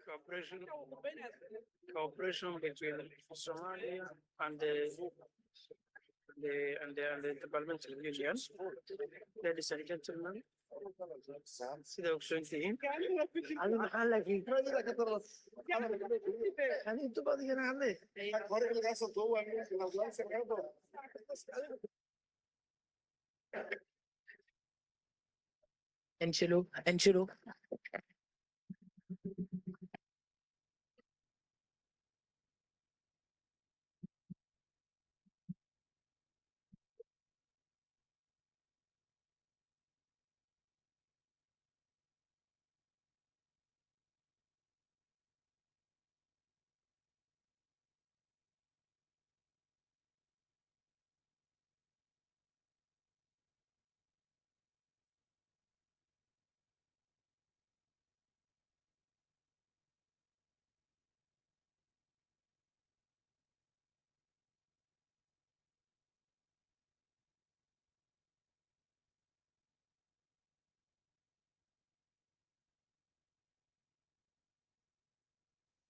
Cooperation, cooperation between Somalia and the Inter-Parliamentary Union. Ladies and gentlemen, sida ogsoontihiin adi maxaa laakiin ani inta badigana hadle Angelo.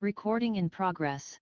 Recording in progress.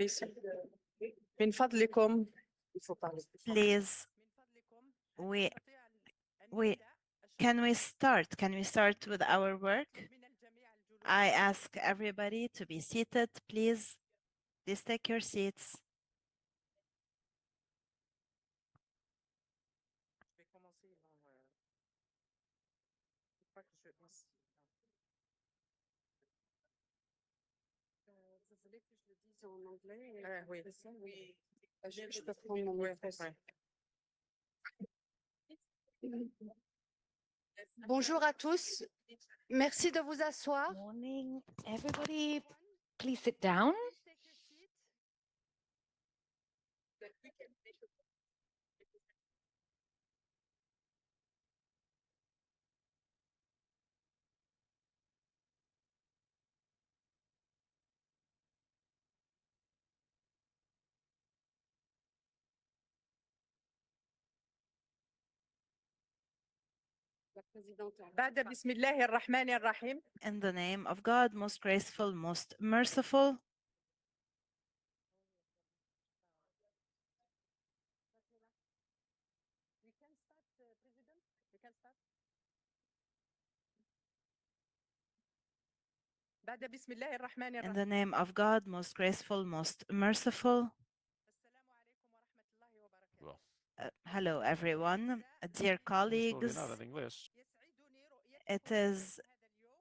Please. من فضلكم. Please, we can we start? Can we start with our work? I ask everybody to be seated, please. Please take your seats. Bonjour à tous. Merci de vous asseoir. Morning, everybody. Please sit down. بعد بسم الله الرحمن الرحيم. In the name of God, most graceful, most merciful. بعد بسم الله الرحمن In الرحيم. the name of God, most graceful, most merciful. السلام عليكم ورحمة الله وبركاته. Hello, everyone. Dear colleagues, it is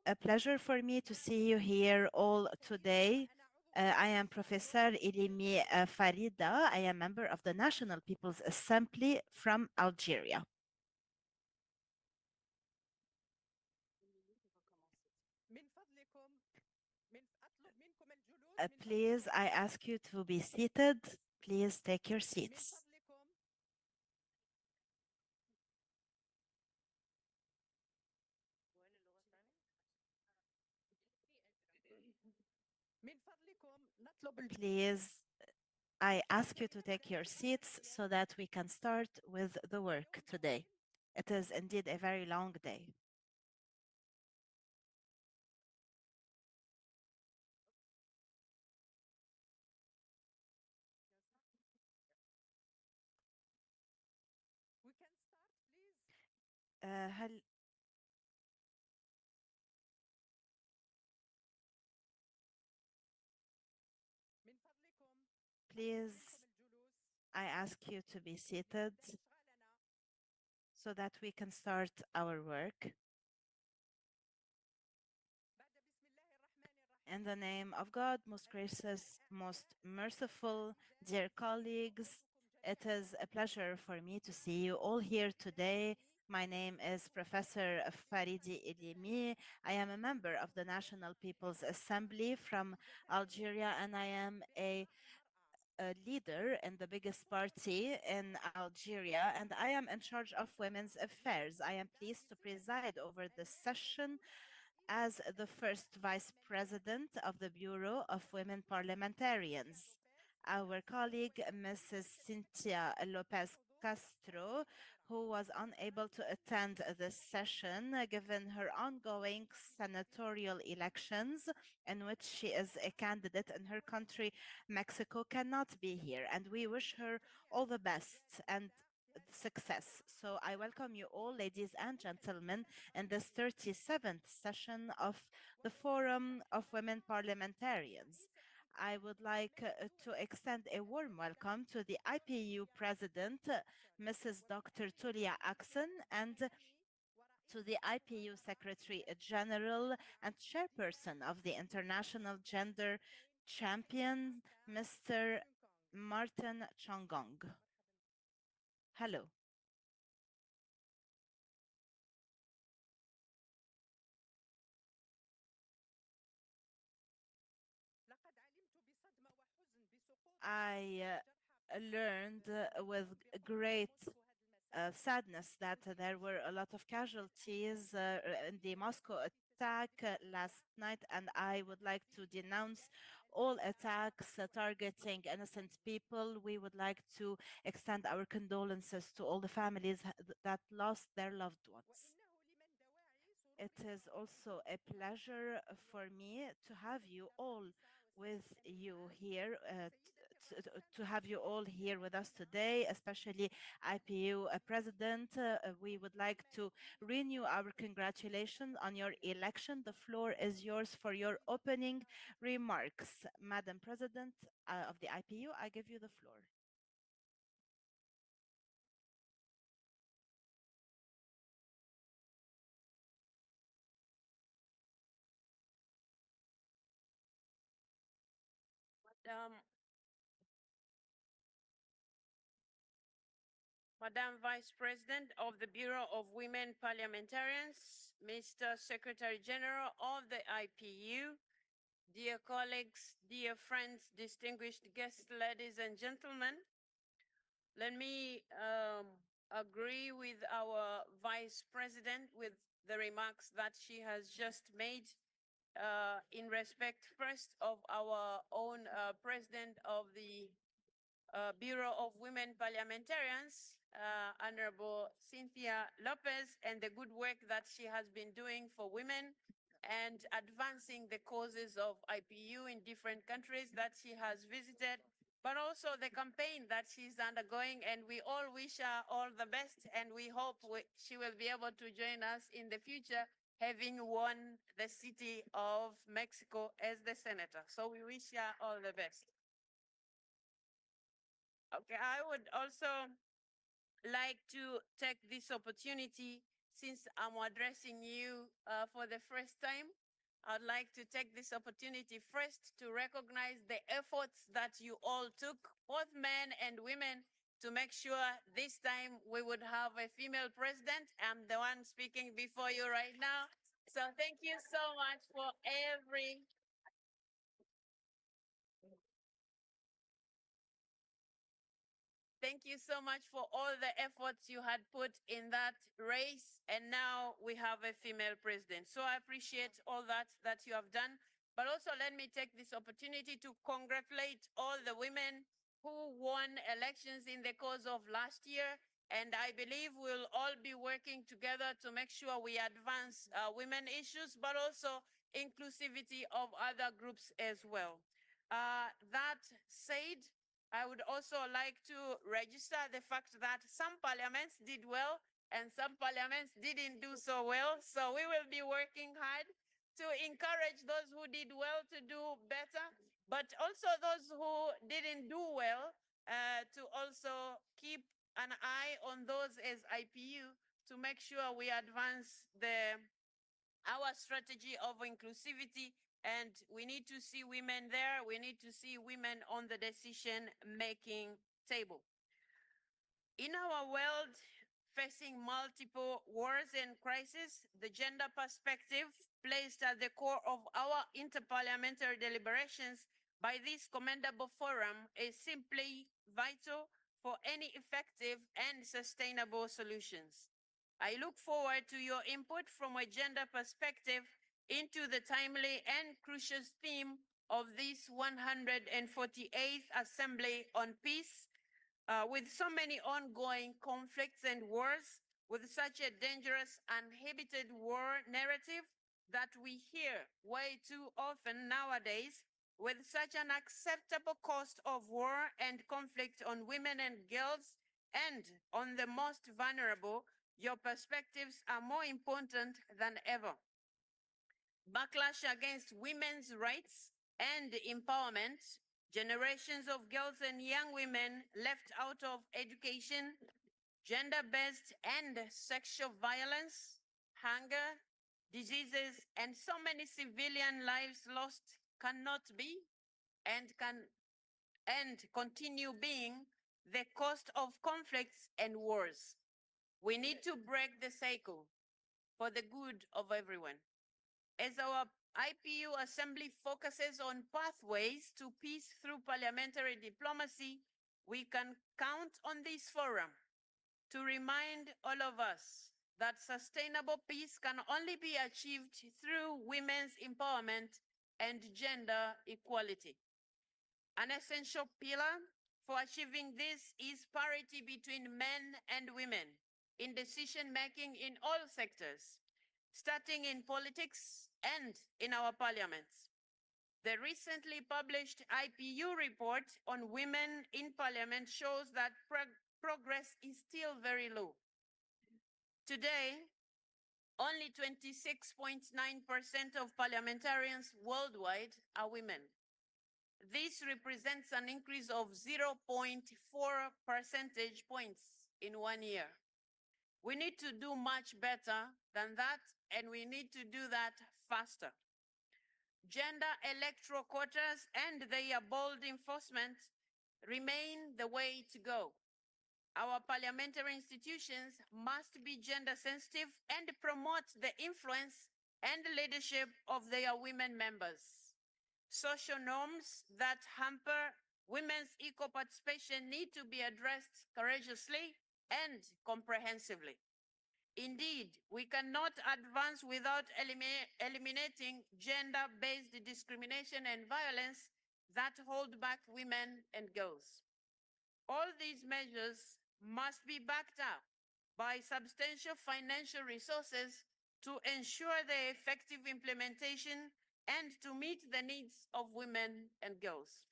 a pleasure for me to see you here all today. I am Professor Ilimi Farida. I am member of the National People's Assembly from Algeria. من فضلكم أطلب منكم الجلوس. Please, I ask you to be seated. Please take your seats. من فضلكم نطلب Please, I ask you to take your seats so that we can start with the work today. It is indeed a very long day. We can start, please. هل من فضلكم Please, الجلوس. I ask you to be seated إشغالنا. so that we can start our work. بعد بسم الله الرحمن الرحيم. In the name of God, most gracious, most merciful, dear colleagues, it is a pleasure for me to see you all here today. My name is Professor Faridi Elimi. I am a member of the National People's Assembly from Algeria, and I am a leader in the biggest party in Algeria, and I am in charge of women's affairs. I am pleased to preside over this session as the first vice president of the Bureau of Women Parliamentarians. Our colleague, Mrs. Cynthia Lopez Castro, who was unable to attend this session given her ongoing senatorial elections, in which she is a candidate in her country, Mexico, cannot be here. And we wish her all the best and success. So I welcome you all, ladies and gentlemen, in this 37th session of the Forum of Women Parliamentarians. I would like to extend a warm welcome to the IPU President, Mrs. Dr. Tulia Axon, and to the IPU Secretary General and Chairperson of the International Gender Champion, Mr. Martin Chongong. Hello. لقد علمت بصدمة وحزن بسقوط I learned with great sadness that there were a lot of casualties in the Moscow attack last night, and I would like to denounce all attacks targeting innocent people. We would like to extend our condolences to all the families that lost their loved ones. It is also a pleasure for me to have you all with you here, to have you all here with us today, especially IPU President. We would like to renew our congratulations on your election. The floor is yours for your opening remarks. Madam President of the IPU, I give you the floor. Madam Vice President of the Bureau of Women Parliamentarians, Mr. Secretary General of the IPU, dear colleagues, dear friends, distinguished guests, ladies and gentlemen, let me agree with our Vice President with the remarks that she has just made in respect first of our own President of the Bureau of Women Parliamentarians, Honorable Cynthia Lopez, and the good work that she has been doing for women and advancing the causes of IPU in different countries that she has visited, but also the campaign that she's undergoing. And we all wish her all the best, and we hope she will be able to join us in the future, having won the city of Mexico as the senator. So we wish her all the best. Okay, I would also like to take this opportunity, since I'm addressing you for the first time. I'd like to take this opportunity first to recognize the efforts that you all took, both men and women, to make sure this time we would have a female president. I'm the one speaking before you right now. So thank you so much for every Thank you so much for all the efforts you had put in that race. And now we have a female president. So I appreciate all that you have done. But also let me take this opportunity to congratulate all the women who won elections in the course of last year. And I believe we'll all be working together to make sure we advance women issues, but also inclusivity of other groups as well. That said, I would also like to register the fact that some parliaments did well and some parliaments didn't do so well. So we will be working hard to encourage those who did well to do better, but also those who didn't do well to also keep an eye on those as IPU to make sure we advance our strategy of inclusivity. And we need to see women there. We need to see women on the decision-making table. In our world facing multiple wars and crises, the gender perspective placed at the core of our interparliamentary deliberations by this commendable forum is simply vital for any effective and sustainable solutions. I look forward to your input from a gender perspective into the timely and crucial theme of this 148th Assembly on Peace, with so many ongoing conflicts and wars, with such a dangerous uninhibited war narrative that we hear way too often nowadays, with such an acceptable cost of war and conflict on women and girls and on the most vulnerable, your perspectives are more important than ever. Backlash against women's rights and empowerment, generations of girls and young women left out of education, gender-based and sexual violence, hunger, diseases, and so many civilian lives lost cannot be and continue being the cost of conflicts and wars. We need to break the cycle for the good of everyone. As our IPU Assembly focuses on pathways to peace through parliamentary diplomacy, we can count on this forum to remind all of us that sustainable peace can only be achieved through women's empowerment and gender equality. An essential pillar for achieving this is parity between men and women in decision-making in all sectors, starting in politics and in our parliaments. The recently published IPU report on women in parliament shows that progress is still very low. Today, only 26.9% of parliamentarians worldwide are women. This represents an increase of 0.4 percentage points in 1 year. We need to do much better than that, and we need to do that faster. Gender electoral quotas and their bold enforcement remain the way to go. Our parliamentary institutions must be gender sensitive and promote the influence and leadership of their women members. Social norms that hamper women's equal participation need to be addressed courageously and comprehensively. Indeed, we cannot advance without eliminating gender-based discrimination and violence that hold back women and girls. All these measures must be backed up by substantial financial resources to ensure their effective implementation and to meet the needs of women and girls.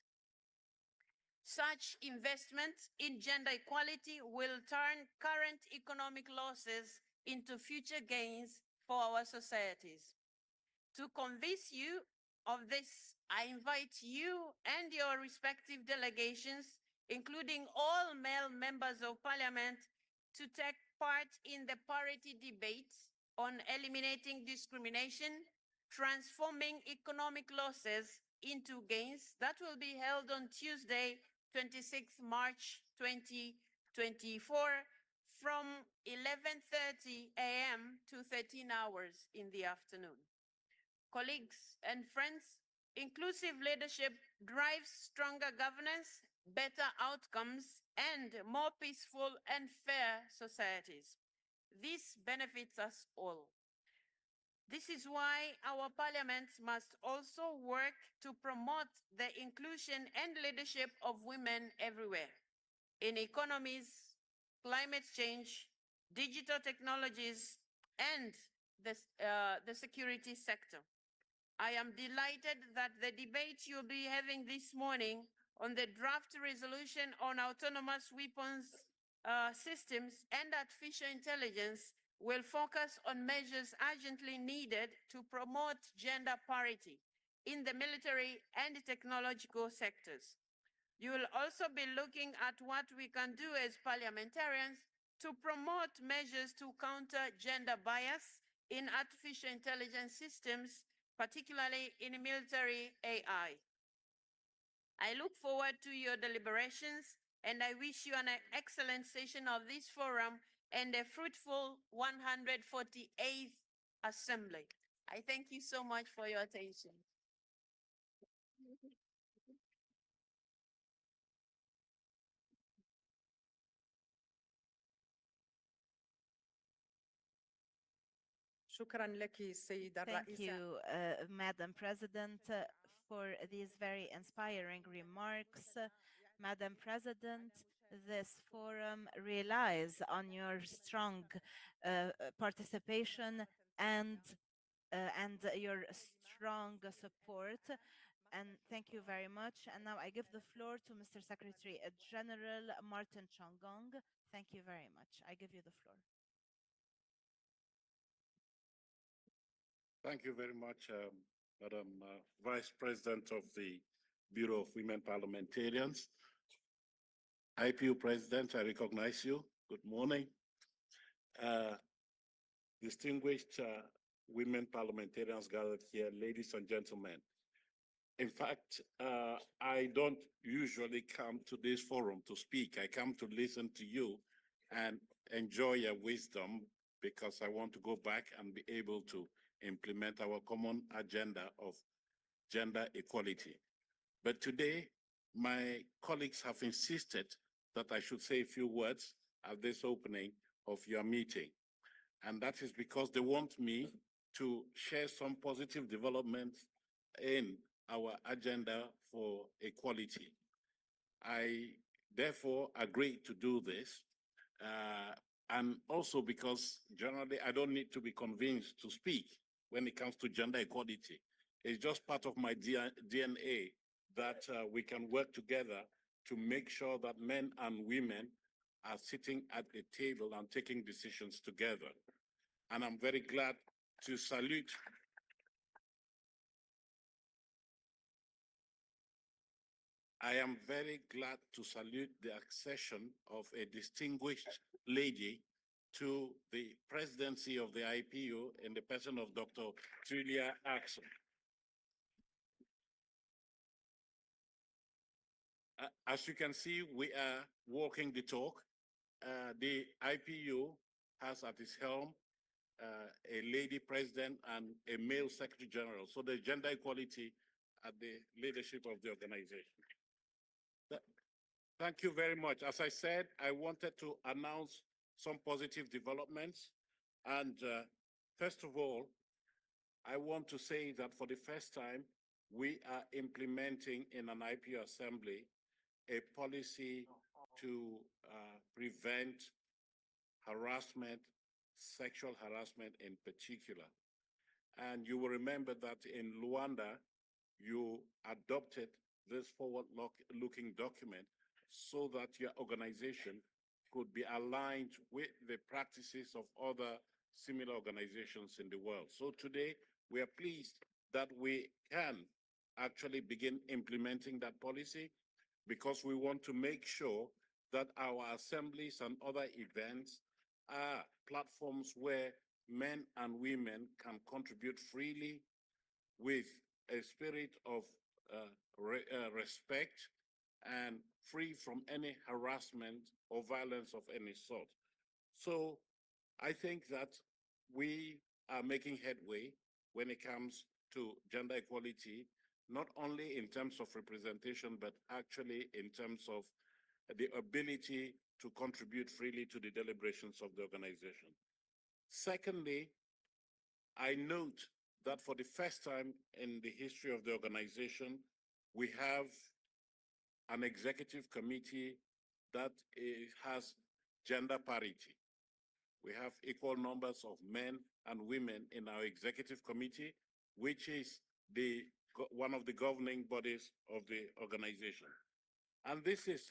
Such investment in gender equality will turn current economic losses into future gains for our societies. To convince you of this, I invite you and your respective delegations, including all male members of parliament, to take part in the parity debate on eliminating discrimination, transforming economic losses into gains that will be held on Tuesday, 26th March 2024 from 11:30 a.m. to 13 hours in the afternoon. Colleagues and friends, inclusive leadership drives stronger governance, better outcomes, and more peaceful and fair societies. This benefits us all. This is why our parliaments must also work to promote the inclusion and leadership of women everywhere, in economies, climate change, digital technologies, and the security sector. I am delighted that the debate you'll be having this morning on the draft resolution on autonomous weapons systems and artificial intelligence will focus on measures urgently needed to promote gender parity in the military and technological sectors. You will also be looking at what we can do as parliamentarians to promote measures to counter gender bias in artificial intelligence systems, particularly in military AI. I look forward to your deliberations, and I wish you an excellent session of this forum and a fruitful 148th Assembly. I thank you so much for your attention. شكرا لك السيدة Thank الرئيسة. you, Madam President, for these very inspiring remarks. Madam President, this forum relies on your strong participation and your strong support. And thank you very much. And now I give the floor to Mr. Secretary General Martin Chongong. Thank you very much. I give you the floor. Thank you very much, Madam Vice President of the Bureau of Women Parliamentarians. IPU President, I recognize you. Good morning. Distinguished women parliamentarians gathered here, ladies and gentlemen. In fact, I don't usually come to this forum to speak. I come to listen to you and enjoy your wisdom because I want to go back and be able to implement our common agenda of gender equality. But today, my colleagues have insisted that I should say a few words at this opening of your meeting. And that is because they want me to share some positive developments in our agenda for equality. I therefore agree to do this. And also because generally I don't need to be convinced to speak when it comes to gender equality. It's just part of my DNA that we can work together to make sure that men and women are sitting at the table and taking decisions together. And I'm very glad to salute I am very glad to salute the accession of a distinguished lady to the presidency of the IPU in the person of Dr. Julia Axel. As you can see, we are walking the talk. The IPU has at its helm a lady president and a male secretary general. So there's gender equality at the leadership of the organization. Thank you very much. As I said, I wanted to announce some positive developments. And first of all, I want to say that for the first time, we are implementing in an IPU Assembly a policy to prevent harassment, sexual harassment in particular. And you will remember that in Luanda, you adopted this forward-looking document so that your organization could be aligned with the practices of other similar organizations in the world. So today, we are pleased that we can actually begin implementing that policy because we want to make sure that our assemblies and other events are platforms where men and women can contribute freely with a spirit of respect and free from any harassment or violence of any sort. So I think that we are making headway when it comes to gender equality, not only in terms of representation, but actually in terms of the ability to contribute freely to the deliberations of the organization. Secondly, I note that for the first time in the history of the organization, we have an executive committee that has gender parity. We have equal numbers of men and women in our executive committee, which is one of the governing bodies of the organization. And this is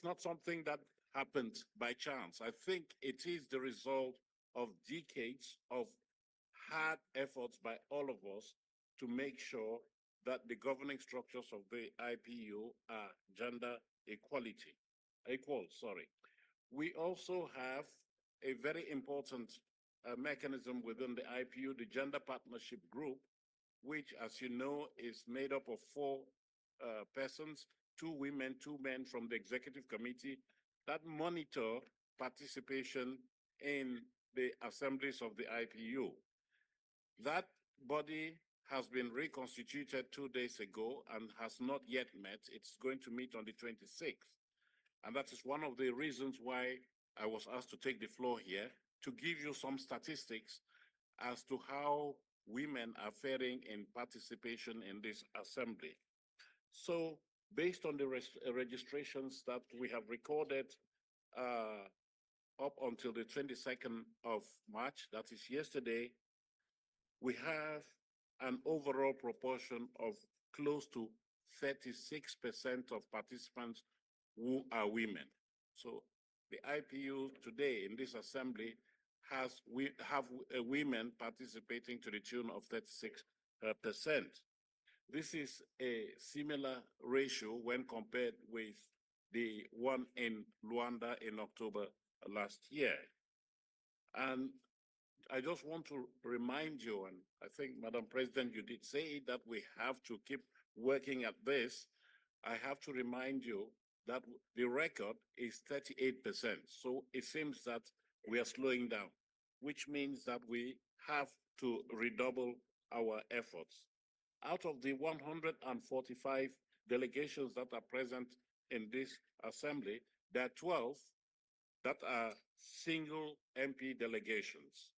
not something that happened by chance. I think it is the result of decades of hard efforts by all of us to make sure that the governing structures of the IPU are gender equal. We also have a very important mechanism within the IPU, the Gender Partnership Group, which, as you know, is made up of 4 persons, 2 women, 2 men from the executive committee that monitor participation in the assemblies of the IPU. That body has been reconstituted 2 days ago and has not yet met. It's going to meet on the 26th. And that is one of the reasons why I was asked to take the floor here, to give you some statistics as to how women are faring in participation in this assembly. So based on the registrations that we have recorded up until the 22nd of March, that is yesterday, we have an overall proportion of close to 36% of participants who are women. So the IPU today in this assembly have women participating to the tune of 36%. This is a similar ratio when compared with the one in Luanda in October last year. And I just want to remind you, and I think, Madam President, you did say that we have to keep working at this. I have to remind you that the record is 38%. So it seems that we are slowing down, which means that we have to redouble our efforts. Out of the 145 delegations that are present in this assembly, there are 12 that are single MP delegations.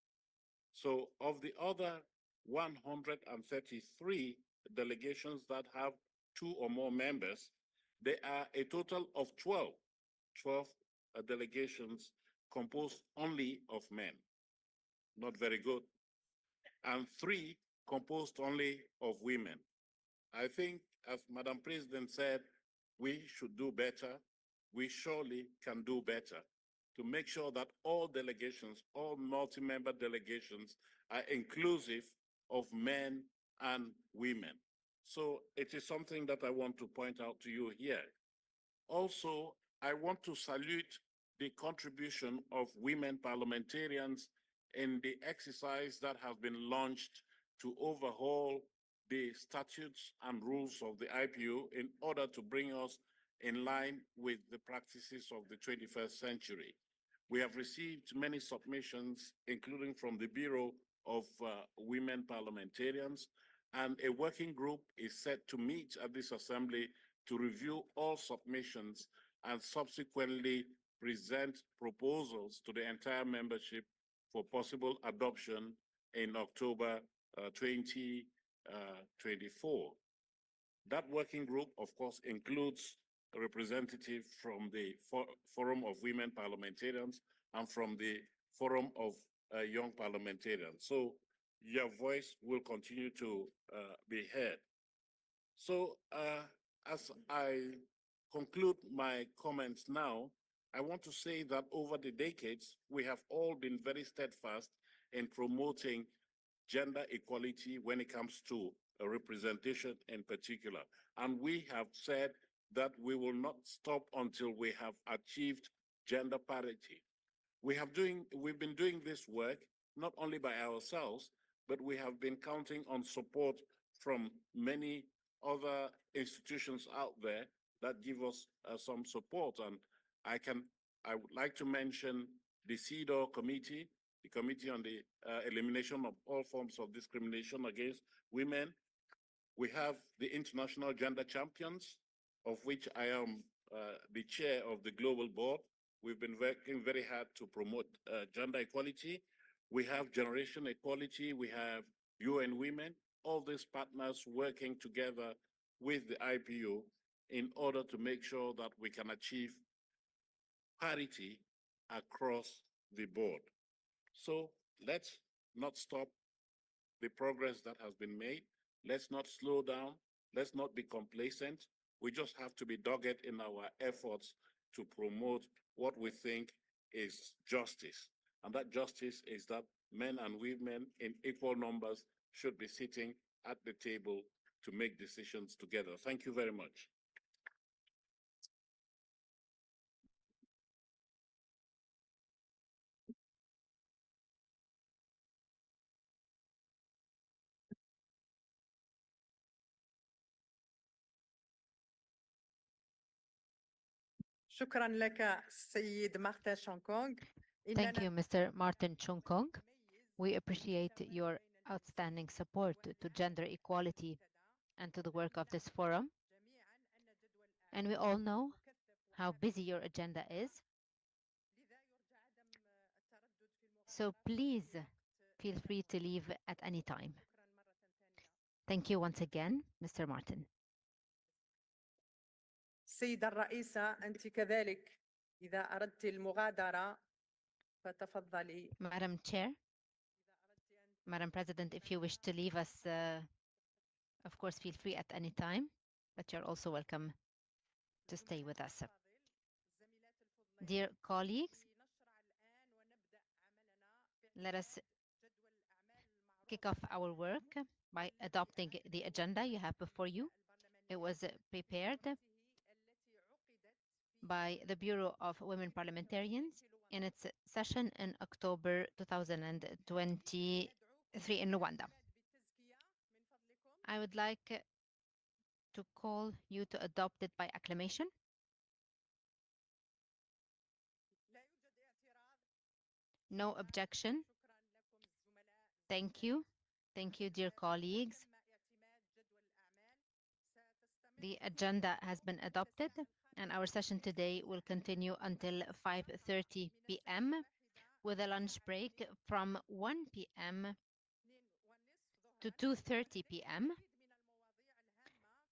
So of the other 133 delegations that have 2 or more members, there are a total of 12 delegations composed only of men. Not very good. and 3 composed only of women. I think, as Madam President said, we should do better. We surely can do better to make sure that all delegations, all multi-member delegations are inclusive of men and women. So it is something that I want to point out to you here. Also, I want to salute the contribution of women parliamentarians in the exercise that has been launched to overhaul the statutes and rules of the IPU in order to bring us in line with the practices of the 21st century. We have received many submissions, including from the Bureau of Women Parliamentarians, and a working group is set to meet at this assembly to review all submissions and subsequently present proposals to the entire membership for possible adoption in October 2024. That working group, of course, includes a representative from the Forum of Women Parliamentarians and from the Forum of Young Parliamentarians. So your voice will continue to be heard. So as I conclude my comments now, I want to say that over the decades, we have all been very steadfast in promoting gender equality when it comes to representation in particular. And we have said that we will not stop until we have achieved gender parity. We've been doing this work not only by ourselves, but we have been counting on support from many other institutions out there that give us some support. And I would like to mention the CEDAW committee, the Committee on the Elimination of All Forms of Discrimination Against Women. We have the International Gender Champions, of which I am the chair of the global board. We've been working very hard to promote gender equality. We have generation equality. We have UN Women, all these partners working together with the IPU in order to make sure that we can achieve parity across the board. So let's not stop the progress that has been made. Let's not slow down. Let's not be complacent. We just have to be dogged in our efforts to promote what we think is justice. And that justice is that men and women in equal numbers should be sitting at the table to make decisions together. Thank you very much. شكرا لك السيد مارتن شونكونغ. Thank you, Mr. Martin Chung-Kong. We appreciate your outstanding support to gender equality and to the work of this forum. And we all know how busy your agenda is. So please feel free to leave at any time. Thank you once again, Mr. Martin. سيدة الرئيسة أنت كذلك إذا أردت المغادرة فتفضلي. Madam Chair, Madam President, if you wish to leave us, of course, feel free at any time, but you're also welcome to stay with us. Dear colleagues, let us kick off our work by adopting the agenda you have before you. It was prepared by the Bureau of Women Parliamentarians in its session in October 2023 in Rwanda. I would like to call you to adopt it by acclamation. No objection. Thank you. Thank you, dear colleagues. The agenda has been adopted, and our session today will continue until 5:30 p.m. with a lunch break from 1 p.m. to 2:30 p.m.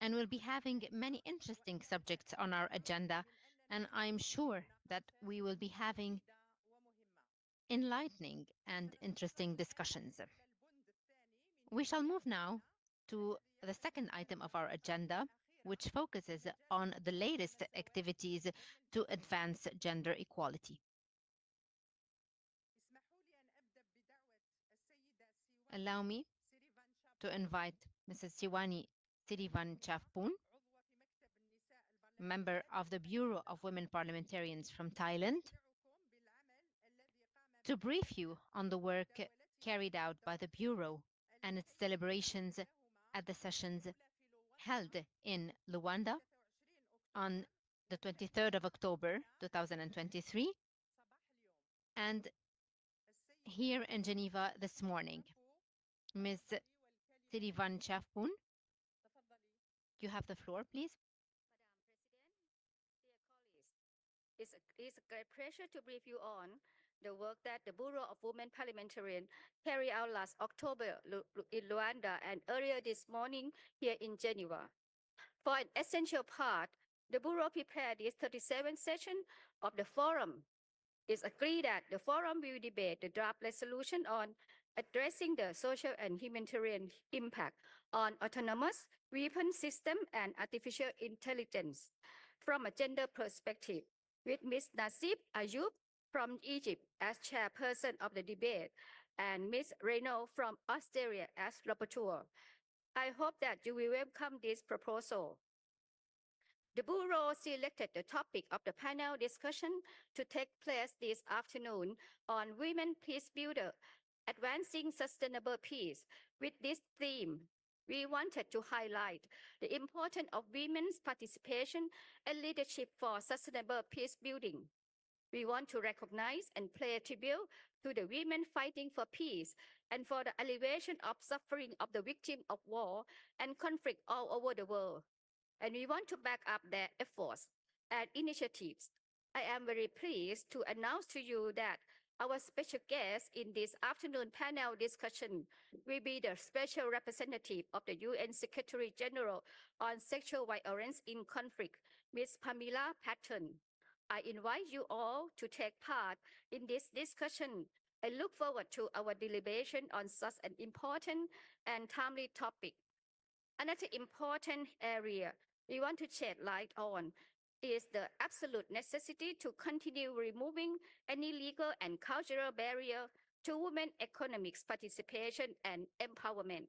And we'll be having many interesting subjects on our agenda, and I'm sure that we will be having enlightening and interesting discussions. We shall move now to the second item of our agenda, which focuses on the latest activities to advance gender equality. Allow me to invite Mrs. Siwani Sirivan Chafpoon, member of the Bureau of Women Parliamentarians from Thailand, to brief you on the work carried out by the Bureau and its deliberations at the sessions held in Luanda on the 23rd of October 2023 and here in Geneva this morning. Ms. Sirivan Chafpoon, you have the floor, please. It's a great pleasure to brief you on the work that the Bureau of Women Parliamentarians carried out last October in Luanda and earlier this morning here in Geneva. For an essential part, the Bureau prepared this 37th session of the forum. It's agreed that the forum will debate the draft resolution on addressing the social and humanitarian impact on autonomous weapon system and artificial intelligence from a gender perspective, with Ms. Nasib Ayub from Egypt as chairperson of the debate and Ms. Reno from Australia as rapporteur. I hope that you will welcome this proposal. The Bureau selected the topic of the panel discussion to take place this afternoon on Women Peace Builder, Advancing Sustainable Peace. With this theme, we wanted to highlight the importance of women's participation and leadership for sustainable peace building. We want to recognize and pay tribute to the women fighting for peace and for the alleviation of suffering of the victims of war and conflict all over the world. And we want to back up their efforts and initiatives. I am very pleased to announce to you that our special guest in this afternoon panel discussion will be the Special Representative of the UN Secretary General on Sexual Violence in Conflict, Ms. Pamela Patton. I invite you all to take part in this discussion and look forward to our deliberation on such an important and timely topic. Another important area we want to shed light on is the absolute necessity to continue removing any legal and cultural barrier to women economic participation and empowerment.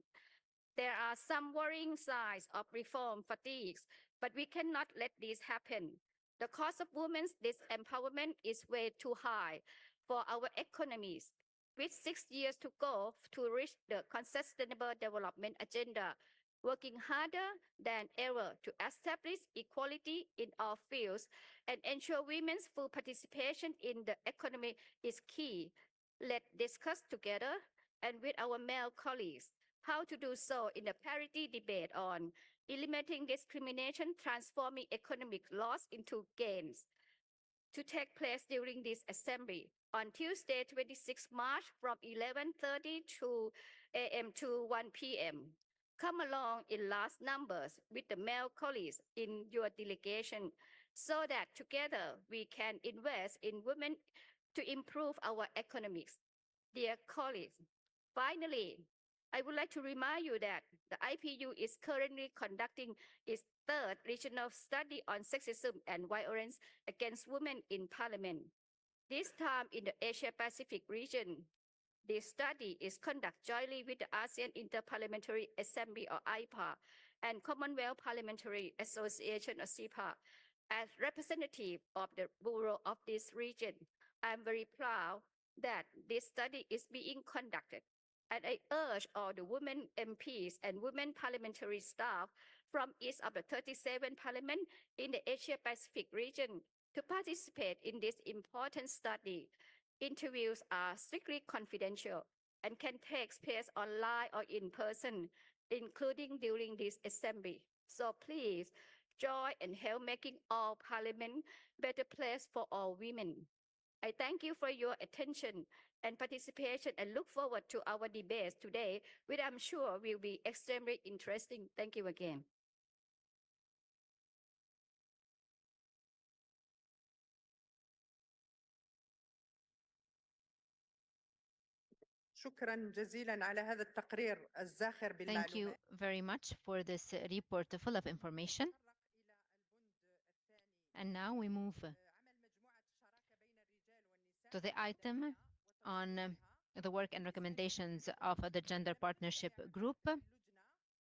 There are some worrying signs of reform fatigue, but we cannot let this happen. The cost of women's disempowerment is way too high for our economies. With 6 years to go to reach the Sustainable Development Agenda, working harder than ever to establish equality in all fields and ensure women's full participation in the economy is key. Let's discuss together and with our male colleagues how to do so in a parity debate on eliminating discrimination, transforming economic loss into gains. To take place during this assembly on Tuesday, 26 March from 11:30 a.m. to 1 p.m. Come along in large numbers with the male colleagues in your delegation so that together we can invest in women to improve our economics. Dear colleagues, finally, I would like to remind you that the IPU is currently conducting its third regional study on sexism and violence against women in Parliament. This time in the Asia-Pacific region. This study is conducted jointly with the ASEAN Inter-Parliamentary Assembly or IPA and Commonwealth Parliamentary Association or CIPA. As representative of the Bureau of this region, I am very proud that this study is being conducted. And I urge all the women MPs and women parliamentary staff from each of the 37 parliaments in the Asia-Pacific region to participate in this important study. Interviews are strictly confidential and can take place online or in person, including during this assembly. So please join and help making all parliament better place for all women. I thank you for your attention and participation and look forward to our debates today, which I'm sure will be extremely interesting. Thank you again. شكرا جزيلا على هذا التقرير الزاخر بالمعلومات. Thank you very much for this report full of information. And now we move to the item on the work and recommendations of the Gender Partnership Group.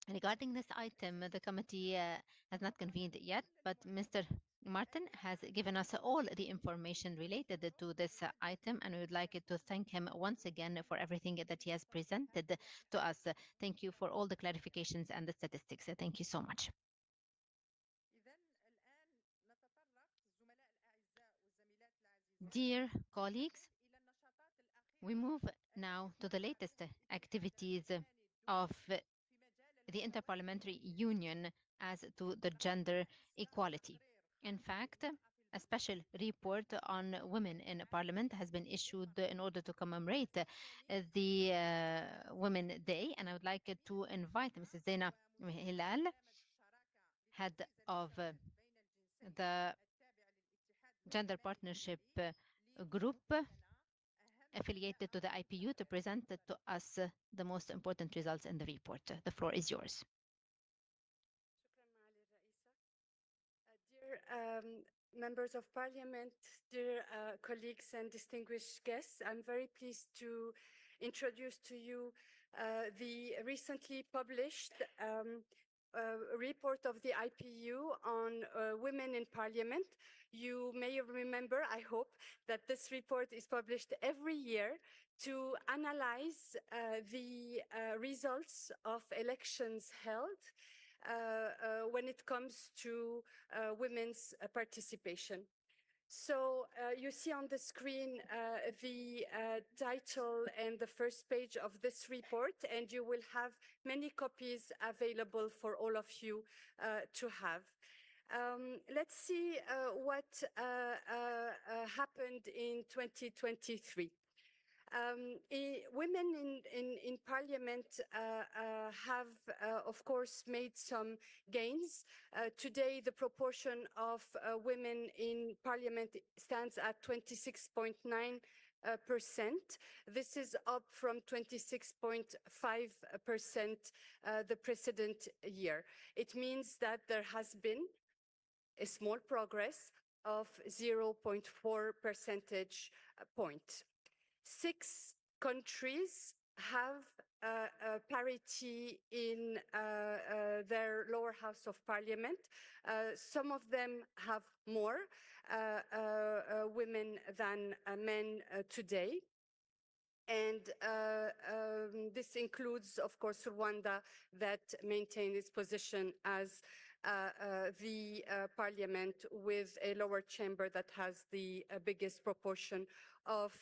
Regarding this item, the committee has not convened yet, but Mr. Martin has given us all the information related to this item, and we would like to thank him once again for everything that he has presented to us. Thank you for all the clarifications and the statistics. Thank you so much. Dear colleagues, we move now to the latest activities of the Inter-Parliamentary Union as to the gender equality. In fact, a special report on women in Parliament has been issued in order to commemorate the Women Day, and I would like to invite Mrs. Zeina Hilal, head of the Gender Partnership Group affiliated to the IPU, to present to us the most important results in the report. The floor is yours. Dear members of parliament, dear colleagues and distinguished guests, I'm very pleased to introduce to you the recently published report of the IPU on women in parliament. You may remember, I hope, that this report is published every year to analyze the results of elections held when it comes to women's participation. So you see on the screen the title and the first page of this report, and you will have many copies available for all of you to have. Let's see what happened in 2023. Women in parliament have, of course, made some gains. Today, the proportion of women in parliament stands at 26.9%. This is up from 26.5% the precedent year. It means that there has been a small progress of 0.4 percentage point. 6 countries have parity in their lower house of parliament. Some of them have more women than men today. And this includes, of course, Rwanda, that maintained its position as the parliament with a lower chamber that has the biggest proportion of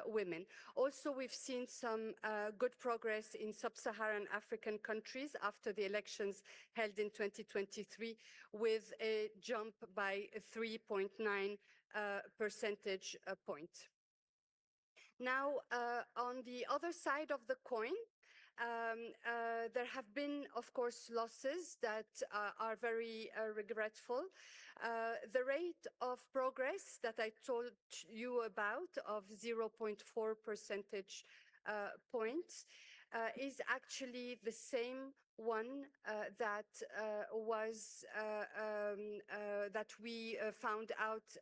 women. Also, we've seen some good progress in sub-Saharan African countries after the elections held in 2023, with a jump by 3.9 percentage point. Now, on the other side of the coin, there have been, of course, losses that are very regretful. The rate of progress that I told you about of 0.4 percentage points is actually the same one that we found out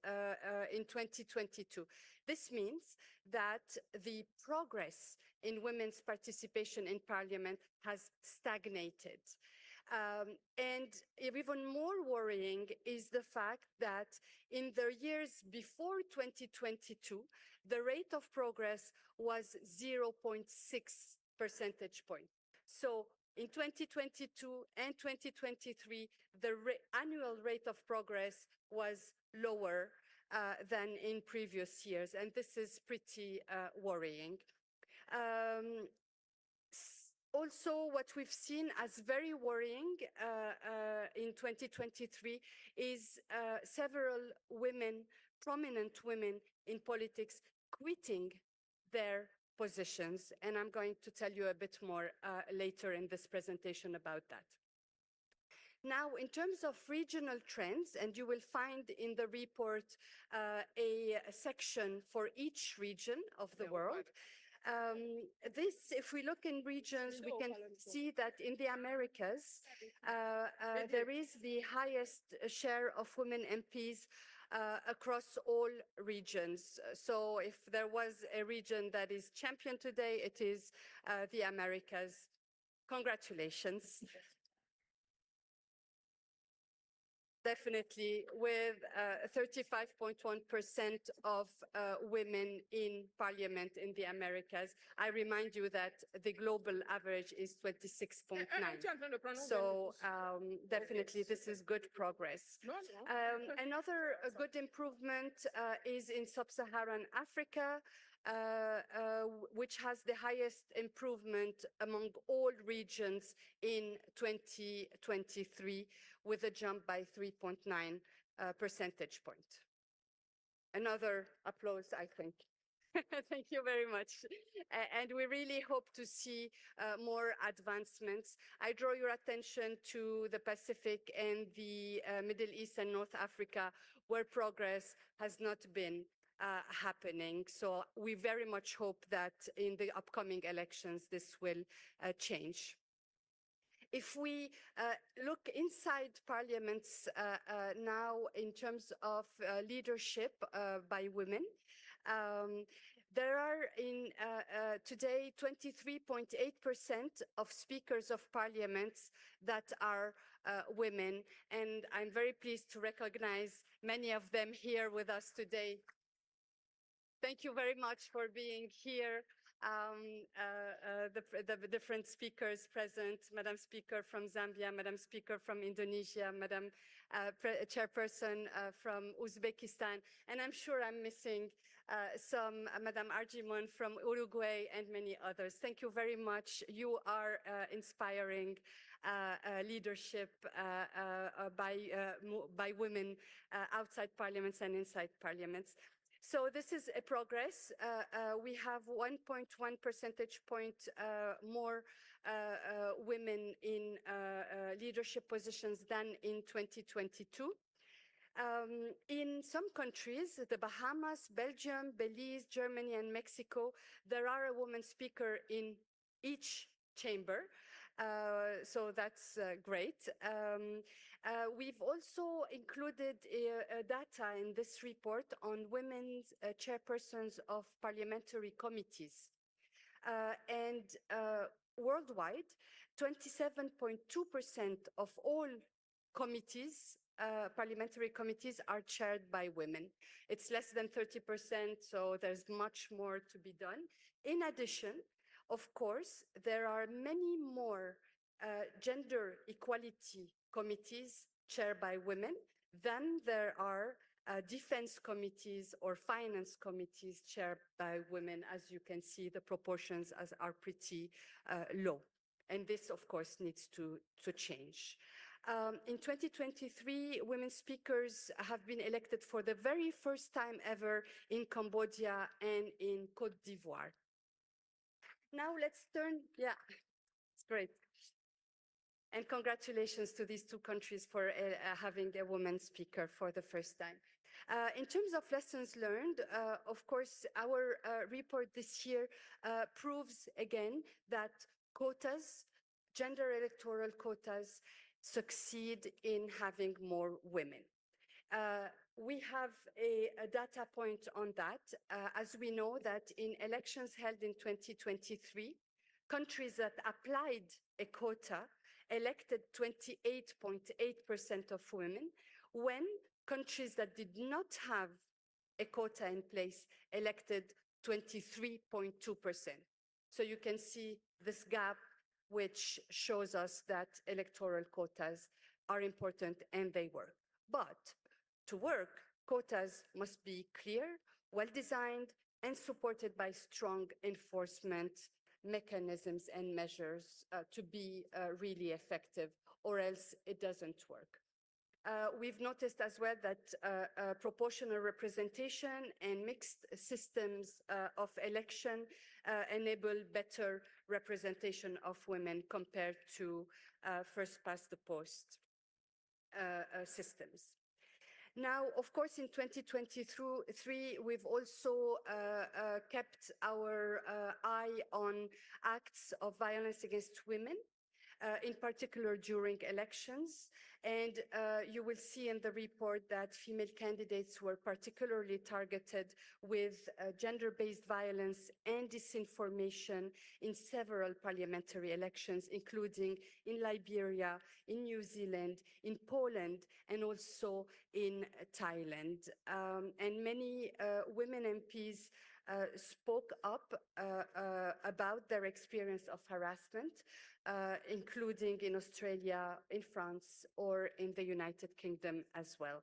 in 2022. This means that the progress in women's participation in parliament has stagnated. And even more worrying is the fact that in the years before 2022, the rate of progress was 0.6 percentage point. So in 2022 and 2023, the annual rate of progress was lower than in previous years, and this is pretty worrying. Also, what we've seen as very worrying in 2023 is several women, prominent women in politics, quitting their positions, and I'm going to tell you a bit more later in this presentation about that. Now, in terms of regional trends, and you will find in the report a section for each region of the world, If we look in regions, we can see that in the Americas, there is the highest share of women MPs across all regions. So if there was a region that is championed today, it is the Americas. Congratulations. Definitely, with 35.1% of women in parliament in the Americas. I remind you that the global average is 26.9. So definitely this is good progress. Another good improvement is in sub-Saharan Africa, which has the highest improvement among all regions in 2023, with a jump by 3.9 percentage point. Another applause, I think. Thank you very much. And we really hope to see more advancements. I draw your attention to the Pacific and the Middle East and North Africa, where progress has not been happening. So we very much hope that in the upcoming elections, this will change. If we look inside parliaments now in terms of leadership by women, there are today 23.8% of speakers of parliaments that are women, and I'm very pleased to recognize many of them here with us today. Thank you very much for being here. The different speakers present, Madam Speaker from Zambia, Madam Speaker from Indonesia, Madam Chairperson from Uzbekistan, and I'm sure I'm missing some, Madam Arjimon from Uruguay and many others. Thank you very much. You are inspiring leadership by women outside parliaments and inside parliaments. So this is a progress. We have 1.1 percentage point more women in leadership positions than in 2022. In some countries, the Bahamas, Belgium, Belize, Germany, and Mexico, there are a woman speaker in each chamber. So that's great. We've also included data in this report on women's chairpersons of parliamentary committees. And worldwide, 27.2% of all committees, parliamentary committees, are chaired by women. It's less than 30%, so there's much more to be done. In addition, of course, there are many more gender equality committees chaired by women than there are defense committees or finance committees chaired by women. As you can see, the proportions are pretty low. And this, of course, needs to change. In 2023, women speakers have been elected for the very first time ever in Cambodia and in Côte d'Ivoire. Now let's turn, yeah, it's great. And congratulations to these two countries for having a woman speaker for the first time. In terms of lessons learned, of course, our report this year proves again that quotas, gender electoral quotas, succeed in having more women. We have a data point on that, as we know that in elections held in 2023, countries that applied a quota elected 28.8% of women, when countries that did not have a quota in place elected 23.2%. So you can see this gap, which shows us that electoral quotas are important and they work. But to work, quotas must be clear, well-designed, and supported by strong enforcement mechanisms and measures to be really effective, or else it doesn't work. We've noticed as well that proportional representation and mixed systems of election enable better representation of women compared to first past the post systems. Now, of course, in 2023, we've also kept our eye on acts of violence against women, in particular during elections. And you will see in the report that female candidates were particularly targeted with gender-based violence and disinformation in several parliamentary elections, including in Liberia, in New Zealand, in Poland, and also in Thailand. And many women MPs spoke up about their experience of harassment, including in Australia, in France, or in the United Kingdom as well.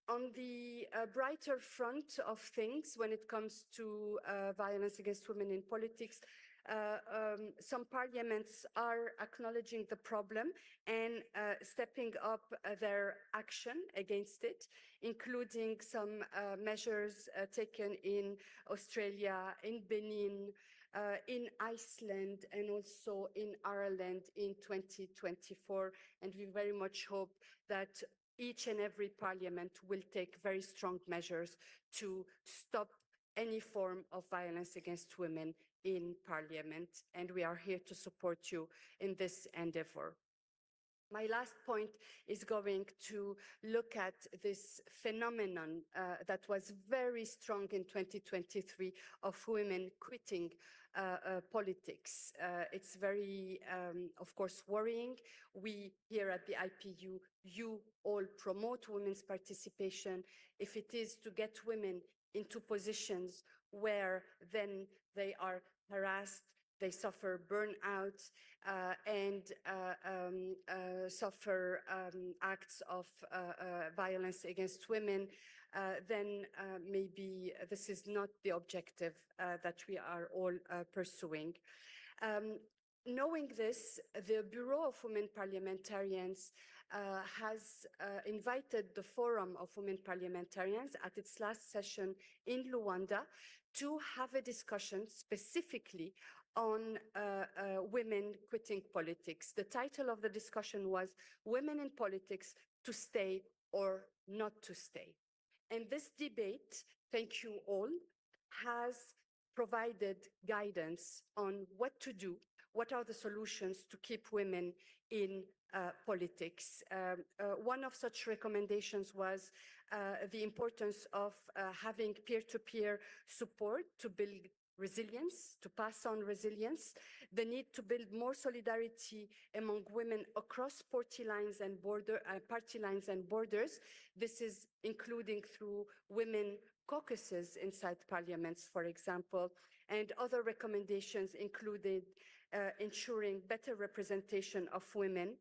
On the brighter front of things, when it comes to violence against women in politics, some parliaments are acknowledging the problem and stepping up their action against it, including some measures taken in Australia, in Benin, in Iceland, and also in Ireland in 2024. And we very much hope that each and every parliament will take very strong measures to stop any form of violence against women in parliament. And we are here to support you in this endeavor. My last point is going to look at this phenomenon that was very strong in 2023 of women quitting politics. It's very, of course, worrying. We here at the IPU, you all promote women's participation. If it is to get women into positions where then they are harassed, they suffer burnout, and suffer acts of violence against women, then maybe this is not the objective that we are all pursuing. Knowing this, the Bureau of Women Parliamentarians has invited the Forum of Women Parliamentarians at its last session in Luanda to have a discussion specifically on women quitting politics. The title of the discussion was Women in Politics, to Stay or Not to Stay. And this debate, thank you all, has provided guidance on what to do, what are the solutions to keep women in politics. One of such recommendations was the importance of having peer-to-peer support to build resilience, to pass on resilience, the need to build more solidarity among women across party lines and borders. This is including through women caucuses inside parliaments, for example, and other recommendations included ensuring better representation of women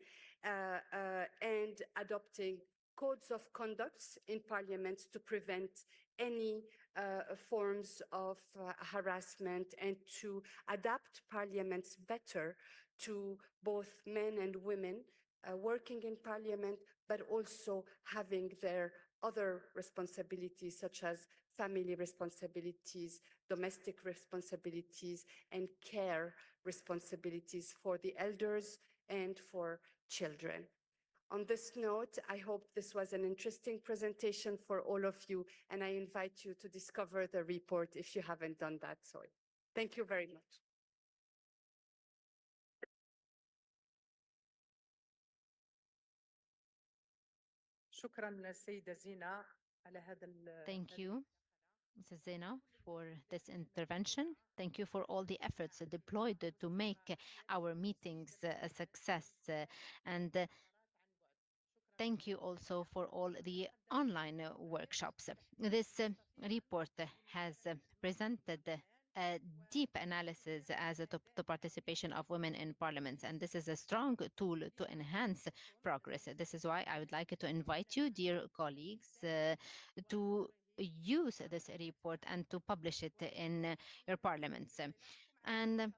and adopting codes of conducts in parliaments to prevent any forms of harassment and to adapt parliaments better to both men and women working in parliament, but also having their other responsibilities such as family responsibilities, domestic responsibilities, and care responsibilities for the elders and for children. On this note, I hope this was an interesting presentation for all of you, and I invite you to discover the report if you haven't done that so. Thank you very much. Thank you, Mrs. Zena, for this intervention. Thank you for all the efforts deployed to make our meetings a success. And thank you also for all the online workshops. This report has presented a deep analysis as to the participation of women in parliaments, and this is a strong tool to enhance progress. This is why I would like to invite you, dear colleagues, to use this report and to publish it in your parliaments. And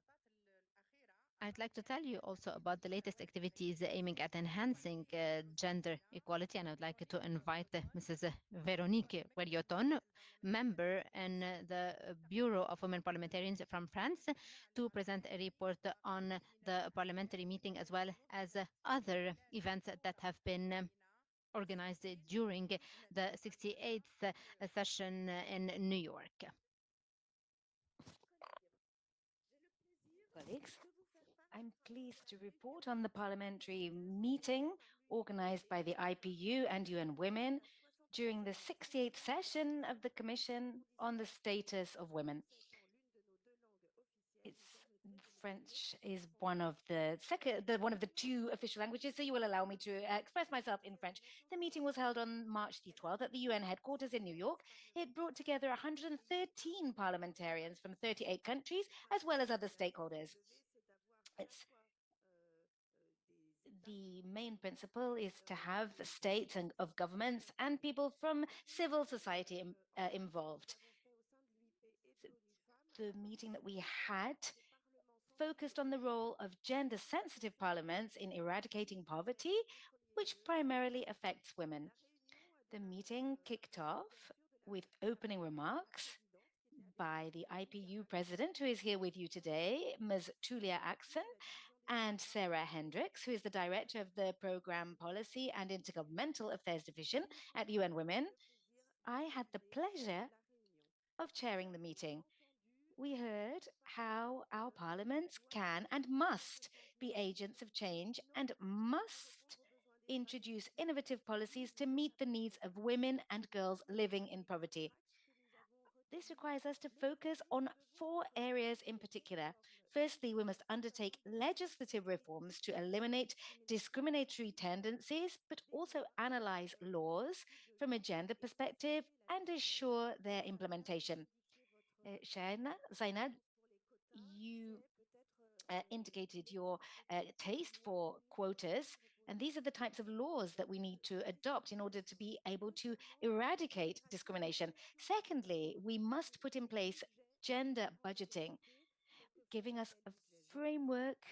I'd like to tell you also about the latest activities aiming at enhancing gender equality, and I'd like to invite Mrs. Véronique Guerioton, member in the Bureau of Women Parliamentarians from France, to present a report on the parliamentary meeting as well as other events that have been organized during the 68th session in New York. Colleagues, I'm pleased to report on the parliamentary meeting organized by the IPU and UN Women during the 68th session of the Commission on the Status of Women. French is one of the two official languages, so you will allow me to express myself in French. The meeting was held on March the 12th at the UN headquarters in New York. It brought together 113 parliamentarians from 38 countries, as well as other stakeholders. The main principle is to have states and of governments and people from civil society involved. The meeting that we had focused on the role of gender-sensitive parliaments in eradicating poverty, which primarily affects women. The meeting kicked off with opening remarks by the IPU president, who is here with you today, Ms. Tulia Axon, and Sarah Hendricks, who is the director of the Program Policy and Intergovernmental Affairs Division at UN Women. I had the pleasure of chairing the meeting. We heard how our parliaments can and must be agents of change and must introduce innovative policies to meet the needs of women and girls living in poverty. This requires us to focus on 4 areas in particular. Firstly, we must undertake legislative reforms to eliminate discriminatory tendencies, but also analyze laws from a gender perspective and assure their implementation. Zainab, you indicated your taste for quotas, and these are the types of laws that we need to adopt in order to be able to eradicate discrimination. Secondly, we must put in place gender budgeting, giving us a framework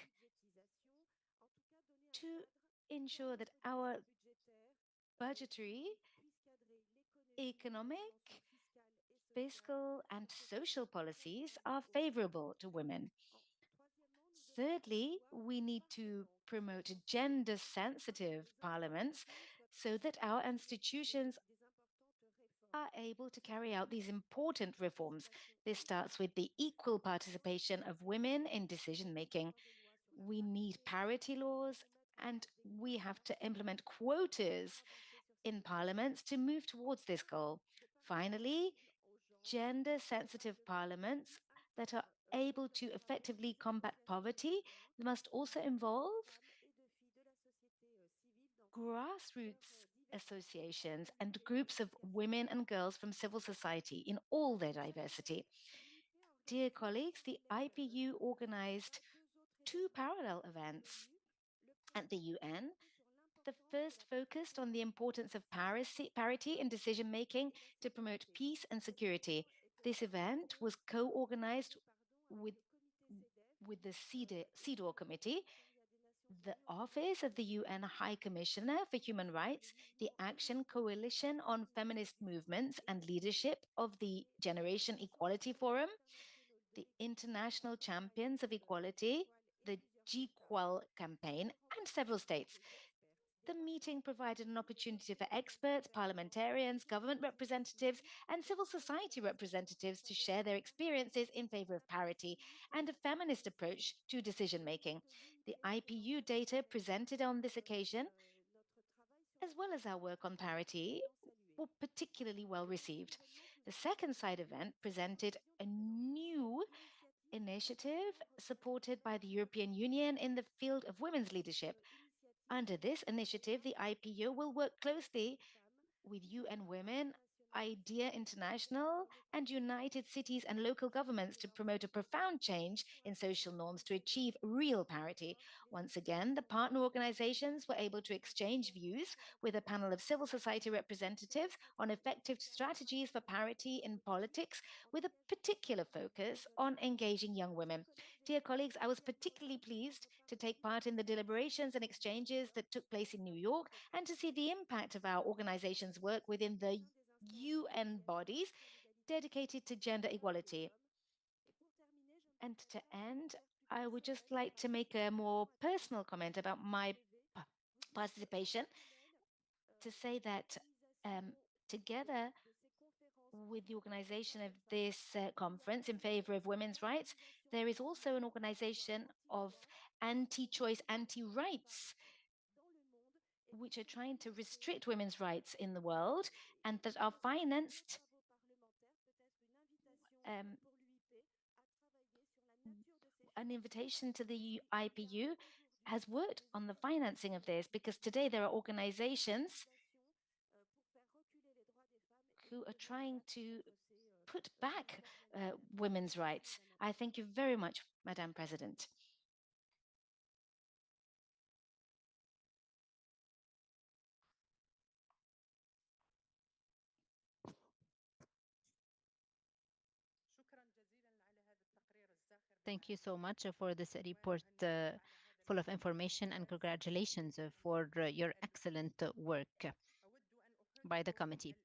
to ensure that our budgetary, economic, fiscal, and social policies are favorable to women. Thirdly, we need to promote gender sensitive parliaments so that our institutions are able to carry out these important reforms. This starts with the equal participation of women in decision making. We need parity laws and we have to implement quotas in parliaments to move towards this goal. Finally, gender sensitive parliaments that are able to effectively combat poverty must also involve grassroots associations and groups of women and girls from civil society in all their diversity. Dear colleagues, the IPU organized 2 parallel events at the UN. The first focused on the importance of parity in decision making to promote peace and security. This event was co-organized with the CEDAW committee, the Office of the UN High Commissioner for Human Rights, the Action Coalition on Feminist Movements and Leadership of the Generation Equality Forum, the International Champions of Equality, the GQUAL campaign, and several states. The meeting provided an opportunity for experts, parliamentarians, government representatives, and civil society representatives to share their experiences in favor of parity and a feminist approach to decision making. The IPU data presented on this occasion, as well as our work on parity, were particularly well received. The second side event presented a new initiative supported by the European Union in the field of women's leadership. Under this initiative, the IPU will work closely with UN Women, IDEA International, and United Cities and local governments to promote a profound change in social norms to achieve real parity. Once again, the partner organizations were able to exchange views with a panel of civil society representatives on effective strategies for parity in politics, with a particular focus on engaging young women. Dear colleagues, I was particularly pleased to take part in the deliberations and exchanges that took place in New York and to see the impact of our organization's work within the UN bodies dedicated to gender equality. And to end, I would just like to make a more personal comment about my participation. to say that together with the organization of this conference in favor of women's rights, there is also an organization of anti-choice, anti-rights, which are trying to restrict women's rights in the world and that are financed an invitation to the IPU has worked on the financing of this, because today there are organizations who are trying to put back women's rights. I thank you very much, Madam President. Thank you so much for this report full of information, and congratulations for your excellent work by the committee.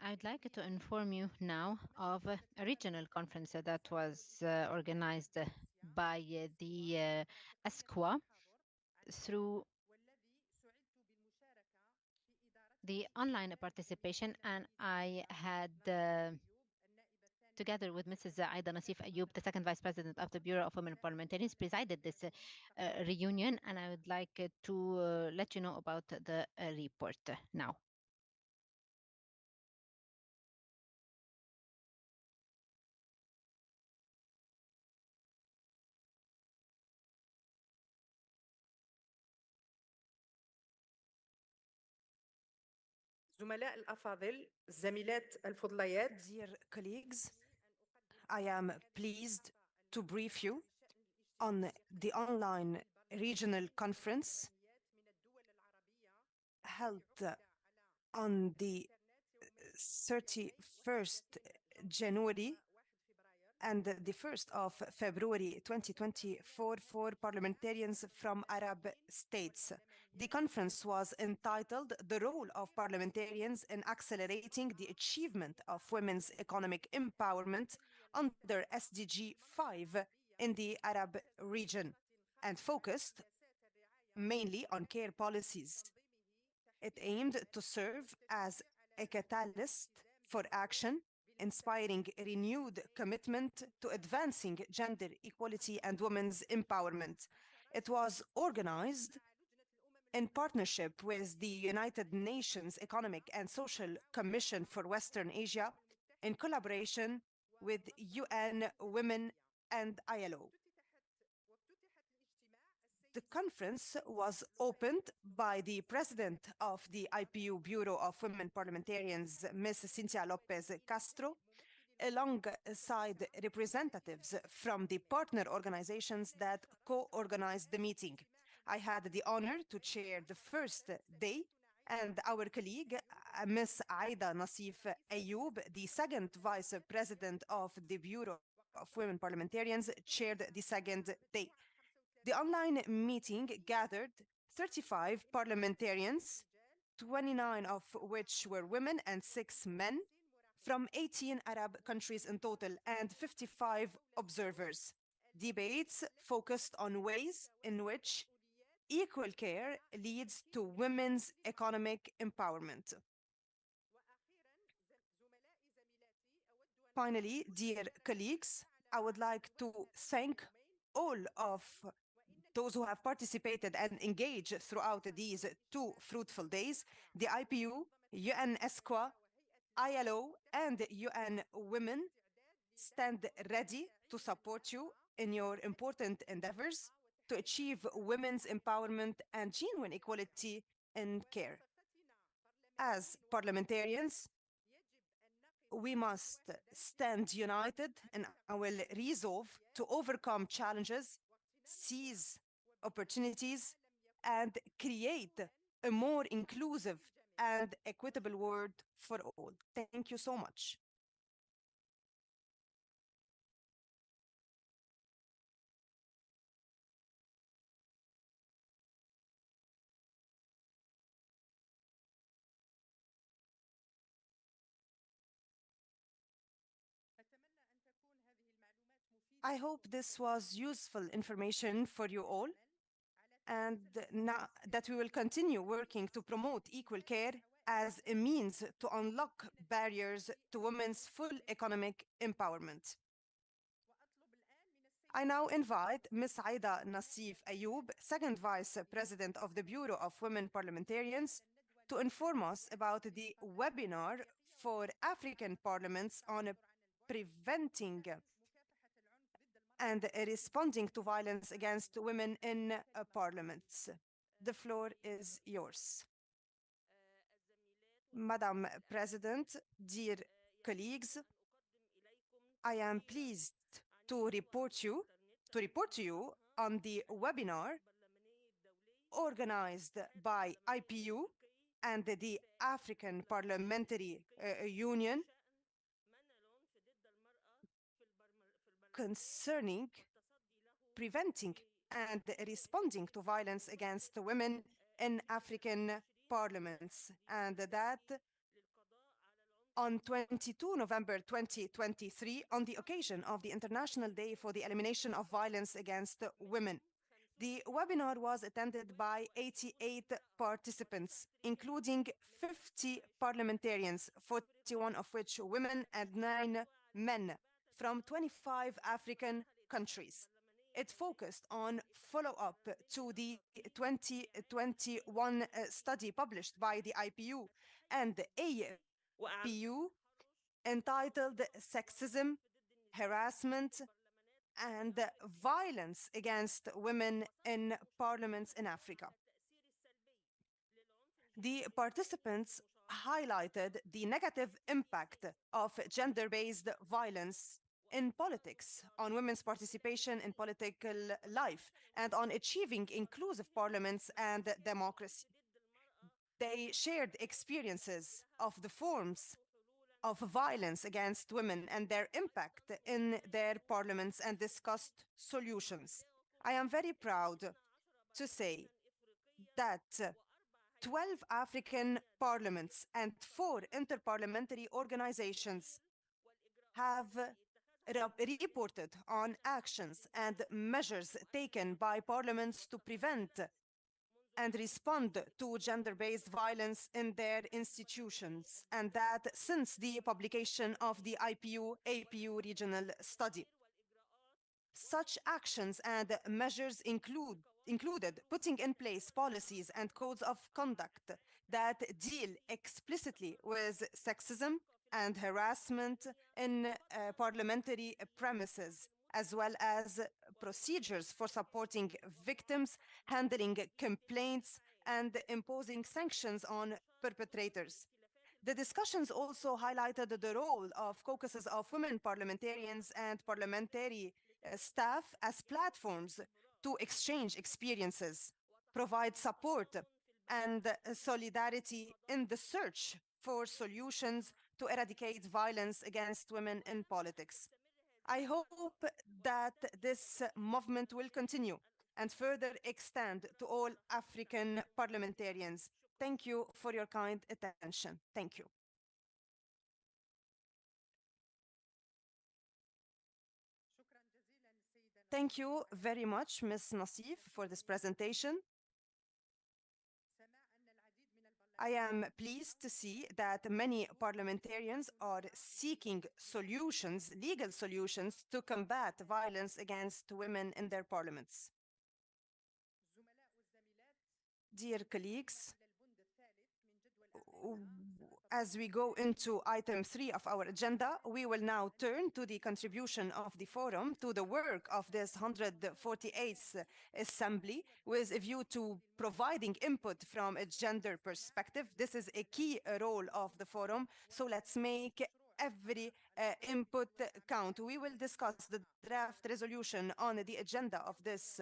I'd like to inform you now of a regional conference that was organized by the ESCWA through the online participation, and I had together with Mrs. Aida Nasif Ayoub, the second Vice President of the Bureau of Women Parliamentarians, presided this reunion, and I would like to let you know about the report now. زملاء الأفاضل الزميلات الفضليات. Dear colleagues, I am pleased to brief you on the online regional conference held on the 31st January and the 1st of February 2024 for parliamentarians from Arab states. The conference was entitled "The Role of Parliamentarians in Accelerating the Achievement of Women's Economic Empowerment under SDG 5 in the Arab region," and focused mainly on care policies. It aimed to serve as a catalyst for action, inspiring a renewed commitment to advancing gender equality and women's empowerment. It was organized in partnership with the United Nations Economic and Social Commission for Western Asia, in collaboration with UN Women and ILO. The conference was opened by the President of the IPU Bureau of Women Parliamentarians, Ms. Cynthia Lopez Castro, alongside representatives from the partner organizations that co-organized the meeting. I had the honor to chair the first day, and our colleague, Ms. Aida Nasif Ayoub, the second Vice President of the Bureau of Women Parliamentarians, chaired the second day. The online meeting gathered 35 parliamentarians, 29 of which were women and 6 men, from 18 Arab countries in total, and 55 observers. Debates focused on ways in which equal care leads to women's economic empowerment. Finally, dear colleagues, I would like to thank all of those who have participated and engaged throughout these 2 fruitful days: the IPU, UN ESCWA, ILO, and UN Women stand ready to support you in your important endeavors to achieve women's empowerment and genuine equality in care. As parliamentarians, we must stand united in our resolve to overcome challenges, seize opportunities, and create a more inclusive and equitable world for all. Thank you so much. I hope this was useful information for you all. and now that we will continue working to promote equal care as a means to unlock barriers to women's full economic empowerment. I now invite Ms. Aida Nassif Ayoub, second Vice President of the Bureau of Women Parliamentarians, to inform us about the webinar for African parliaments on preventing and responding to violence against women in parliaments. The floor is yours. Madam President, dear colleagues, I am pleased to report to you on the webinar organized by IPU and the African Parliamentary Union concerning preventing and responding to violence against women in African parliaments, and that on 22 November 2023, on the occasion of the International Day for the Elimination of Violence Against Women. The webinar was attended by 88 participants, including 50 parliamentarians, 41 of which women and 9 men, from 25 African countries. It focused on follow-up to the 2021 study published by the IPU and the APU entitled Sexism, Harassment, and Violence Against Women in Parliaments in Africa. The participants highlighted the negative impact of gender-based violence in politics, on women's participation in political life, and on achieving inclusive parliaments and democracy. They shared experiences of the forms of violence against women and their impact in their parliaments and discussed solutions. I am very proud to say that 12 African parliaments and 4 inter-parliamentary organizations have reported on actions and measures taken by parliaments to prevent and respond to gender-based violence in their institutions, and that since the publication of the IPU-APU regional study. Such actions and measures included putting in place policies and codes of conduct that deal explicitly with sexism and harassment in parliamentary premises, as well as procedures for supporting victims, handling complaints, and imposing sanctions on perpetrators. The discussions also highlighted the role of caucuses of women parliamentarians and parliamentary staff as platforms to exchange experiences, provide support and solidarity in the search for solutions to eradicate violence against women in politics. I hope that this movement will continue and further extend to all African parliamentarians. Thank you for your kind attention. Thank you. Thank you very much, Ms. Nassif, for this presentation. I am pleased to see that many parliamentarians are seeking solutions, legal solutions, to combat violence against women in their parliaments. Dear colleagues, as we go into item 3 of our agenda, we will now turn to the contribution of the forum to the work of this 148th Assembly with a view to providing input from a gender perspective. This is a key role of the forum, so let's make every input count. We will discuss the draft resolution on the agenda of this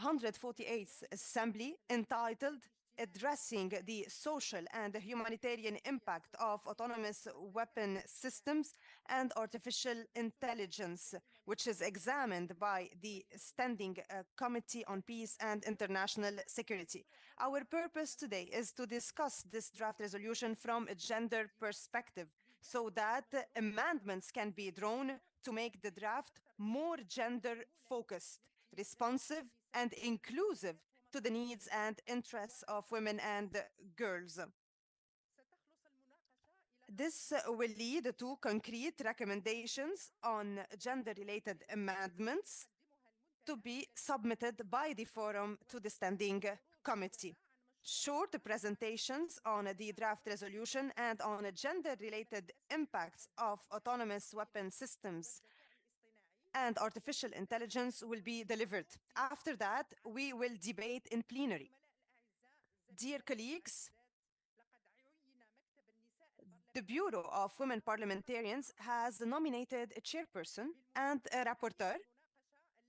148th Assembly entitled Addressing the Social and Humanitarian Impact of Autonomous Weapon Systems and Artificial Intelligence, which is examined by the Standing Committee on Peace and International Security. Our purpose today is to discuss this draft resolution from a gender perspective so that amendments can be drawn to make the draft more gender-focused, responsive, and inclusive to the needs and interests of women and girls. This will lead to concrete recommendations on gender-related amendments to be submitted by the forum to the Standing Committee. Short presentations on the draft resolution and on gender-related impacts of autonomous weapon systems and artificial intelligence will be delivered. After that, we will debate in plenary. Dear colleagues, the Bureau of Women Parliamentarians has nominated a chairperson and a rapporteur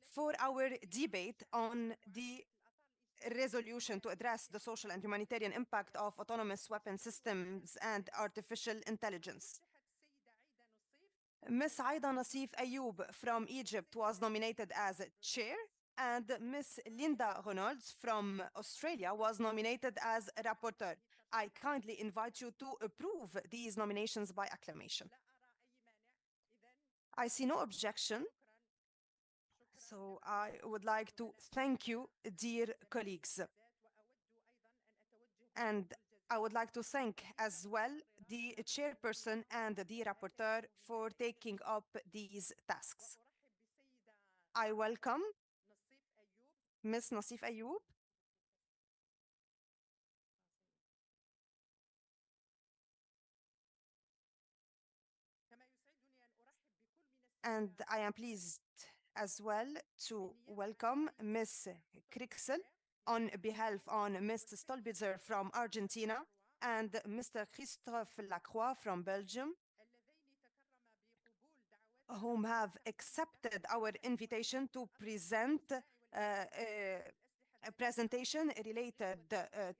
for our debate on the resolution to address the social and humanitarian impact of autonomous weapon systems and artificial intelligence. Ms. Aida Nassif Ayoub from Egypt was nominated as chair, and Ms. Linda Reynolds from Australia was nominated as rapporteur. I kindly invite you to approve these nominations by acclamation. I see no objection, so I would like to thank you, dear colleagues. And I would like to thank as well the chairperson and the rapporteur for taking up these tasks. I welcome Ms. Nassif Ayoub. And I am pleased as well to welcome Ms. Krixel on behalf of Ms. Stolbizer from Argentina and Mr. Christophe Lacroix from Belgium, whom have accepted our invitation to present a presentation related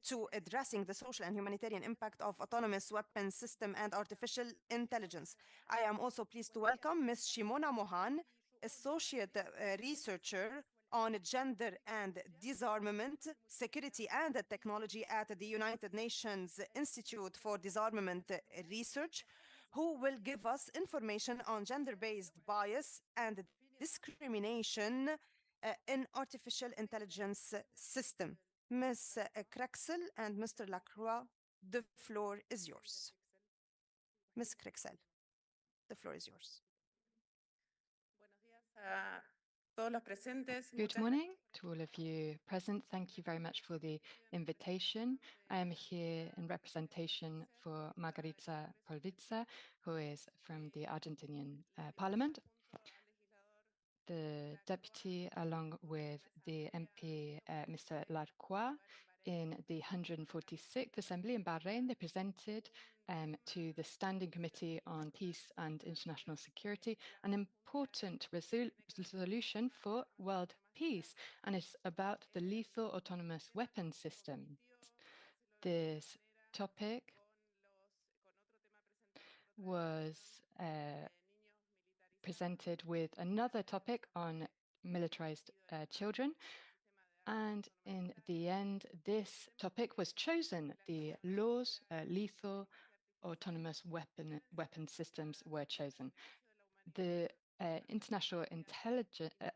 to addressing the social and humanitarian impact of autonomous weapons system and artificial intelligence. I am also pleased to welcome Ms. Shimona Mohan, Associate Researcher on Gender and Disarmament, Security and Technology at the United Nations Institute for Disarmament Research, who will give us information on gender-based bias and discrimination in artificial intelligence system. Ms. Krexel and Mr. Lacroix, the floor is yours. Ms. Krexel, the floor is yours. Good morning to all of you present. Thank you very much for the invitation. I am here in representation for Margarita Polvica, who is from the Argentinian Parliament. The deputy, along with the MP, Mr. Lacroix, in the 146th Assembly in Bahrain, they presented to the Standing Committee on Peace and International Security an important resolution for world peace, and it's about the lethal autonomous weapon system. This topic was presented with another topic on militarized children. And in the end, this topic was chosen. The laws, lethal autonomous weapon systems were chosen. The international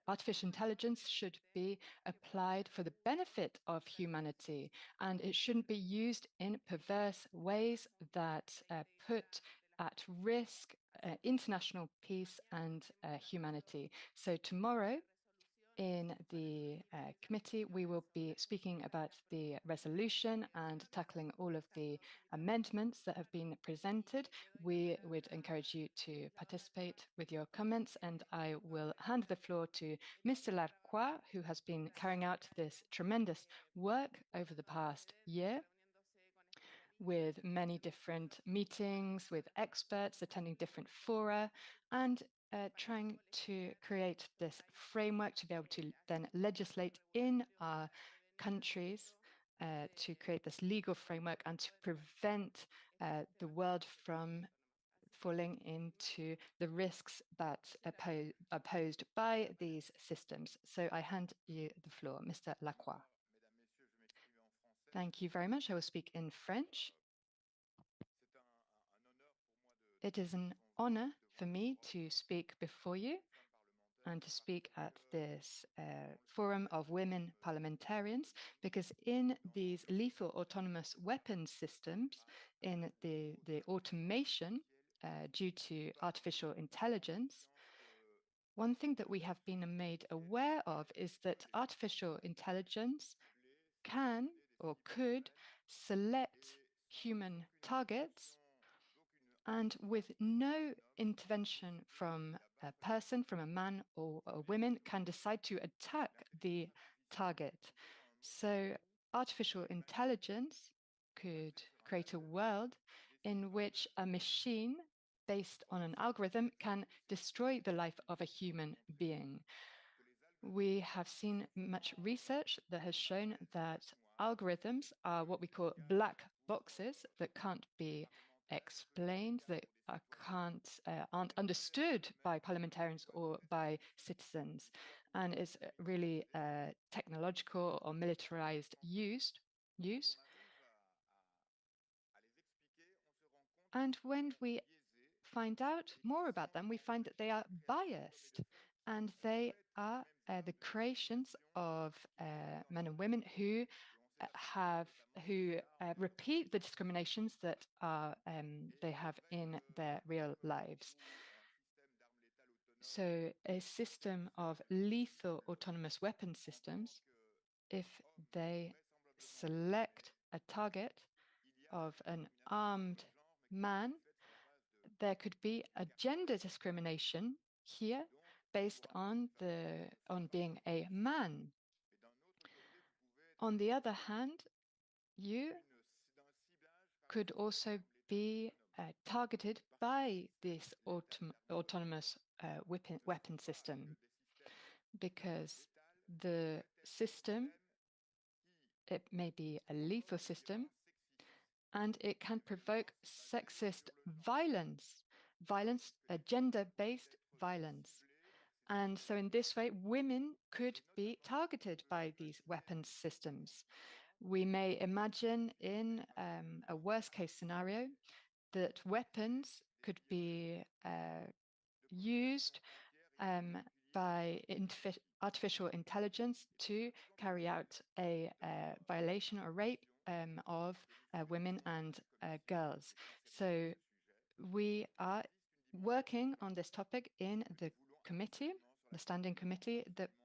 artificial intelligence should be applied for the benefit of humanity, and it shouldn't be used in perverse ways that put at risk international peace and humanity. So tomorrow, in the committee, we will be speaking about the resolution and tackling all of the amendments that have been presented. We would encourage you to participate with your comments, and I will hand the floor to Mr. Lacroix, who has been carrying out this tremendous work over the past year with many different meetings, with experts attending different fora, and trying to create this framework to be able to then legislate in our countries to create this legal framework and to prevent the world from falling into the risks that are posed by these systems. So I hand you the floor, Mr. Lacroix. Thank you very much. I will speak in French. It is an honor for me to speak before you and to speak at this forum of women parliamentarians, because in these lethal autonomous weapons systems, in the automation due to artificial intelligence, one thing that we have been made aware of is that artificial intelligence can or could select human targets, and with no intervention from a person, from a man or a woman, can decide to attack the target. So artificial intelligence could create a world in which a machine based on an algorithm can destroy the life of a human being. We have seen much research that has shown that algorithms are what we call black boxes that can't be explained, that aren't understood by parliamentarians or by citizens, and it's really technological or militarized use. And when we find out more about them, we find that they are biased, and they are the creations of men and women who repeat the discriminations that they have in their real lives. So a system of lethal autonomous weapon systems, if they select a target of an armed man, there could be a gender discrimination here based on being a man. On the other hand, you could also be targeted by this autonomous weapon system, because the system, it may be a lethal system, and it can provoke sexist violence, gender-based violence. And so in this way, women could be targeted by these weapons systems. We may imagine in a worst case scenario that weapons could be used by artificial intelligence to carry out a violation or rape of women and girls. So we are working on this topic in the committee, the standing committee,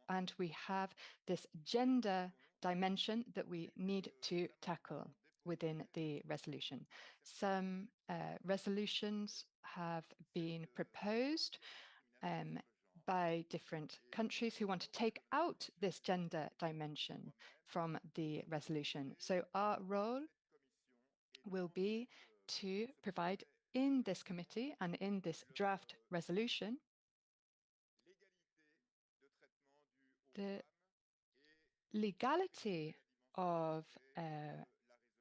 and we have this gender dimension that we need to tackle within the resolution. Some resolutions have been proposed by different countries who want to take out this gender dimension from the resolution. So our role will be to provide in this committee and in this draft resolution the legality of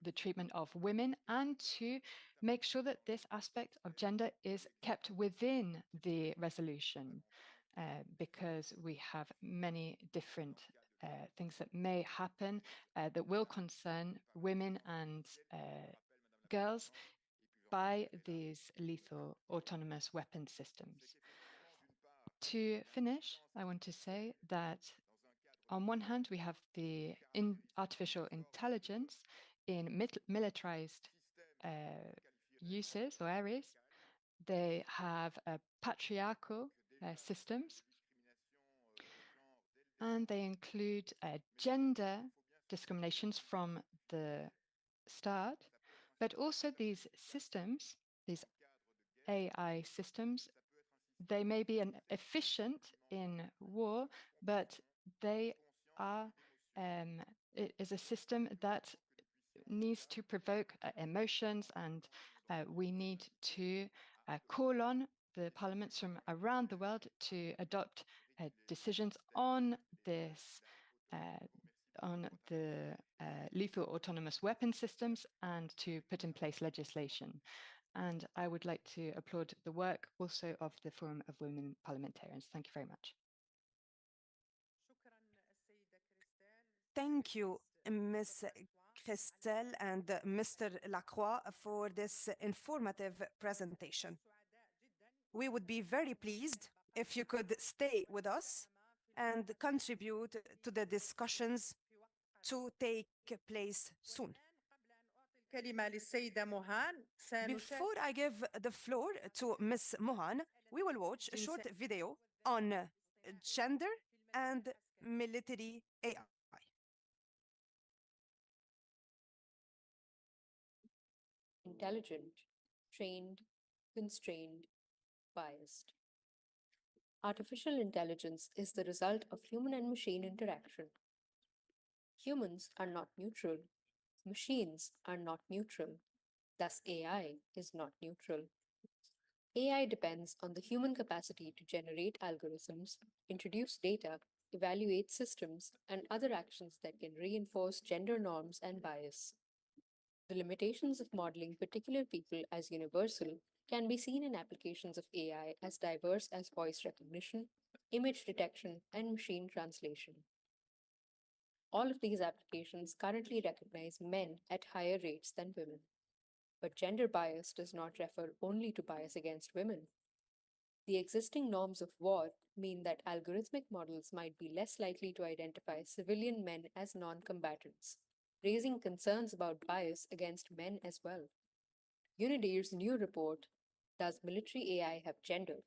the treatment of women, and to make sure that this aspect of gender is kept within the resolution, because we have many different things that may happen that will concern women and girls by these lethal autonomous weapon systems. To finish, I want to say that on one hand, we have the artificial intelligence in militarized uses or areas. They have patriarchal systems, and they include gender discriminations from the start, but also these systems, these AI systems, they may be efficient in war, but they are it is a system that needs to provoke emotions, and we need to call on the parliaments from around the world to adopt decisions on this, on the lethal autonomous weapon systems, and to put in place legislation. And I would like to applaud the work also of the Forum of Women Parliamentarians. Thank you very much. Thank you, Ms. Christel and Mr. Lacroix, for this informative presentation. We would be very pleased if you could stay with us and contribute to the discussions to take place soon. Before I give the floor to Ms. Mohan, we will watch a short video on gender and military AI. Intelligent, trained, constrained, biased. Artificial intelligence is the result of human and machine interaction. Humans are not neutral. Machines are not neutral. Thus, AI is not neutral. AI depends on the human capacity to generate algorithms, introduce data, evaluate systems, and other actions that can reinforce gender norms and bias. The limitations of modeling particular people as universal can be seen in applications of AI as diverse as voice recognition, image detection, and machine translation. All of these applications currently recognize men at higher rates than women. But gender bias does not refer only to bias against women. The existing norms of war mean that algorithmic models might be less likely to identify civilian men as non-combatants, raising concerns about bias against men as well. UNIDIR's new report, Does Military AI Have Gender?,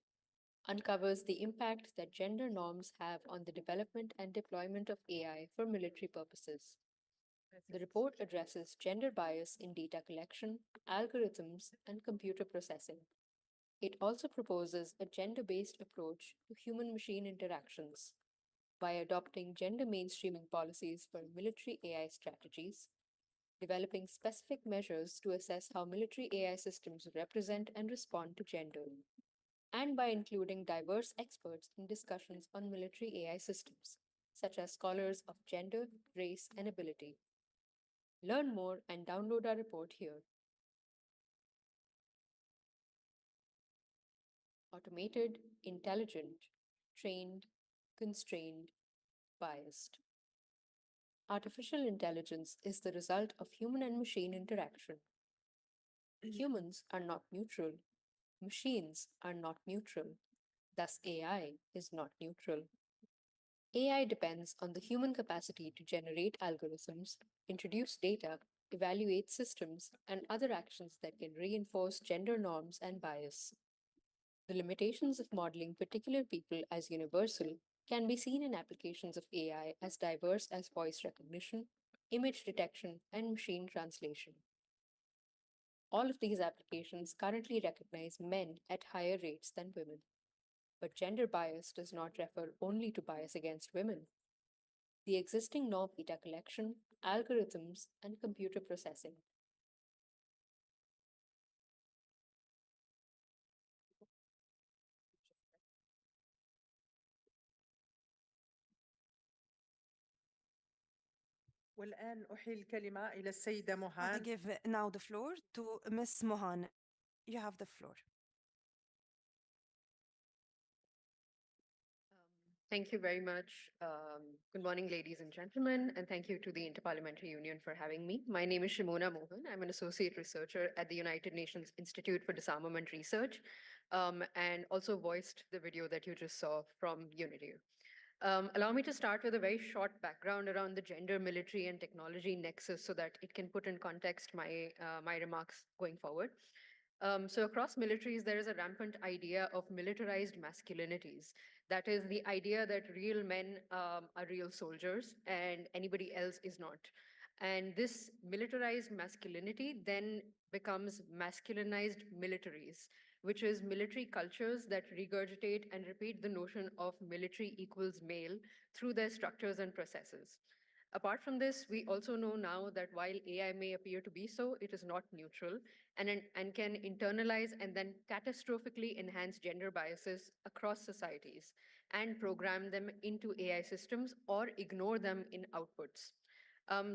uncovers the impact that gender norms have on the development and deployment of AI for military purposes. The report addresses gender bias in data collection, algorithms, and computer processing. It also proposes a gender-based approach to human-machine interactions by adopting gender mainstreaming policies for military AI strategies, developing specific measures to assess how military AI systems represent and respond to gender, and by including diverse experts in discussions on military AI systems, such as scholars of gender, race, and ability. Learn more and download our report here. Automated, intelligent, trained, constrained, biased. Artificial intelligence is the result of human and machine interaction. Humans are not neutral. Machines are not neutral. Thus, AI is not neutral. AI depends on the human capacity to generate algorithms, introduce data, evaluate systems, and other actions that can reinforce gender norms and bias. The limitations of modeling particular people as universal can be seen in applications of AI as diverse as voice recognition, image detection, and machine translation. All of these applications currently recognize men at higher rates than women. But gender bias does not refer only to bias against women. The existing norm data collection, algorithms, and computer processing. I give now the floor to Ms. Mohan. You have the floor. Thank you very much. Good morning, ladies and gentlemen, and thank you to the Inter-Parliamentary Union for having me. My name is Shimona Mohan. I'm an associate researcher at the United Nations Institute for Disarmament Research, and also voiced the video that you just saw from UNIDIR. Allow me to start with a very short background around the gender, military, and technology nexus so that it can put in context my remarks going forward. So across militaries, there is a rampant idea of militarized masculinities. That is the idea that real men are real soldiers and anybody else is not. And this militarized masculinity then becomes masculinized militaries, which is military cultures that regurgitate and repeat the notion of military equals male through their structures and processes. Apart from this, we also know now that while AI may appear to be so, it is not neutral and can internalize and then catastrophically enhance gender biases across societies and program them into AI systems or ignore them in outputs.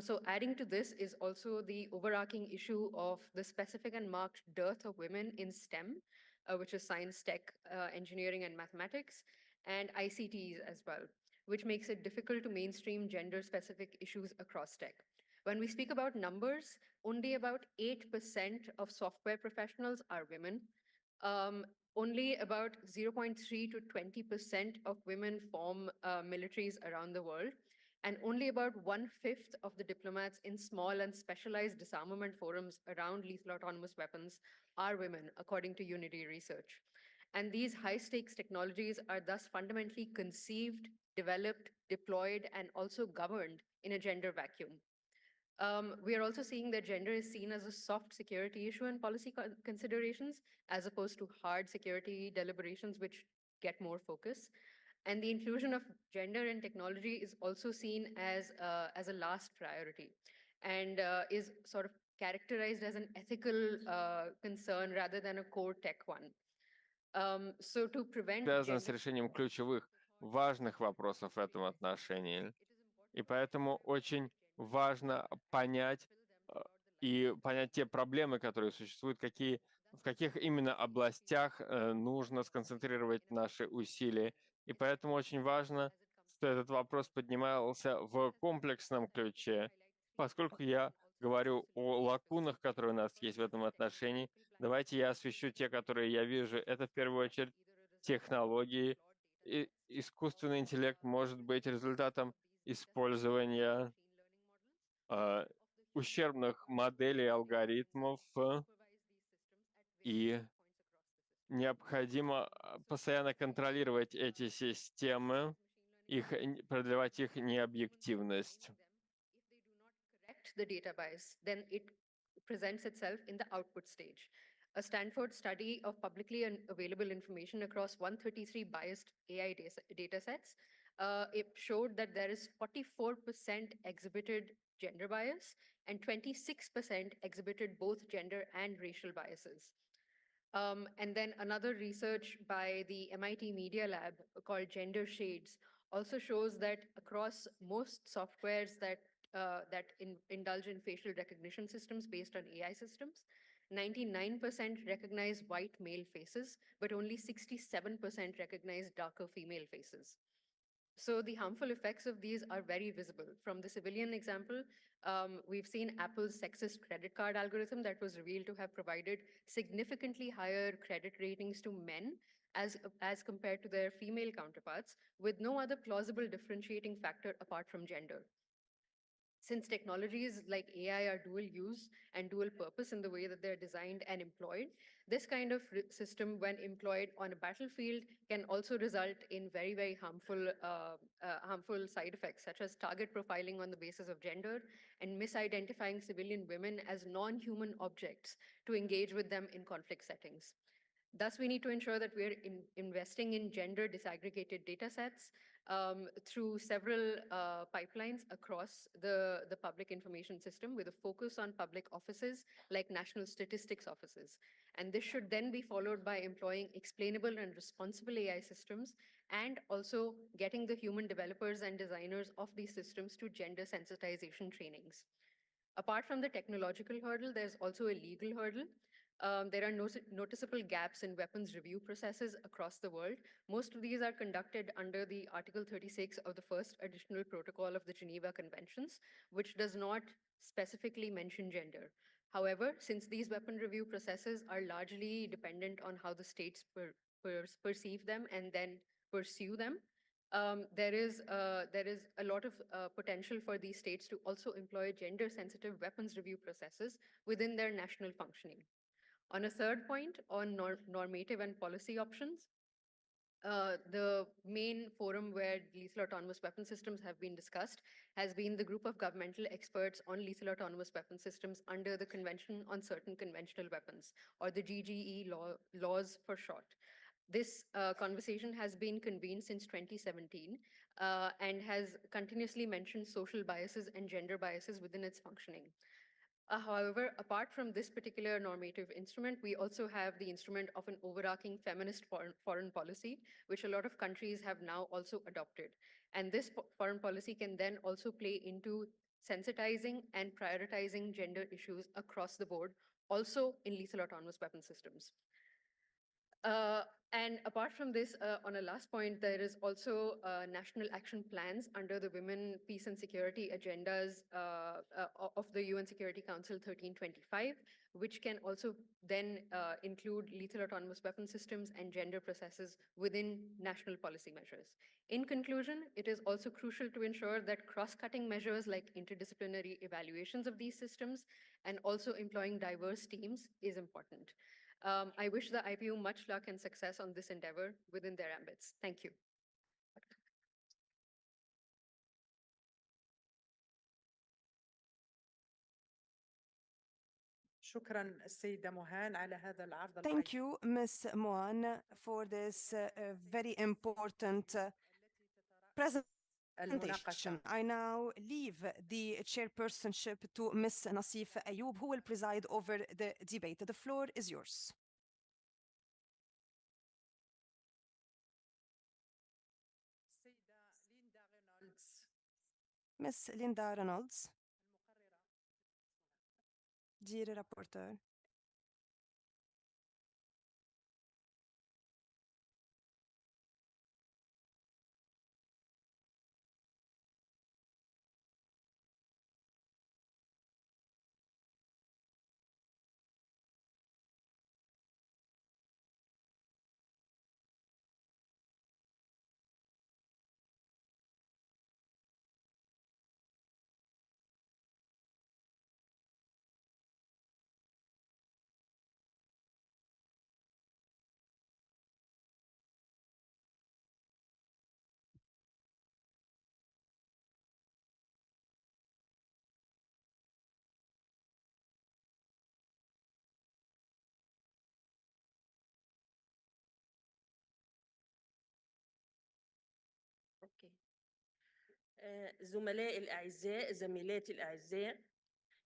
So adding to this is also the overarching issue of the specific and marked dearth of women in STEM, which is science, tech, engineering, and mathematics, and ICTs as well, which makes it difficult to mainstream gender-specific issues across tech. When we speak about numbers, only about 8% of software professionals are women. only about 0.3 to 20% of women form militaries around the world, and only about 1/5 of the diplomats in small and specialized disarmament forums around lethal autonomous weapons are women, according to Unity Research. And these high-stakes technologies are thus fundamentally conceived, developed, deployed, and also governed in a gender vacuum. We are also seeing that gender is seen as a soft security issue in policy considerations, as opposed to hard security deliberations, which get more focus. And the inclusion of gender in technology is also seen as a last priority, and is sort of characterized as an ethical concern rather than a core tech one. So to prevent Связано с gender решением ключевых, важных вопросов в этом отношении. И поэтому очень важно понять и понять те проблемы, которые существуют, в каких именно областях нужно сконцентрировать наши усилия. И поэтому очень важно, что этот вопрос поднимался в комплексном ключе. Поскольку я говорю о лакунах, которые у нас есть в этом отношении, давайте я освещу те, которые я вижу. Это в первую очередь технологии. И искусственный интеллект может быть результатом использования ущербных моделей алгоритмов, и необходимо постоянно контролировать эти системы, продлевать их необъективность. correct the data bias, then it presents itself in the output stage. A Stanford study of publicly available information across 133 biased AI data sets, it showed that there is 44% exhibited gender bias and 26% exhibited both gender and racial biases. And then another research by the MIT Media Lab called Gender Shades also shows that across most softwares that indulge in facial recognition systems based on AI systems, 99% recognize white male faces, but only 67% recognize darker female faces. So the harmful effects of these are very visible. From the civilian example, we've seen Apple's sexist credit card algorithm that was revealed to have provided significantly higher credit ratings to men as compared to their female counterparts, with no other plausible differentiating factor apart from gender. Since technologies like AI are dual use and dual purpose in the way that they're designed and employed, this kind of system, when employed on a battlefield, can also result in very, very harmful side effects, such as target profiling on the basis of gender and misidentifying civilian women as non-human objects to engage with them in conflict settings. Thus, we need to ensure that we're investing in gender disaggregated data sets through several pipelines across the public information system, with a focus on public offices like national statistics offices. And this should then be followed by employing explainable and responsible AI systems, and also getting the human developers and designers of these systems to gender sensitization trainings. Apart from the technological hurdle, there's also a legal hurdle. There are noticeable gaps in weapons review processes across the world. Most of these are conducted under the Article 36 of the first additional protocol of the Geneva Conventions, which does not specifically mention gender. However, since these weapon review processes are largely dependent on how the states perceive them and then pursue them, there is a lot of potential for these states to also employ gender-sensitive weapons review processes within their national functioning. On a third point, on normative and policy options, the main forum where lethal autonomous weapon systems have been discussed has been the group of governmental experts on lethal autonomous weapon systems under the Convention on Certain Conventional Weapons, or the GGE laws for short. This conversation has been convened since 2017 and has continuously mentioned social biases and gender biases within its functioning. However, apart from this particular normative instrument, we also have the instrument of an overarching feminist foreign policy, which a lot of countries have now also adopted. And this foreign policy can then also play into sensitizing and prioritizing gender issues across the board, also in lethal autonomous weapon systems. And apart from this, on a last point, there is also national action plans under the Women, Peace and Security agendas of the UN Security Council 1325, which can also then include lethal autonomous weapon systems and gender processes within national policy measures. In conclusion, it is also crucial to ensure that cross-cutting measures like interdisciplinary evaluations of these systems and also employing diverse teams is important. I wish the IPU much luck and success on this endeavor within their ambits. Thank you. شكرا السيدة مهان على هذا العرض Thank you, Ms. Mohan, for this very important presentation. I now leave the chairpersonship to Ms. Nassif Ayoub, who will preside over the debate. The floor is yours. Ms. Linda Reynolds, dear rapporteur. زملائي الأعزاء زميلاتي الأعزاء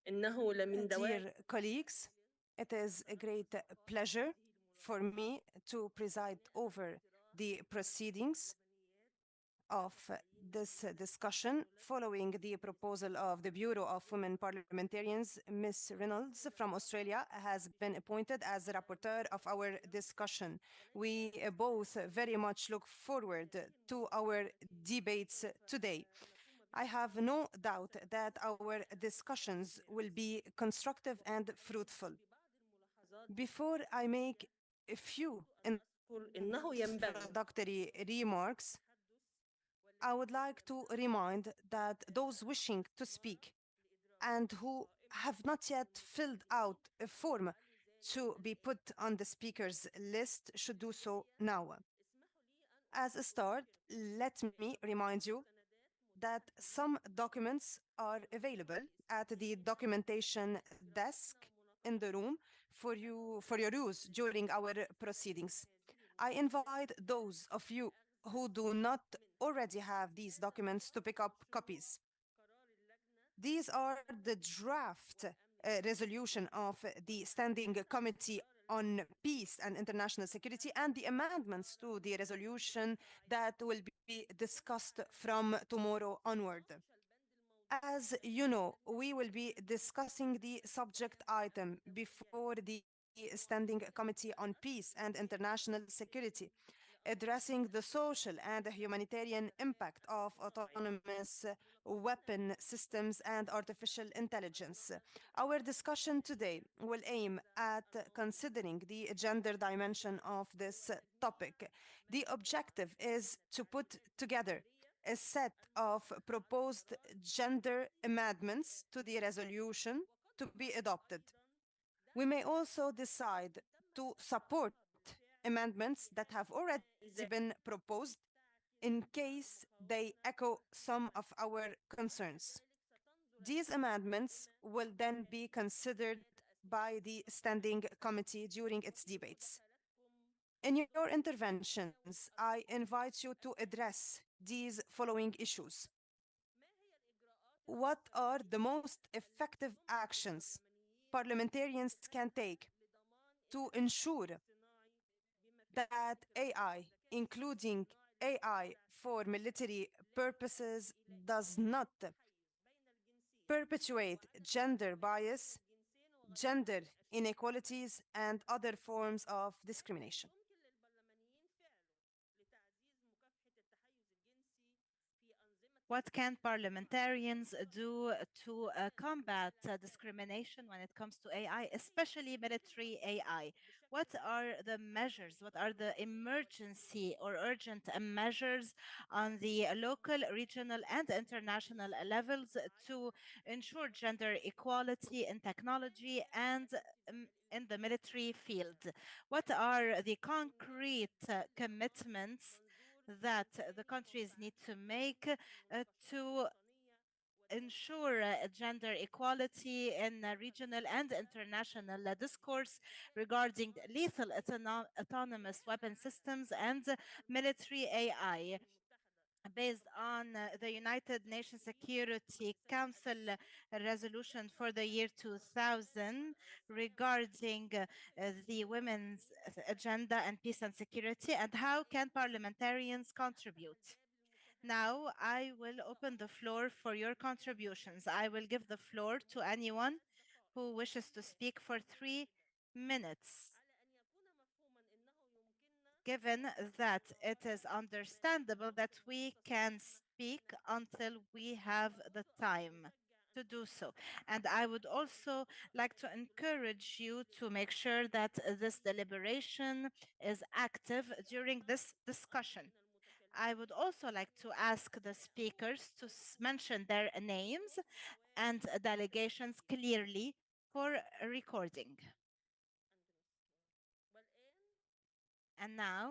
إنه لمن Dear colleagues, it is a great pleasure for me to preside over the proceedings of this discussion following the proposal of the Bureau of Women Parliamentarians. Ms. Reynolds from Australia has been appointed as the rapporteur of our discussion. We both very much look forward to our debates today. I have no doubt that our discussions will be constructive and fruitful. Before I make a few introductory remarks, I would like to remind that those wishing to speak and who have not yet filled out a form to be put on the speakers list should do so now. As a start, let me remind you that some documents are available at the documentation desk in the room for your use during our proceedings. I invite those of you who do not already have these documents to pick up copies. These are the draft resolution of the Standing Committee on Peace and International Security and the amendments to the resolution that will be discussed from tomorrow onward. As you know, we will be discussing the subject item before the Standing Committee on Peace and International Security, addressing the social and humanitarian impact of autonomous weapon systems and artificial intelligence. Our discussion today will aim at considering the gender dimension of this topic. The objective is to put together a set of proposed gender amendments to the resolution to be adopted. We may also decide to support amendments that have already been proposed in case they echo some of our concerns. These amendments will then be considered by the Standing Committee during its debates. In your interventions, I invite you to address these following issues. What are the most effective actions parliamentarians can take to ensure that AI, including AI for military purposes, does not perpetuate gender bias, gender inequalities, and other forms of discrimination? What can parliamentarians do to combat discrimination when it comes to AI, especially military AI? What are the measures? What are the emergency or urgent measures on the local, regional, and international levels to ensure gender equality in technology and in the military field? What are the concrete commitments that the countries need to make to ensure gender equality in regional and international discourse regarding lethal autonomous weapon systems and military AI? Based on the United Nations Security Council resolution for the year 2000 regarding the women's agenda and peace and security, and how can parliamentarians contribute? Now I will open the floor for your contributions. I will give the floor to anyone who wishes to speak for 3 minutes. Given that it is understandable that we can speak until we have the time to do so. And I would also like to encourage you to make sure that this deliberation is active during this discussion. I would also like to ask the speakers to mention their names and delegations clearly for recording. And now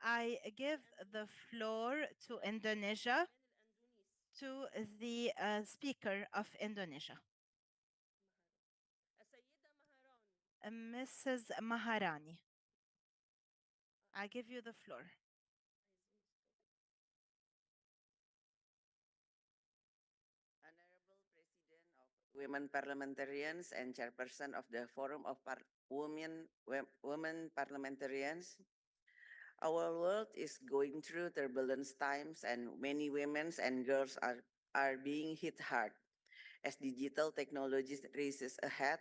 I give the floor to Indonesia, to the speaker of Indonesia. Mrs. Maharani, I give you the floor. Honorable President of Women Parliamentarians and Chairperson of the Forum of Women Parliamentarians, our world is going through turbulent times and many women and girls are being hit hard. As digital technologies races ahead,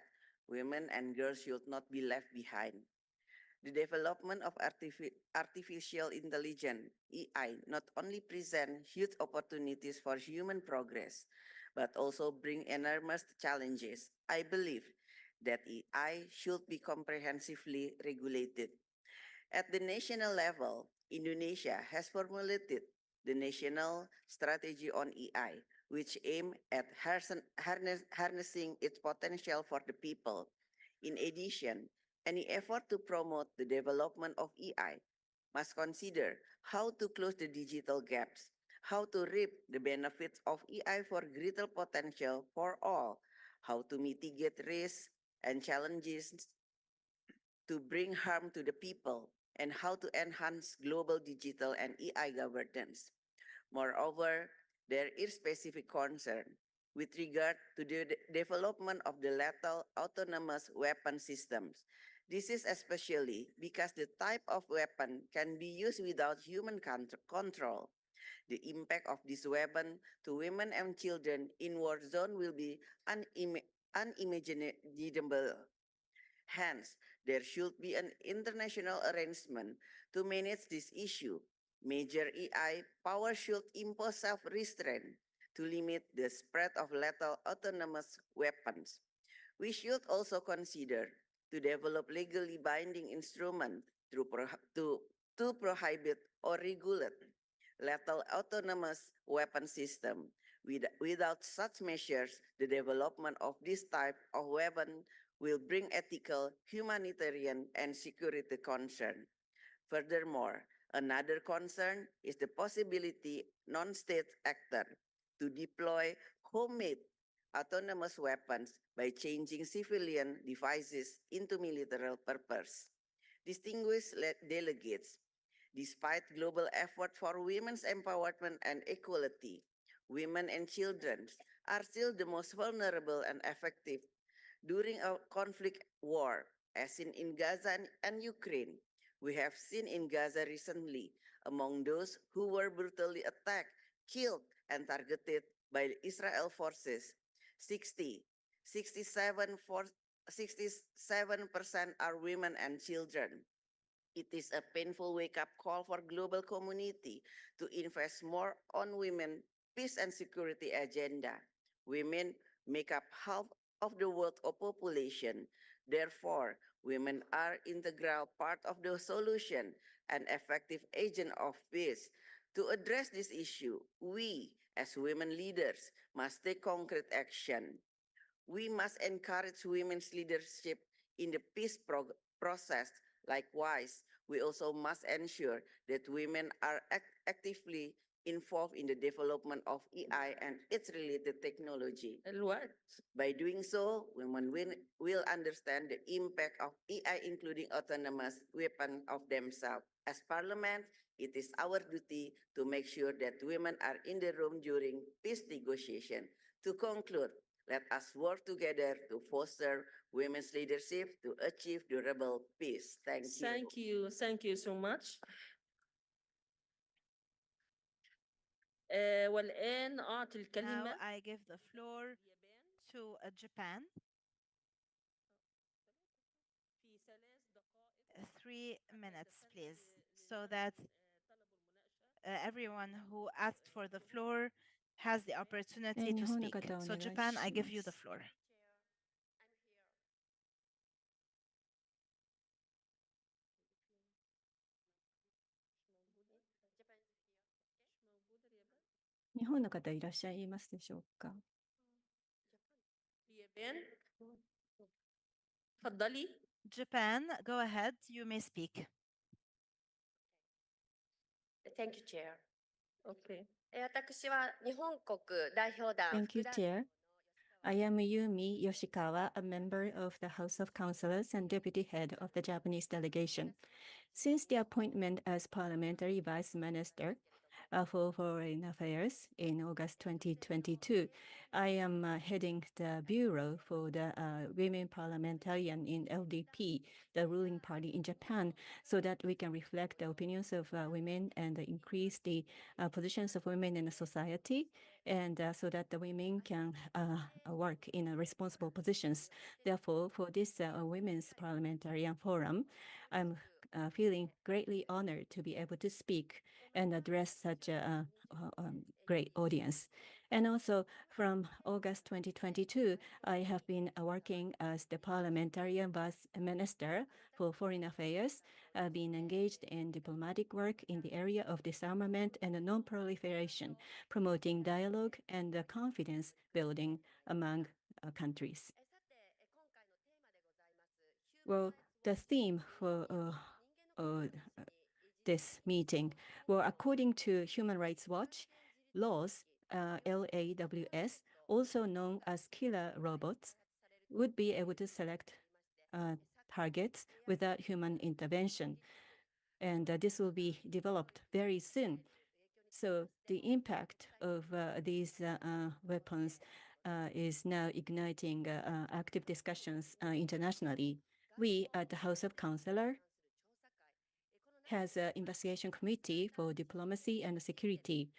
women and girls should not be left behind. The development of artificial intelligence, AI, not only present huge opportunities for human progress, but also bring enormous challenges. I believe that AI should be comprehensively regulated. At the national level, Indonesia has formulated the National Strategy on AI, which aims at harnessing its potential for the people. In addition, any effort to promote the development of AI must consider how to close the digital gaps, how to reap the benefits of AI for greater potential for all, how to mitigate risks and challenges to bring harm to the people, and how to enhance global digital and AI governance. Moreover, there is specific concern with regard to the development of the lethal autonomous weapon systems. This is especially because the type of weapon can be used without human control. The impact of this weapon to women and children in war zone will be unimaginable. Hence, there should be an international arrangement to manage this issue. Major AI power should impose self-restraint to limit the spread of lethal autonomous weapons. We should also consider to develop legally binding instruments to prohibit or regulate lethal autonomous weapon system. Without such measures, the development of this type of weapon will bring ethical, humanitarian, and security concern. Furthermore, another concern is the possibility non-state actor to deploy homemade autonomous weapons by changing civilian devices into military purpose. Distinguished delegates, despite global effort for women's empowerment and equality, women and children are still the most vulnerable and affected during a conflict war, as in Gaza and Ukraine. We have seen in Gaza recently, among those who were brutally attacked, killed, and targeted by the Israel forces, 67% are women and children. It is a painful wake-up call for global community to invest more on women peace and security agenda. Women make up half of the world population. Therefore, women are integral part of the solution and effective agent of peace. To address this issue, we, as women leaders, must take concrete action. We must encourage women's leadership in the peace process. Likewise, we also must ensure that women are actively involved in the development of AI and its related technology. What? By doing so, women will understand the impact of AI, including autonomous weapons of themselves. As Parliament, it is our duty to make sure that women are in the room during peace negotiation. To conclude, let us work together to foster women's leadership to achieve durable peace. Thank you. Thank you. Thank you so much. والآن أعطي Now الكلمة I give the floor to Japan. 3 minutes, please, so that everyone who asked for the floor has the opportunity to speak. So Japan, I give you the floor. تفضلي. Japan, go ahead, you may speak. Thank you, Chair. Okay. 私は日本国代表団 Thank you, Chair. I am Yumi Yoshikawa, a member of the House of Councillors and Deputy Head of the Japanese delegation. Since the appointment as Parliamentary Vice Minister for Foreign Affairs in August 2022, I am heading the Bureau for the Women Parliamentarian in LDP, the ruling party in Japan, so that we can reflect the opinions of women and increase the positions of women in the society, and so that the women can work in responsible positions. Therefore, for this Women's Parliamentarian Forum, I'm feeling greatly honored to be able to speak and address such a great audience. And also, from August 2022, I have been working as the Parliamentarian Vice Minister for Foreign Affairs, being engaged in diplomatic work in the area of disarmament and non-proliferation, promoting dialogue and confidence building among countries. Well, the theme for this meeting, well, according to Human Rights Watch, laws, LAWS, also known as killer robots, would be able to select targets without human intervention. And this will be developed very soon. So the impact of these weapons is now igniting active discussions internationally. We at the House of Councillors has an investigation committee for diplomacy and security.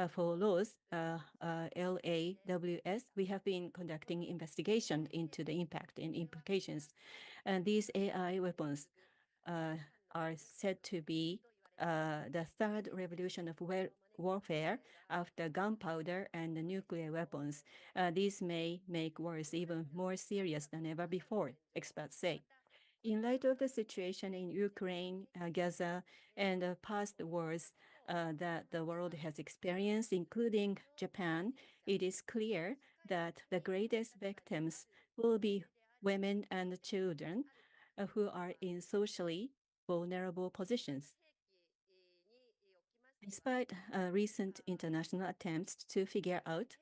For laws, LAWS, we have been conducting investigation into the impact and implications. And these AI weapons are said to be the third revolution of warfare after gunpowder and nuclear weapons. These may make wars even more serious than ever before, experts say. In light of the situation in Ukraine, Gaza, and past wars that the world has experienced, including Japan, it is clear that the greatest victims will be women and children who are in socially vulnerable positions. Despite recent international attempts to figure out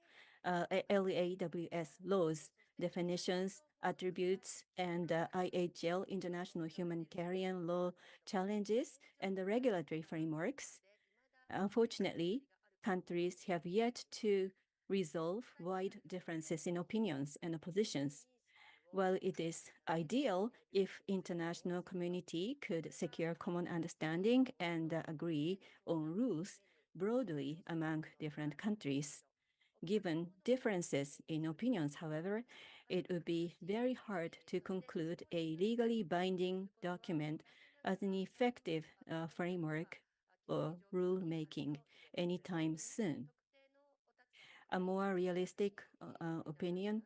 LAWS laws, definitions, attributes, and IHL, International Humanitarian Law challenges, and the regulatory frameworks, unfortunately, countries have yet to resolve wide differences in opinions and positions. While it is ideal if international community could secure common understanding and agree on rules broadly among different countries. Given differences in opinions, however, it would be very hard to conclude a legally binding document as an effective framework for rulemaking anytime soon. A more realistic opinion.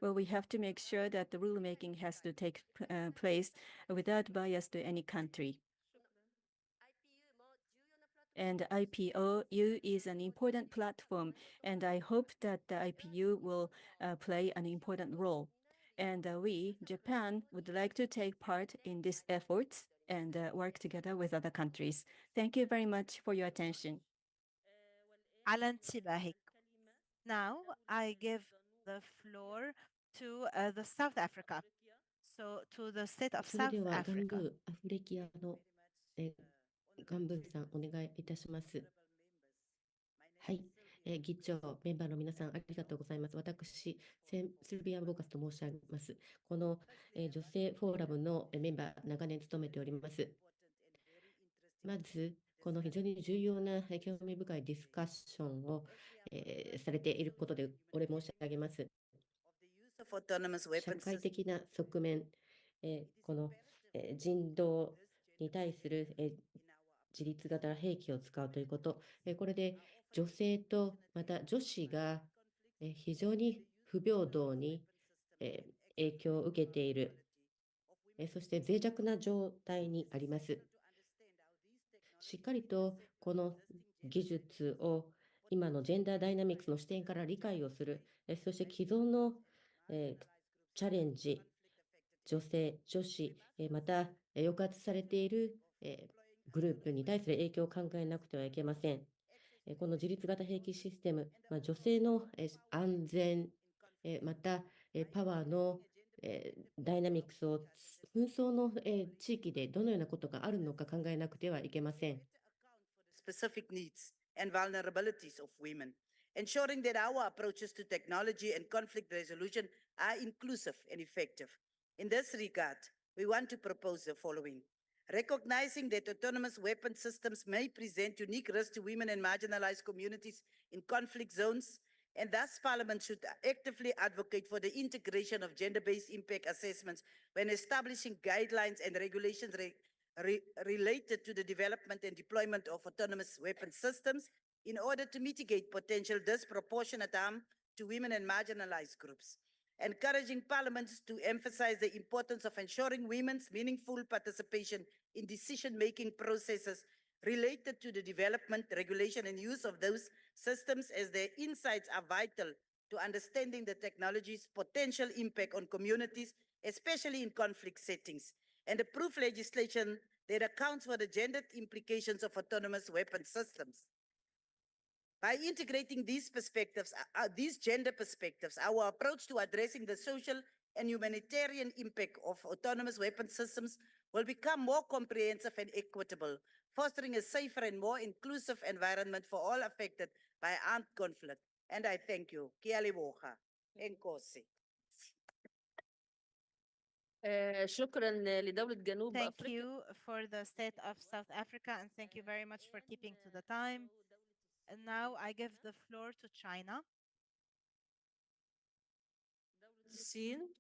Well, we have to make sure that the rulemaking has to take place without bias to any country. And IPU is an important platform, and I hope that the IPU will play an important role. And we, Japan, would like to take part in these efforts and work together with other countries. Thank you very much for your attention. على انتباهك. Now I give the floor to the South Africa. So to the state of それ South では、Africa. アフリキアの、幹部さん、お願いいたします。はい、議長、メンバーの皆さん、ありがとうございます。私、シルビア・ボーカスと申し上げます。この、女性フォーラムのメンバー、長年務めております。まず、この非常に重要な興味深いディスカッションを、されていることでお礼申し上げます。社会的な側面、この、人道に対する、自立型兵器を使うということ、これで女性とまた女子が非常に不平等に影響を受けている、そして脆弱な状態にあります。しっかりとこの技術を今のジェンダーダイナミクスの視点から理解をする、そして既存のチャレンジ、女性、女子、また抑圧されているグループに対する影響を考えなくてはいけません。この自立型兵器システム、女性の安全、またパワーのダイナミクスを紛争の地域でどのようなことがあるのか考えなくてはいけません。Specific needs and vulnerabilities of women, ensuring that our approaches to technology and conflict resolution are inclusive and effective. In this regard, we want to propose the following. Recognizing that autonomous weapon systems may present unique risks to women and marginalized communities in conflict zones, and thus Parliament should actively advocate for the integration of gender-based impact assessments when establishing guidelines and regulations related to the development and deployment of autonomous weapon systems in order to mitigate potential disproportionate harm to women and marginalized groups. Encouraging parliaments to emphasize the importance of ensuring women's meaningful participation in decision-making processes related to the development, regulation, and use of those systems, as their insights are vital to understanding the technology's potential impact on communities, especially in conflict settings, and approve legislation that accounts for the gendered implications of autonomous weapon systems. By integrating these perspectives, these gender perspectives, our approach to addressing the social and humanitarian impact of autonomous weapon systems will become more comprehensive and equitable, fostering a safer and more inclusive environment for all affected by armed conflict. And I thank you. Kia leboga. Enkosi. شكرا لدولة جنوب Thank أفريقيا. you for the state of South Africa, and thank you very much for keeping to the time. And now I give the floor to China. دولة الصين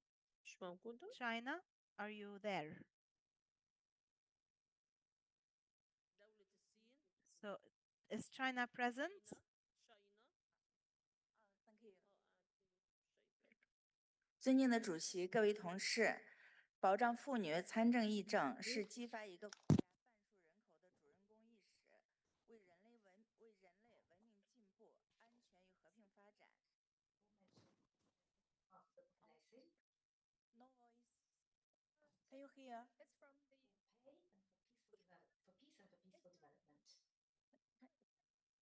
مش موجودة. China, are you there? So is China present? 尊敬的主席，各位同事，保障妇女参政议政是激发一个国家半数人口的主人公意识，为人类文明进步、安全与和平发展。No voice. Can you hear? It's from the pay and for peace and for peaceful development.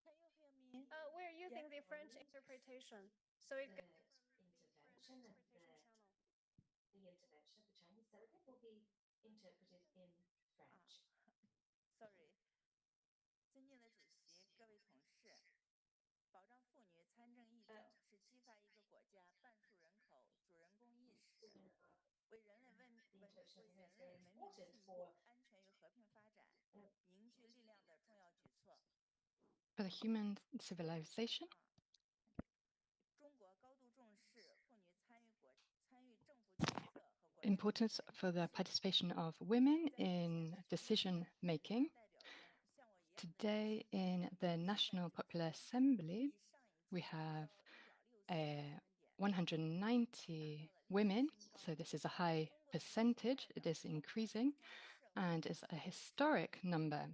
Can you hear me? We're using the French interpretation, so it Intervention of the intervention of the Chinese delegate will be interpreted in French. Sorry. 尊敬的主席，各位同事，保障妇女参政议政是激发一个国家半数人口主人公意识，为人类文明进步、安全与和平发展凝聚力量的重要举措。For the human civilization. 中国高度重视妇女参与政府决策和国 importance for the participation of women in decision making. Today in the National Popular Assembly, we have 190 women, so this is a high percentage. It is increasing and is a historic number.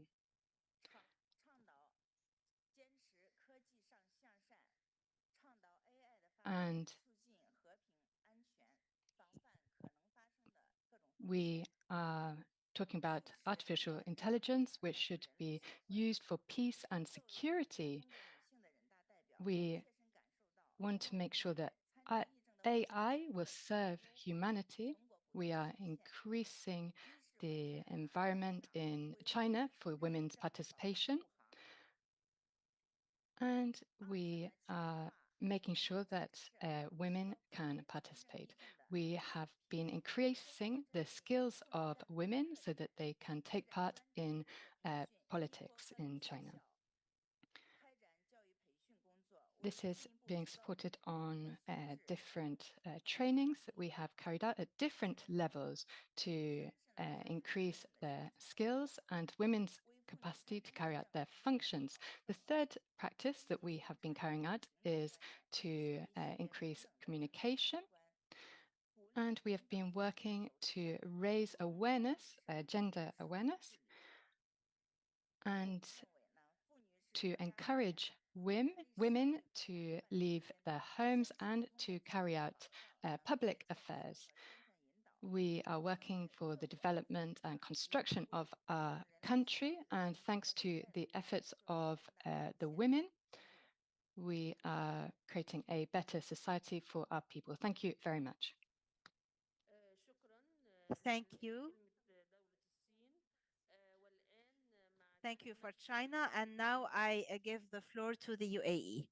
And we are talking about artificial intelligence, which should be used for peace and security. We want to make sure that AI will serve humanity. We are increasing the environment in China for women's participation. And we are making sure that women can participate. We have been increasing the skills of women so that they can take part in politics in China. This is being supported on different trainings that we have carried out at different levels to increase their skills and women's capacity to carry out their functions. The third practice that we have been carrying out is to increase communication. And we have been working to raise awareness, gender awareness, and to encourage women to leave their homes and to carry out public affairs. We are working for the development and construction of our country, and thanks to the efforts of the women, we are creating a better society for our people. Thank you very much. Thank you. Thank you for China. And now I give the floor to the UAE.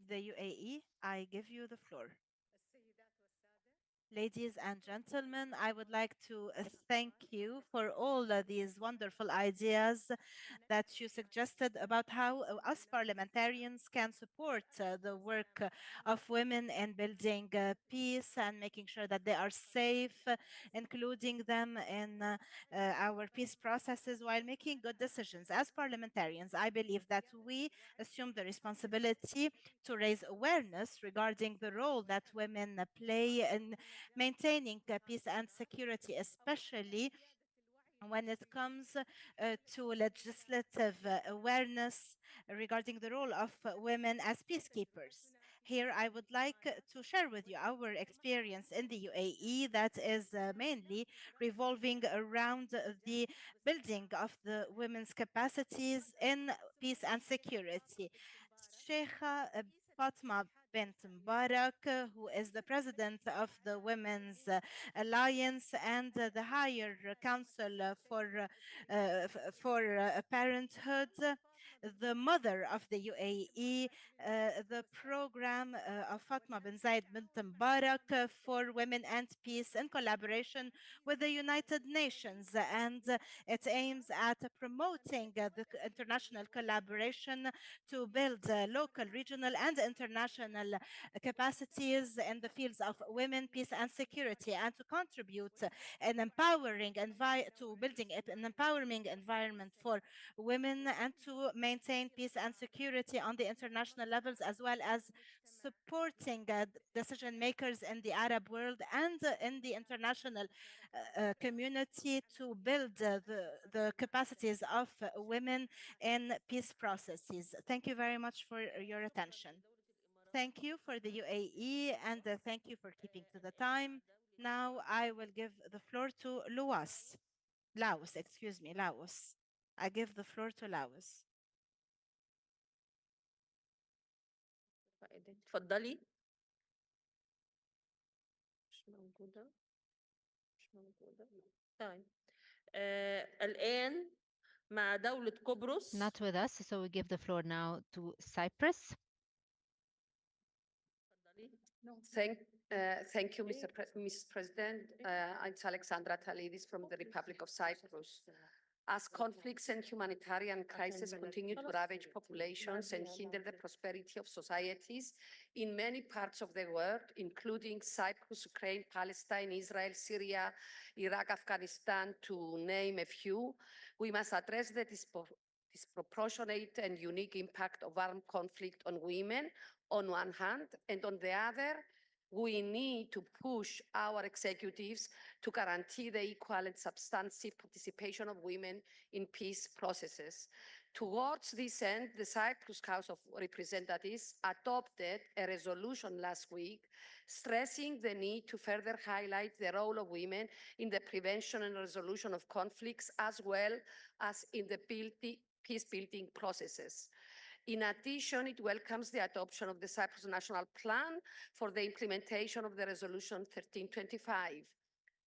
The UAE, I give you the floor. Ladies and gentlemen, I would like to thank you for all these wonderful ideas that you suggested about how us parliamentarians can support the work of women in building peace and making sure that they are safe, including them in our peace processes while making good decisions. As parliamentarians, I believe that we assume the responsibility to raise awareness regarding the role that women play in maintaining peace and security, especially when it comes to legislative awareness regarding the role of women as peacekeepers. Here, I would like to share with you our experience in the UAE that is mainly revolving around the building of the women's capacities in peace and security. Sheikha Fatma bint Mubarak, who is the president of the Women's Alliance and the Higher Council for Parenthood, the mother of the UAE, the program of Fatma bin Zayed bint Mubarak for Women and Peace in collaboration with the United Nations. And it aims at promoting the international collaboration to build local, regional, and international capacities in the fields of women, peace, and security, and to contribute to building an empowering environment for women and to maintain peace and security on the international levels, as well as supporting decision makers in the Arab world and in the international community to build the capacities of women in peace processes. Thank you very much for your attention. Thank you for the UAE and thank you for keeping to the time. Now I will give the floor to Laos. Laos. I give the floor to Laos. تفضلي. مش موجودة. طيب. الآن مع دولة قبرص. Not with us, so we give the floor now to Cyprus. Thank you, Mrs. President. I'm Alexandra Talidis from the Republic of Cyprus. as conflicts and humanitarian crises continue to ravage populations and hinder the prosperity of societies in many parts of the world, including Cyprus, Ukraine, Palestine, Israel, Syria, Iraq, Afghanistan, to name a few, we must address the disproportionate and unique impact of armed conflict on women on one hand, and on the other, we need to push our executives to guarantee the equal and substantive participation of women in peace processes. Towards this end, the Cyprus House of Representatives adopted a resolution last week stressing the need to further highlight the role of women in the prevention and resolution of conflicts, as well as in the peace-building processes. In addition, it welcomes the adoption of the Cyprus National Plan for the implementation of the Resolution 1325.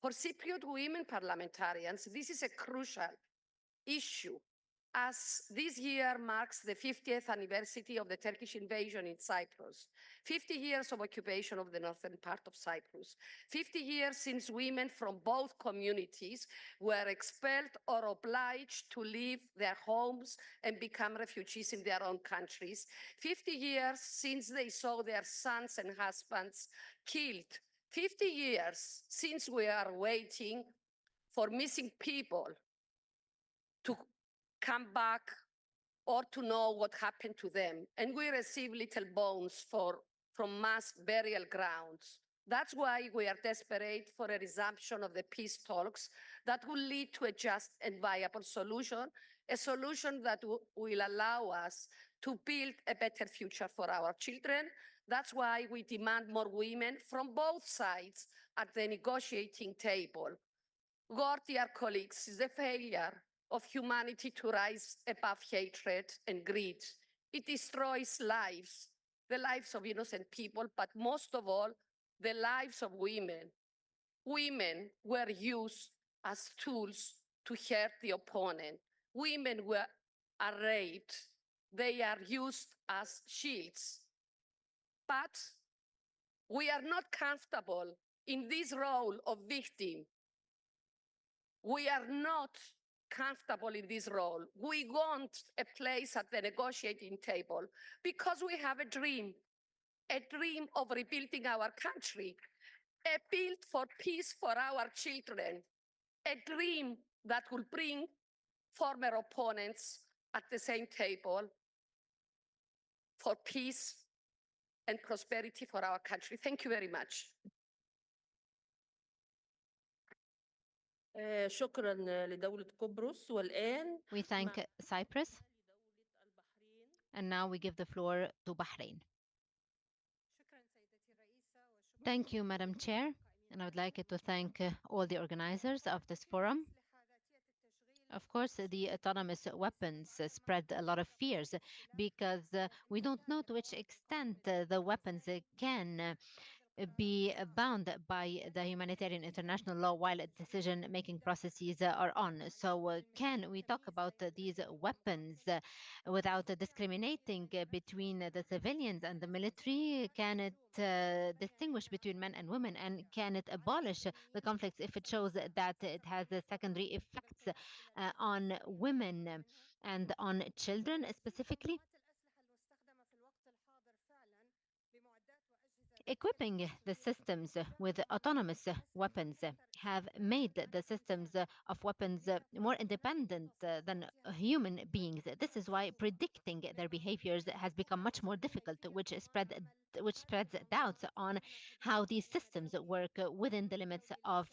For Cypriot women parliamentarians, this is a crucial issue, as this year marks the 50th anniversary of the Turkish invasion in Cyprus, 50 years of occupation of the northern part of Cyprus, 50 years since women from both communities were expelled or obliged to leave their homes and become refugees in their own countries, 50 years since they saw their sons and husbands killed, 50 years since we are waiting for missing people to come back or to know what happened to them. And we receive little bones from mass burial grounds. That's why we are desperate for a resumption of the peace talks that will lead to a just and viable solution, a solution that will allow us to build a better future for our children. That's why we demand more women from both sides at the negotiating table. God, dear colleagues, is a failure of humanity to rise above hatred and greed. It destroys lives, the lives of innocent people, but most of all, the lives of women. Women were used as tools to hurt the opponent. Women are raped. They are used as shields. But we are not comfortable in this role of victim. We are not comfortable in this role. We want a place at the negotiating table because we have a dream of rebuilding our country, a build for peace for our children, a dream that will bring former opponents at the same table for peace and prosperity for our country. Thank you very much. شكرا لدولة قبرص والآن We thank Cyprus, and now we give the floor to Bahrain. Thank you, Madam Chair, and I would like to thank all the organizers of this forum. Of course, the autonomous weapons spread a lot of fears because we don't know to which extent the weapons can be bound by the humanitarian international law while decision-making processes are on. So can we talk about these weapons without discriminating between the civilians and the military? Can it distinguish between men and women? And can it abolish the conflicts if it shows that it has secondary effects on women and on children specifically? Equipping the systems with autonomous weapons have made the systems of weapons more independent than human beings. This is why predicting their behaviors has become much more difficult, which spreads doubts on how these systems work within the limits of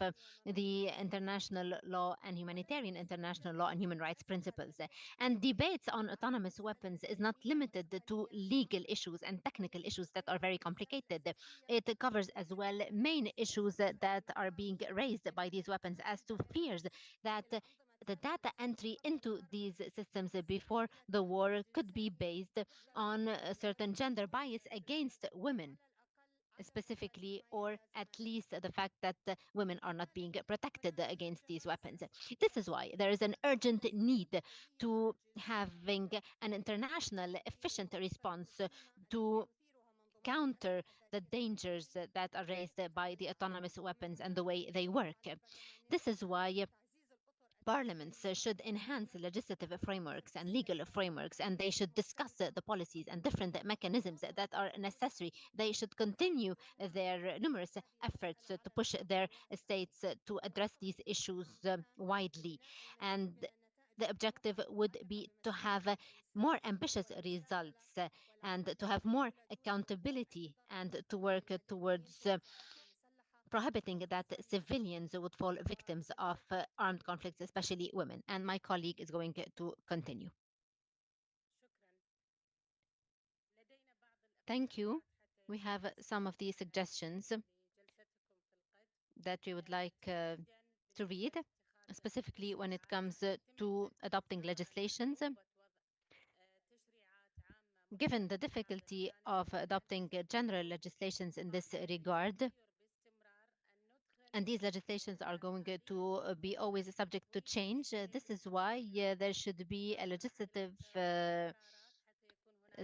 the international law and humanitarian international law and human rights principles. And debates on autonomous weapons is not limited to legal issues and technical issues that are very complicated. It covers as well main issues that are being raised by these weapons as to fears that the data entry into these systems before the war could be based on a certain gender bias against women specifically, or at least the fact that women are not being protected against these weapons. This is why there is an urgent need to having an international efficient response to counter the dangers that are raised by the autonomous weapons and the way they work. This is why parliaments should enhance legislative frameworks and legal frameworks, and they should discuss the policies and different mechanisms that are necessary. They should continue their numerous efforts to push their states to address these issues widely. And the objective would be to have more ambitious results and to have more accountability and to work towards prohibiting that civilians would fall victims of armed conflicts, especially women. And my colleague is going to continue. Thank you. We have some of the suggestions that we would like to read, specifically when it comes to adopting legislations. Given the difficulty of adopting general legislations in this regard, and these legislations are going to be always subject to change. This is why there should be a legislative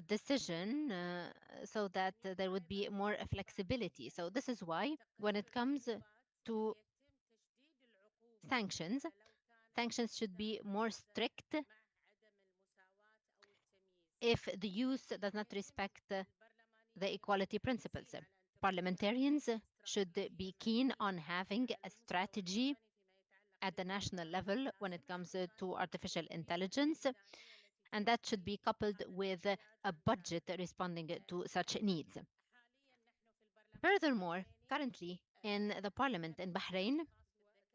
decision so that there would be more flexibility. So this is why when it comes to sanctions, sanctions should be more strict if the use does not respect the equality principles. Parliamentarians should be keen on having a strategy at the national level when it comes to artificial intelligence, and that should be coupled with a budget responding to such needs. Furthermore, currently in the parliament in Bahrain,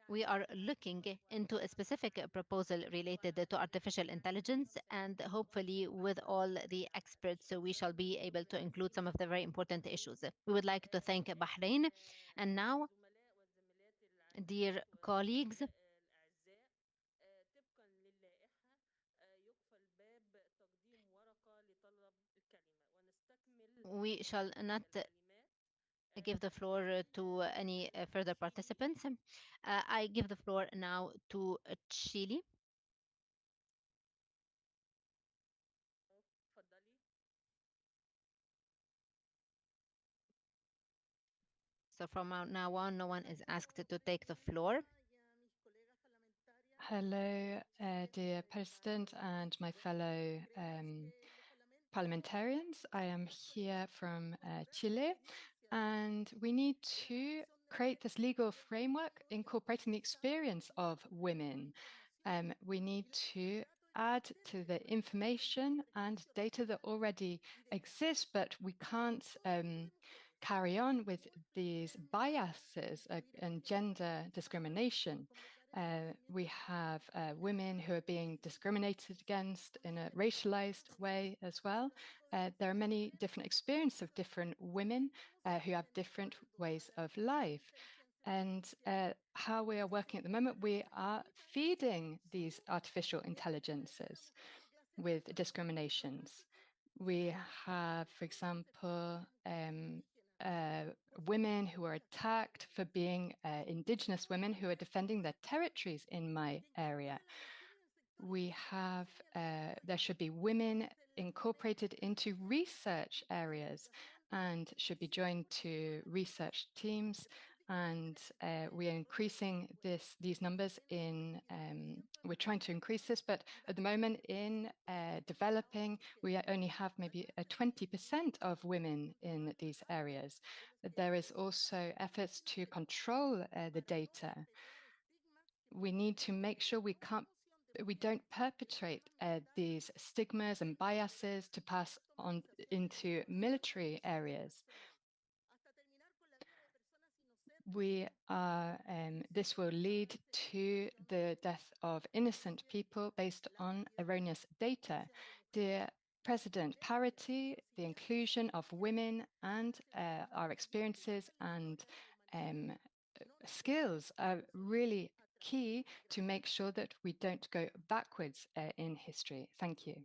we are looking into a specific proposal related to artificial intelligence, and hopefully with all the experts we shall be able to include some of the very important issues. We would like to thank Bahrain, and now, dear colleagues, we shall not give the floor to any further participants. I give the floor now to Chile. So from now on, no one is asked to take the floor. Hello, dear President and my fellow parliamentarians. I am here from Chile, and we need to create this legal framework incorporating the experience of women. We need to add to the information and data that already exists, but we can't carry on with these biases and gender discrimination. We have women who are being discriminated against in a racialized way as well. There are many different experiences of different women who have different ways of life. And how we are working at the moment, we are feeding these artificial intelligences with discriminations. We have, for example, women who are attacked for being indigenous women who are defending their territories in my area. We have, there should be women incorporated into research areas and should be joined to research teams. And we are increasing these numbers in, we're trying to increase this, but at the moment in developing, we only have maybe 20% of women in these areas. There is also efforts to control the data. We need to make sure we don't perpetrate these stigmas and biases to pass on into military areas. This will lead to the death of innocent people based on erroneous data. Dear President, parity, the inclusion of women and our experiences and skills are really key to make sure that we don't go backwards in history. Thank you.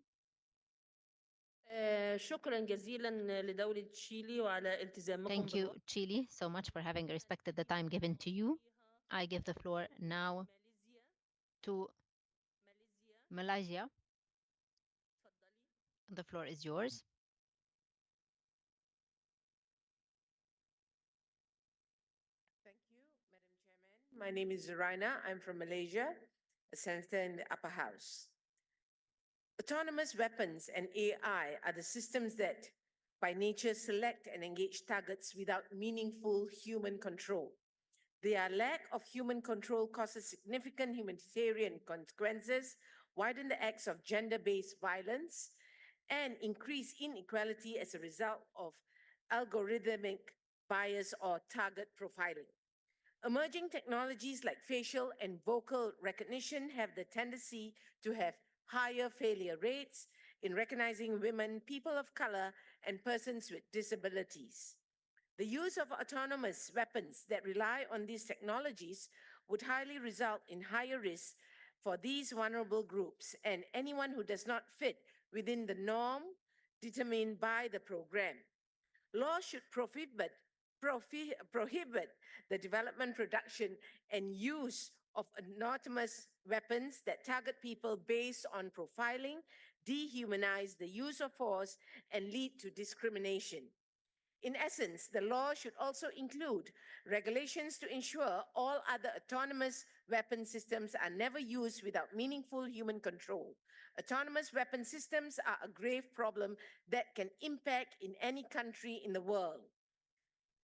شكرا جزيلا لدولة تشيلي وعلى التزامكم Thank you, Chile, so much for having respected the time given to you. I give the floor now to Malaysia. The floor is yours. Thank you, Madam Chairman. My name is Raina. I'm from Malaysia. Senator in the upper house. Autonomous weapons and AI are the systems that by nature select and engage targets without meaningful human control. Their lack of human control causes significant humanitarian consequences, widen the acts of gender-based violence, and increase inequality as a result of algorithmic bias or target profiling. Emerging technologies like facial and vocal recognition have the tendency to have higher failure rates in recognizing women, people of color, and persons with disabilities. The use of autonomous weapons that rely on these technologies would highly result in higher risks for these vulnerable groups and anyone who does not fit within the norm determined by the program. Law should prohibit the development, production, and use of autonomous weapons that target people based on profiling, dehumanize the use of force, and lead to discrimination. In essence, the law should also include regulations to ensure all other autonomous weapon systems are never used without meaningful human control. Autonomous weapon systems are a grave problem that can impact in any country in the world.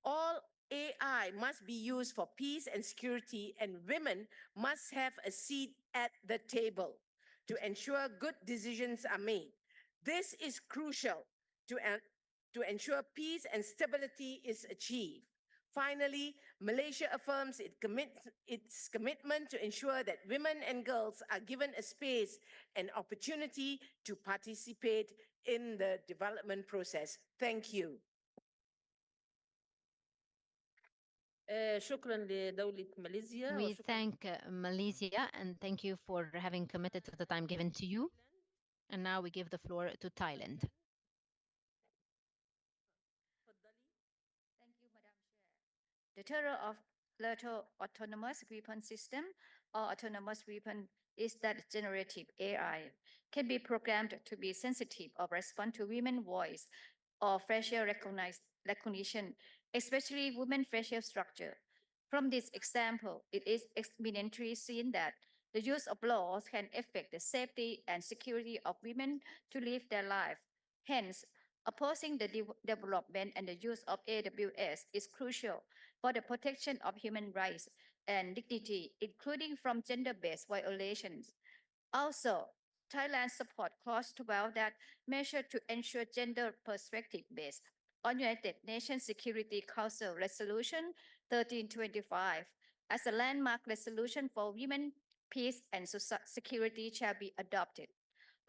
All AI must be used for peace and security, and women must have a seat at the table to ensure good decisions are made. This is crucial to ensure peace and stability is achieved. Finally, Malaysia affirms its commitment to ensure that women and girls are given a space and opportunity to participate in the development process. Thank you. شكرا لدولة ماليزيا We وشكرا thank Malaysia and thank you for having committed to the time given to you. And now we give the floor to Thailand. Thank you, Madam Chair. The terror of lateral autonomous weapon system or autonomous weapon is that generative AI can be programmed to be sensitive or respond to women's voice or facial recognition, especially women's facial structure. From this example, it is eminently seen that the use of laws can affect the safety and security of women to live their life. Hence, opposing the development and the use of AWS is crucial for the protection of human rights and dignity, including from gender-based violations. Also, Thailand support clause 12 that measure to ensure gender perspective-based on United Nations Security Council Resolution 1325 as a landmark resolution for women, peace, and security shall be adopted.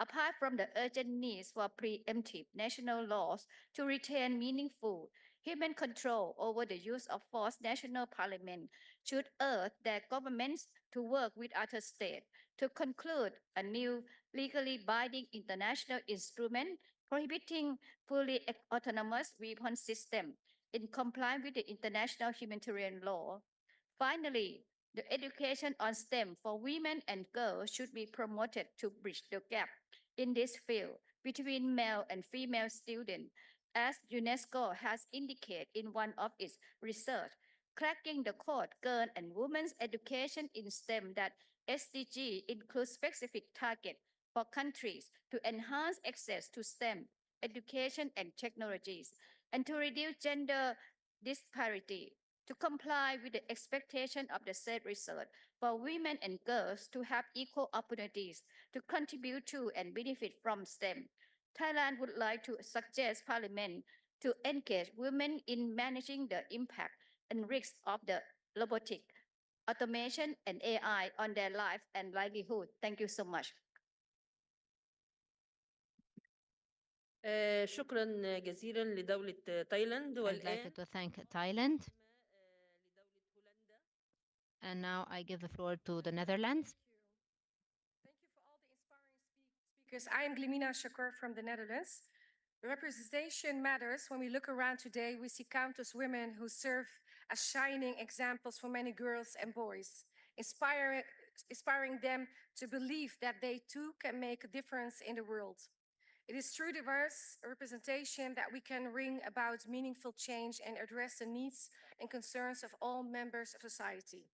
Apart from the urgent needs for preemptive national laws to retain meaningful human control over the use of force, national parliament should urge their governments to work with other states to conclude a new legally binding international instrument prohibiting fully autonomous weapon system in compliance with the international humanitarian law. Finally, the education on STEM for women and girls should be promoted to bridge the gap in this field between male and female students, as UNESCO has indicated in one of its research, cracking the code girl and women's education in STEM that SDG includes specific targets for countries to enhance access to STEM education and technologies and to reduce gender disparity. To comply with the expectation of the said research for women and girls to have equal opportunities to contribute to and benefit from STEM. Thailand would like to suggest Parliament to engage women in managing the impact and risks of the robotic, automation, and AI on their life and livelihood. Thank you so much. شكرا جزيلا لدولة تايلاند I'd like to thank Thailand. And now I give the floor to the Netherlands. Speakers, I am Glimina Shakur from the Netherlands. Representation matters. When we look around today, we see countless women who serve as shining examples for many girls and boys, inspiring them to believe that they too can make a difference in the world. It is through diverse representation that we can bring about meaningful change and address the needs and concerns of all members of society.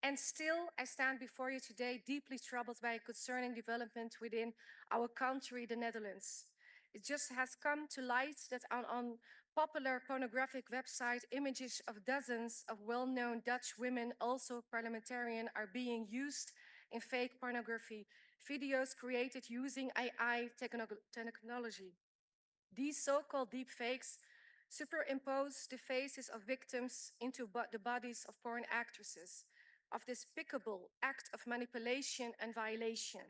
And still, I stand before you today deeply troubled by a concerning development within our country, the Netherlands. It just has come to light that on popular pornographic website, images of dozens of well-known Dutch women, also parliamentarian, are being used in fake pornography, videos created using AI technology. These so-called deepfakes superimpose the faces of victims into the bodies of porn actresses, of despicable act of manipulation and violation.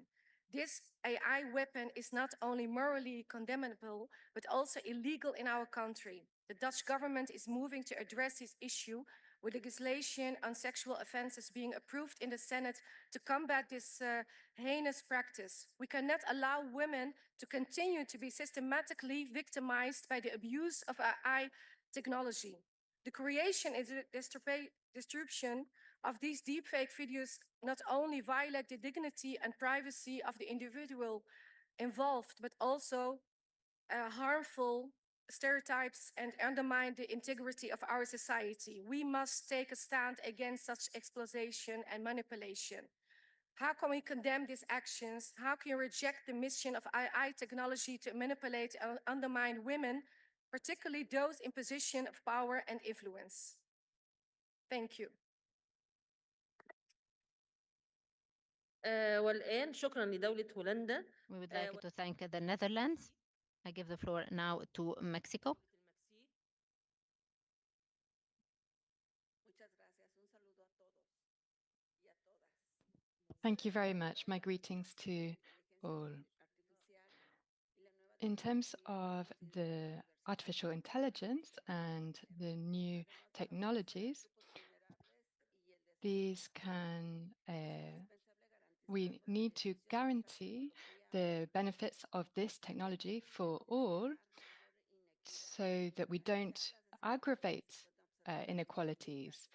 This AI weapon is not only morally condemnable, but also illegal in our country. The Dutch government is moving to address this issue with legislation on sexual offenses being approved in the Senate to combat this heinous practice. We cannot allow women to continue to be systematically victimized by the abuse of AI technology. The creation and distribution of these deepfake videos not only violate the dignity and privacy of the individual involved, but also harmful stereotypes and undermine the integrity of our society. We must take a stand against such exploitation and manipulation. How can we condemn these actions? How can you reject the mission of AI technology to manipulate and undermine women, particularly those in position of power and influence? Thank you. والآن شكرا لدولة هولندا. We would like to thank the Netherlands. I give the floor now to Mexico. Thank you very much. My greetings to all. In terms of the artificial intelligence and the new technologies, these can, we need to guarantee the benefits of this technology for all so that we don't aggravate inequalities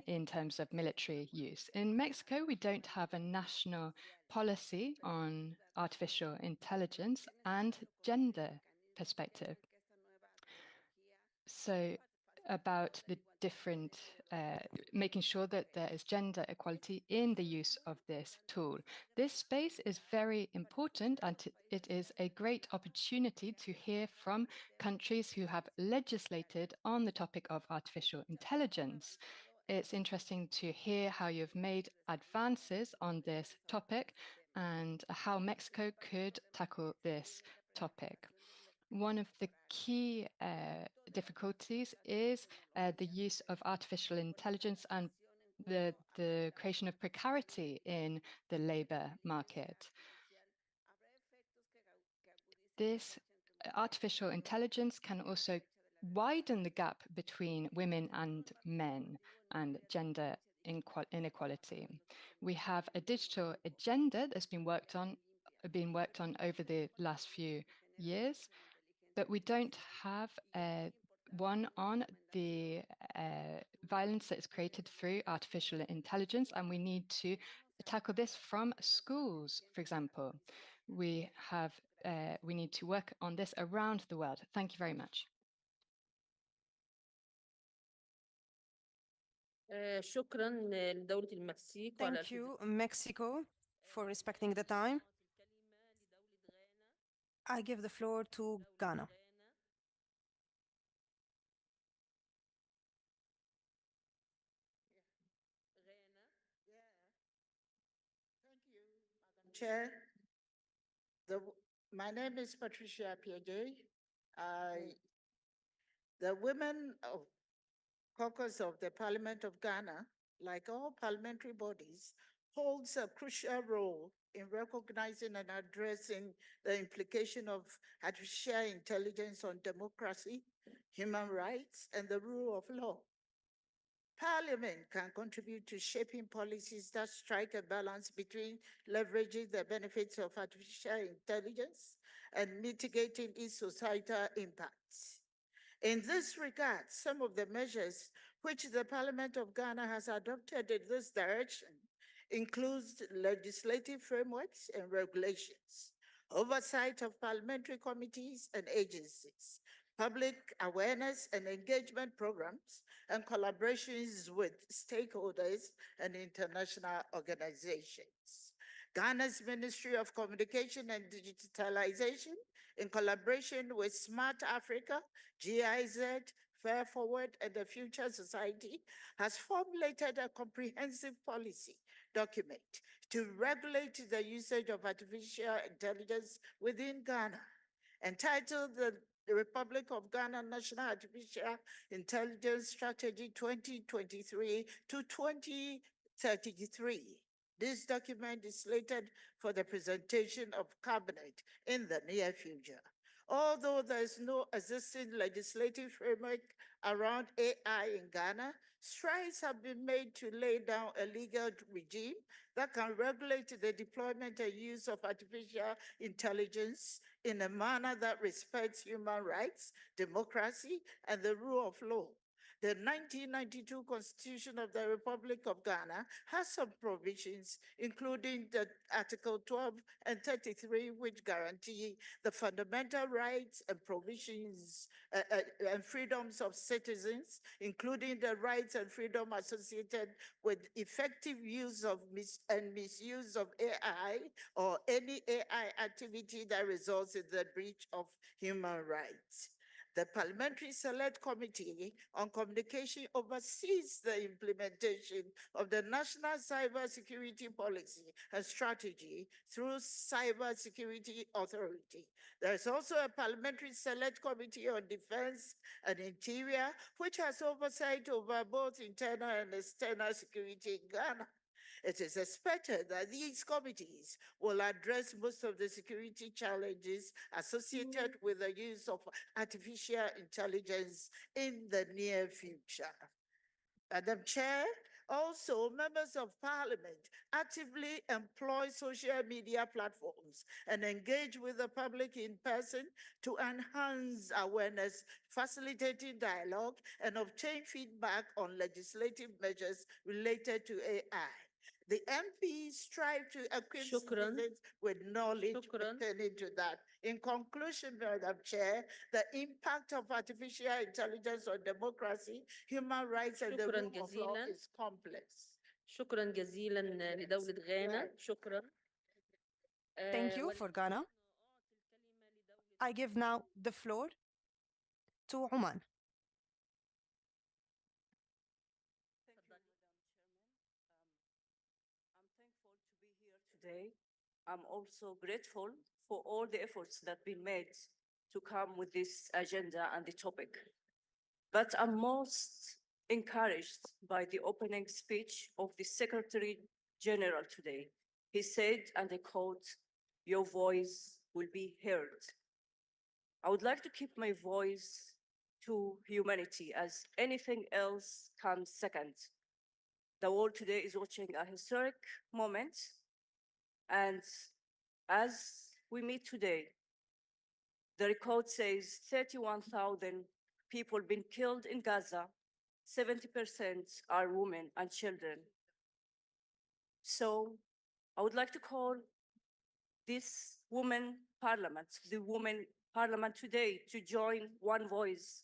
in terms of military use. In Mexico, we don't have a national policy on artificial intelligence and gender perspective. So about the different, making sure that there is gender equality in the use of this tool. This space is very important, and it is a great opportunity to hear from countries who have legislated on the topic of artificial intelligence. It's interesting to hear how you've made advances on this topic and how Mexico could tackle this topic. One of the key difficulties is the use of artificial intelligence and the creation of precarity in the labor market. This artificial intelligence can also widen the gap between women and men and gender inequality. We have a digital agenda that's been worked on over the last few years, but we don't have one on the violence that is created through artificial intelligence, and we need to tackle this from schools, for example. We need to work on this around the world. Thank you very much. شكرا لدولة المكسيك. Thank you, Mexico, for respecting the time. I give the floor to Ghana. Chair, my name is Patricia Piaget. The Women of Caucus of the Parliament of Ghana, like all parliamentary bodies, holds a crucial role in recognizing and addressing the implication of artificial intelligence on democracy, human rights, and the rule of law. Parliament can contribute to shaping policies that strike a balance between leveraging the benefits of artificial intelligence and mitigating its societal impacts. In this regard, some of the measures which the Parliament of Ghana has adopted in this direction includes legislative frameworks and regulations, oversight of parliamentary committees and agencies, public awareness and engagement programs, and collaborations with stakeholders and international organizations. Ghana's Ministry of Communication and Digitalization, in collaboration with Smart Africa, GIZ, Fair Forward, and the Future Society, has formulated a comprehensive policy document to regulate the usage of artificial intelligence within Ghana, entitled the Republic of Ghana National Artificial Intelligence Strategy 2023 to 2033. This document is slated for the presentation of Cabinet in the near future. Although there is no existing legislative framework around AI in Ghana, strides have been made to lay down a legal regime that can regulate the deployment and use of artificial intelligence in a manner that respects human rights, democracy, and the rule of law. The 1992 Constitution of the Republic of Ghana has some provisions, including the Article 12 and 33, which guarantee the fundamental rights and provisions and freedoms of citizens, including the rights and freedom associated with effective use of and misuse of AI or any AI activity that results in the breach of human rights. The Parliamentary Select Committee on Communication oversees the implementation of the National Cybersecurity Policy and Strategy through Cybersecurity Authority. There is also a Parliamentary Select Committee on Defense and Interior, which has oversight over both internal and external security in Ghana. It is expected that these committees will address most of the security challenges associated with the use of artificial intelligence in the near future. Madam Chair, also, members of Parliament actively employ social media platforms and engage with the public in person to enhance awareness, facilitating dialogue, and obtain feedback on legislative measures related to AI. The MPs strive to equip citizens with knowledge pertaining to that. In conclusion, Madam Chair, the impact of artificial intelligence on democracy, human rights, and the شكراً rule of law جزيلاً. is complex. شكرا جزيلا لدولة غانا. شكرا. Thank you for Ghana. I give now the floor to Oman. Today, I'm also grateful for all the efforts that have been made to come with this agenda and the topic. But I'm most encouraged by the opening speech of the Secretary General today. He said, and I quote, "Your voice will be heard." I would like to keep my voice to humanity, as anything else comes second. The world today is watching a historic moment, and as we meet today, the record says 31,000 people been killed in Gaza. 70% are women and children. So I would like to call this women parliament, the women parliament today, to join one voice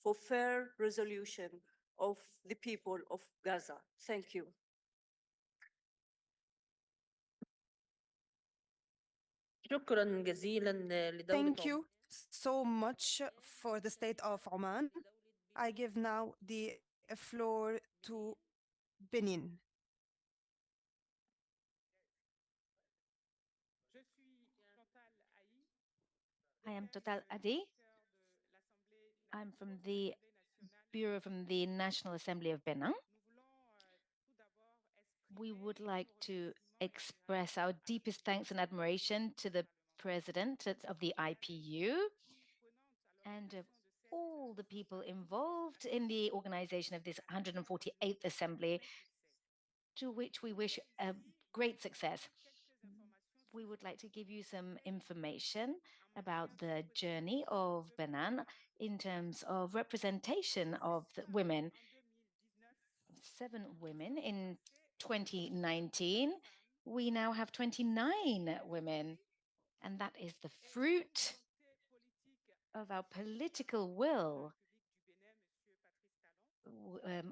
for fair resolution of the people of Gaza. Thank you. شكرا جزيلا لدولة Thank you so much for the state of Oman. I give now the floor to Benin. I am Total Adi. I'm from the Bureau from the National Assembly of Benin. We would like to express our deepest thanks and admiration to the President of the IPU and of all the people involved in the organization of this 148th Assembly, to which we wish a great success. We would like to give you some information about the journey of Benin in terms of representation of the women. 7 women in 2019. We now have 29 women, and that is the fruit of our political will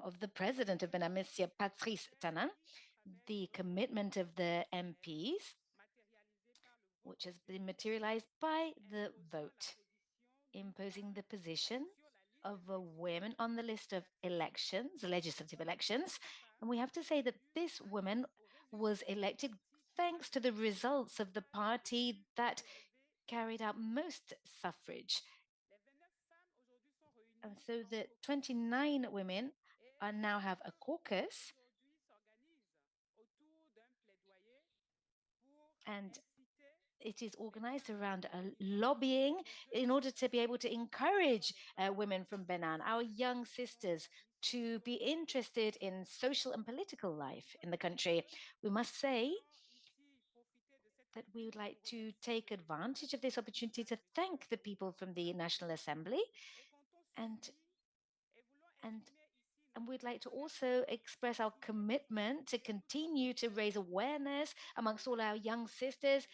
of the president of Benin, Monsieur Patrice Talon, the commitment of the MPs, which has been materialized by the vote, imposing the position of a woman on the list of elections, legislative elections. And we have to say that this woman was elected thanks to the results of the party that carried out most suffrage. And so the 29 women now have a caucus, and it is organized around a lobbying in order to be able to encourage women from Benin, our young sisters, to be interested in social and political life in the country. We must say that we would like to take advantage of this opportunity to thank the people from the National Assembly, and we'd like to also express our commitment to continue to raise awareness amongst all our young sisters,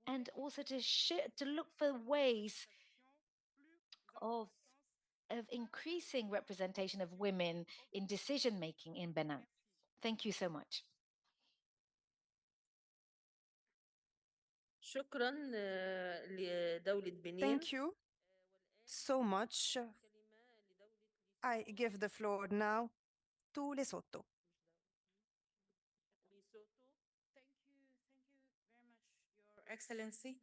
and also to look for ways of increasing representation of women in decision making in Benin. Thank you so much. شكرا لدولة بنين. Thank you so much. I give the floor now to Lesotho. Your Excellency,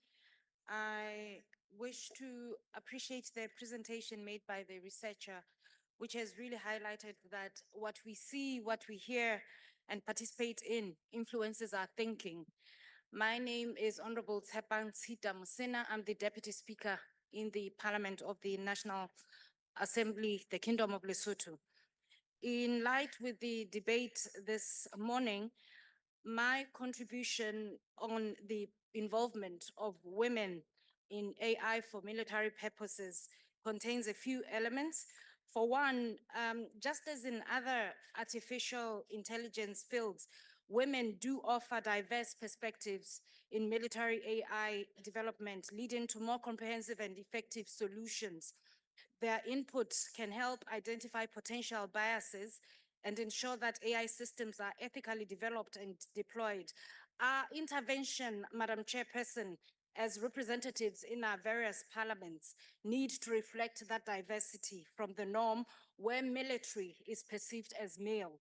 I wish to appreciate the presentation made by the researcher, which has really highlighted that what we see, what we hear, and participate in influences our thinking. My name is Honorable Tsepang Tshita Musina. I'm the Deputy Speaker in the Parliament of the National Assembly, the Kingdom of Lesotho. In light with the debate this morning, my contribution on the involvement of women in AI for military purposes contains a few elements. For one, just as in other artificial intelligence fields, women do offer diverse perspectives in military AI development, leading to more comprehensive and effective solutions. Their input can help identify potential biases and ensure that AI systems are ethically developed and deployed. Our intervention, Madam Chairperson, as representatives in our various parliaments, need to reflect that diversity from the norm where military is perceived as male.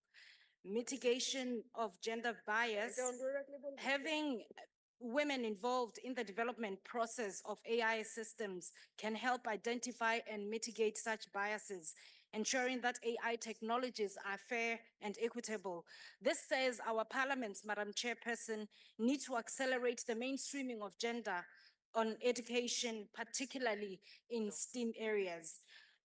Mitigation of gender bias, having women involved in the development process of AI systems can help identify and mitigate such biases, ensuring that AI technologies are fair and equitable. This says our parliaments, Madam Chairperson, need to accelerate the mainstreaming of gender on education, particularly in STEAM areas.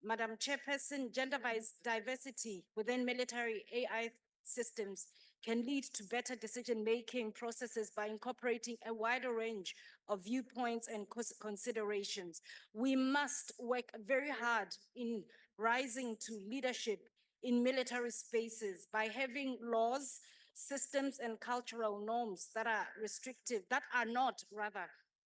Madam Chairperson, gender diversity within military AI systems can lead to better decision-making processes by incorporating a wider range of viewpoints and considerations. We must work very hard in rising to leadership in military spaces by having laws, systems, and cultural norms that are not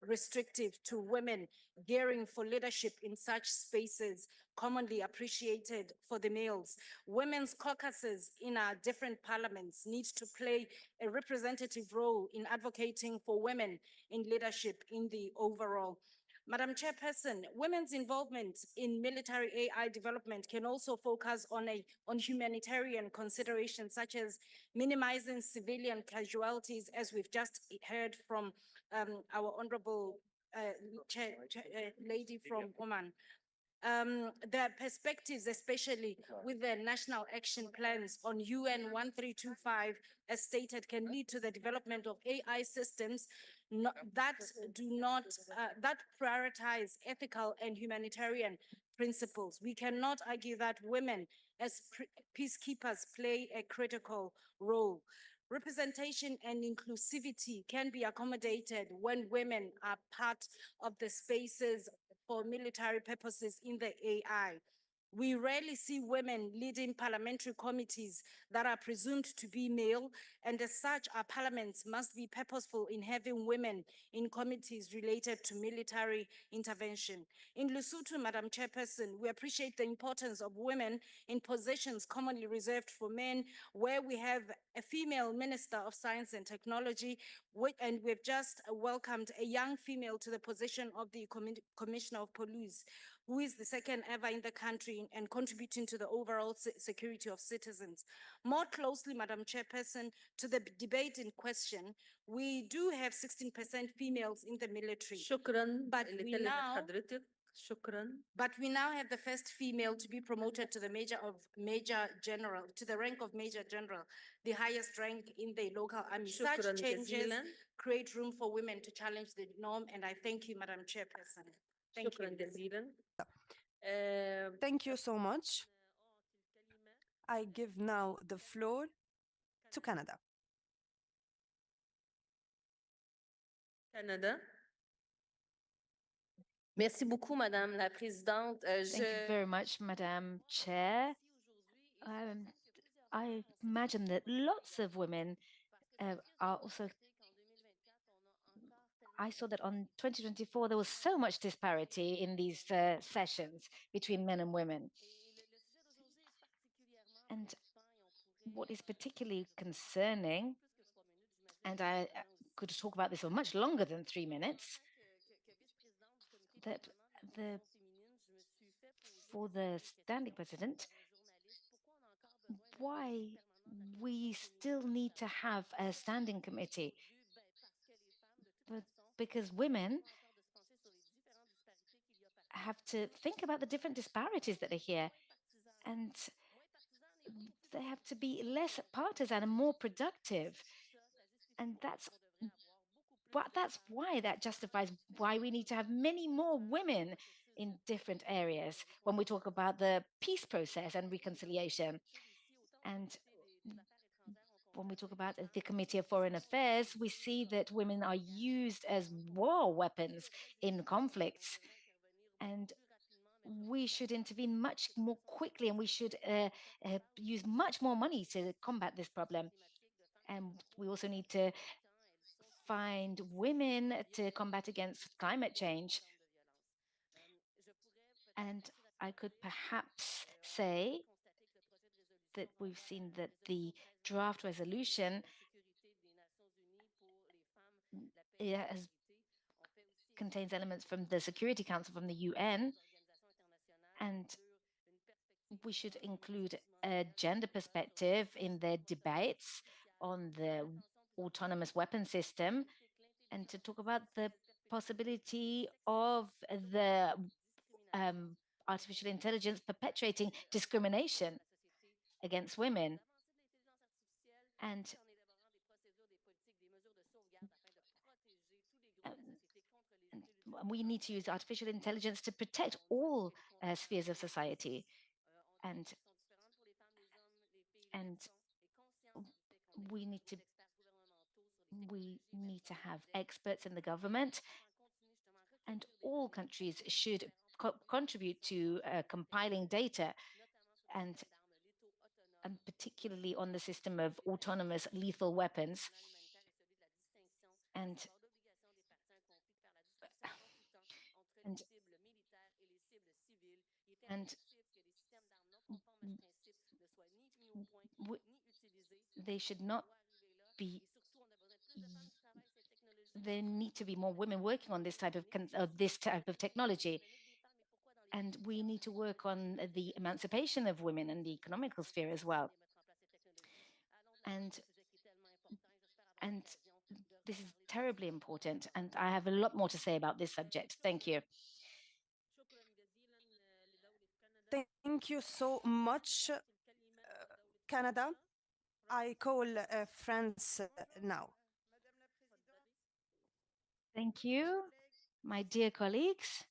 restrictive to women gearing for leadership in such spaces, commonly appreciated for the males. Women's caucuses in our different parliaments need to play a representative role in advocating for women in leadership in the overall. Madam Chairperson, women's involvement in military AI development can also focus on humanitarian considerations, such as minimizing civilian casualties, as we've just heard from our honorable lady from Oman. Their perspectives, especially with the national action plans on UN 1325, as stated, can lead to the development of AI systems that prioritize ethical and humanitarian principles. We cannot argue that women as peacekeepers play a critical role. Representation and inclusivity can be accommodated when women are part of the spaces for military purposes in the AI. We rarely see women leading parliamentary committees that are presumed to be male, and as such, our parliaments must be purposeful in having women in committees related to military intervention. In Lesotho, Madam Chairperson, we appreciate the importance of women in positions commonly reserved for men, where we have a female Minister of Science and Technology, and we've just welcomed a young female to the position of the Commissioner of Police, who is the second ever in the country and contributing to the overall security of citizens. More closely, Madam Chairperson, to the debate in question, we do have 16% females in the military. شكرا But اللي we كلمت now حضرتك. شكرا. But we now have the first female to be promoted to the major general, to the rank of major general, the highest rank in the local army. شكراً Such changes جزيلاً. create room for women to challenge the norm, and I thank you, Madam Chairperson. Thank شكرا you. جزيلا. Thank you so much. I give now the floor to Canada. Canada. Merci beaucoup, Madame la Présidente. Thank you very much, Madam Chair. I imagine that lots of women are also. I saw that on 2024 there was so much disparity in these sessions between men and women. And what is particularly concerning, and I could talk about this for much longer than 3 minutes, that for the standing president, why we still need to have a standing committee. But because women have to think about the different disparities that are here, and they have to be less partisan and more productive. And that's why that justifies why we need to have many more women in different areas when we talk about the peace process and reconciliation. And when we talk about the Committee of Foreign Affairs, we see that women are used as war weapons in conflicts. And we should intervene much more quickly, and we should use much more money to combat this problem. And we also need to find women to combat against climate change. And I could perhaps say that we've seen that the draft resolution contains elements from the Security Council, from the UN, and we should include a gender perspective in their debates on the autonomous weapon system, and to talk about the possibility of the artificial intelligence perpetuating discrimination against women. And we need to use artificial intelligence to protect all spheres of society. And we need to have experts in the government, and all countries should contribute to compiling data, and particularly on the system of autonomous lethal weapons. And they should not be. There need to be more women working on this type of technology, and we need to work on the emancipation of women and the economical sphere as well. And this is terribly important, and I have a lot more to say about this subject. Thank you. Thank you so much, Canada. I call France now. Thank you, my dear colleagues.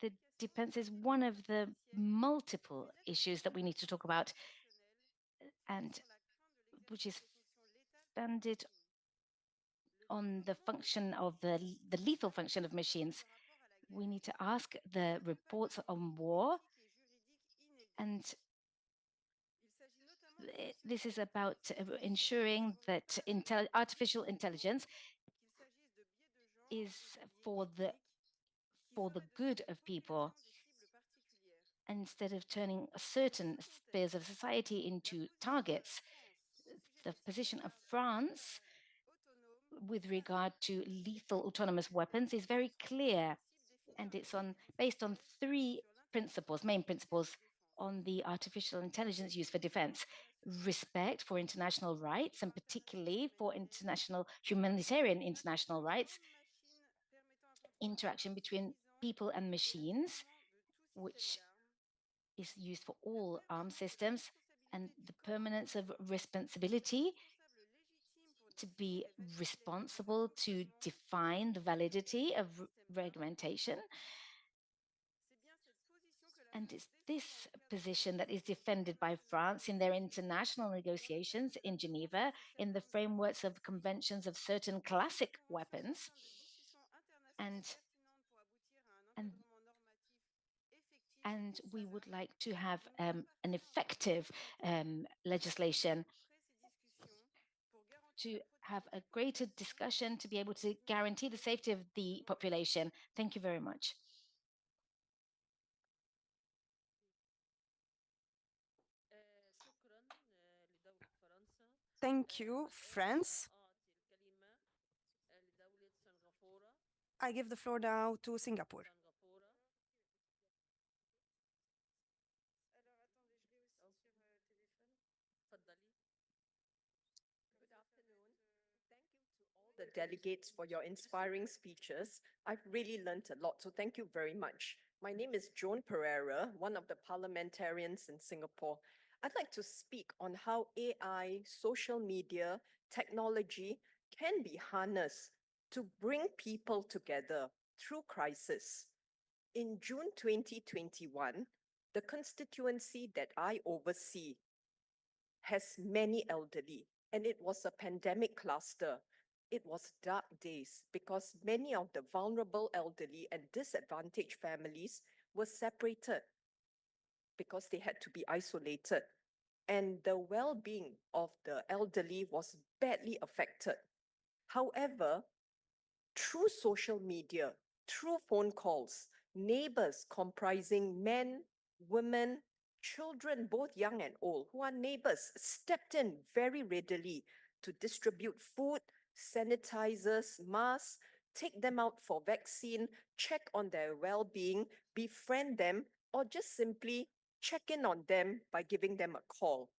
The defense is one of the multiple issues that we need to talk about, and which is funded on the function of the lethal function of machines. We need to ask the reports on war, and this is about ensuring that artificial intelligence is for the good of people, instead of turning certain spheres of society into targets. The position of France with regard to lethal autonomous weapons is very clear, and it's based on three main principles on the artificial intelligence used for defense: respect for international rights, and particularly for humanitarian international rights, interaction between people and machines, which is used for all armed systems, and the permanence of responsibility, to be responsible to define the validity of regulation. And it's this position that is defended by France in their international negotiations in Geneva in the frameworks of conventions of certain classic weapons. And we would like to have an effective legislation to have a greater discussion to be able to guarantee the safety of the population. Thank you very much. Thank you, France. I give the floor now to Singapore. The delegates for your inspiring speeches. I've really learned a lot, so thank you very much. My name is Joan Pereira, one of the parliamentarians in Singapore. I'd like to speak on how AI, social media, technology can be harnessed to bring people together through crisis. In June 2021, the constituency that I oversee has many elderly, and it was a pandemic cluster. It was dark days because many of the vulnerable elderly and disadvantaged families were separated because they had to be isolated. And the well-being of the elderly was badly affected. However, through social media, through phone calls, neighbors comprising men, women, children, both young and old, who are neighbors, stepped in very readily to distribute food, sanitizers, masks, take them out for vaccine, check on their well-being, befriend them, or just simply check in on them by giving them a call.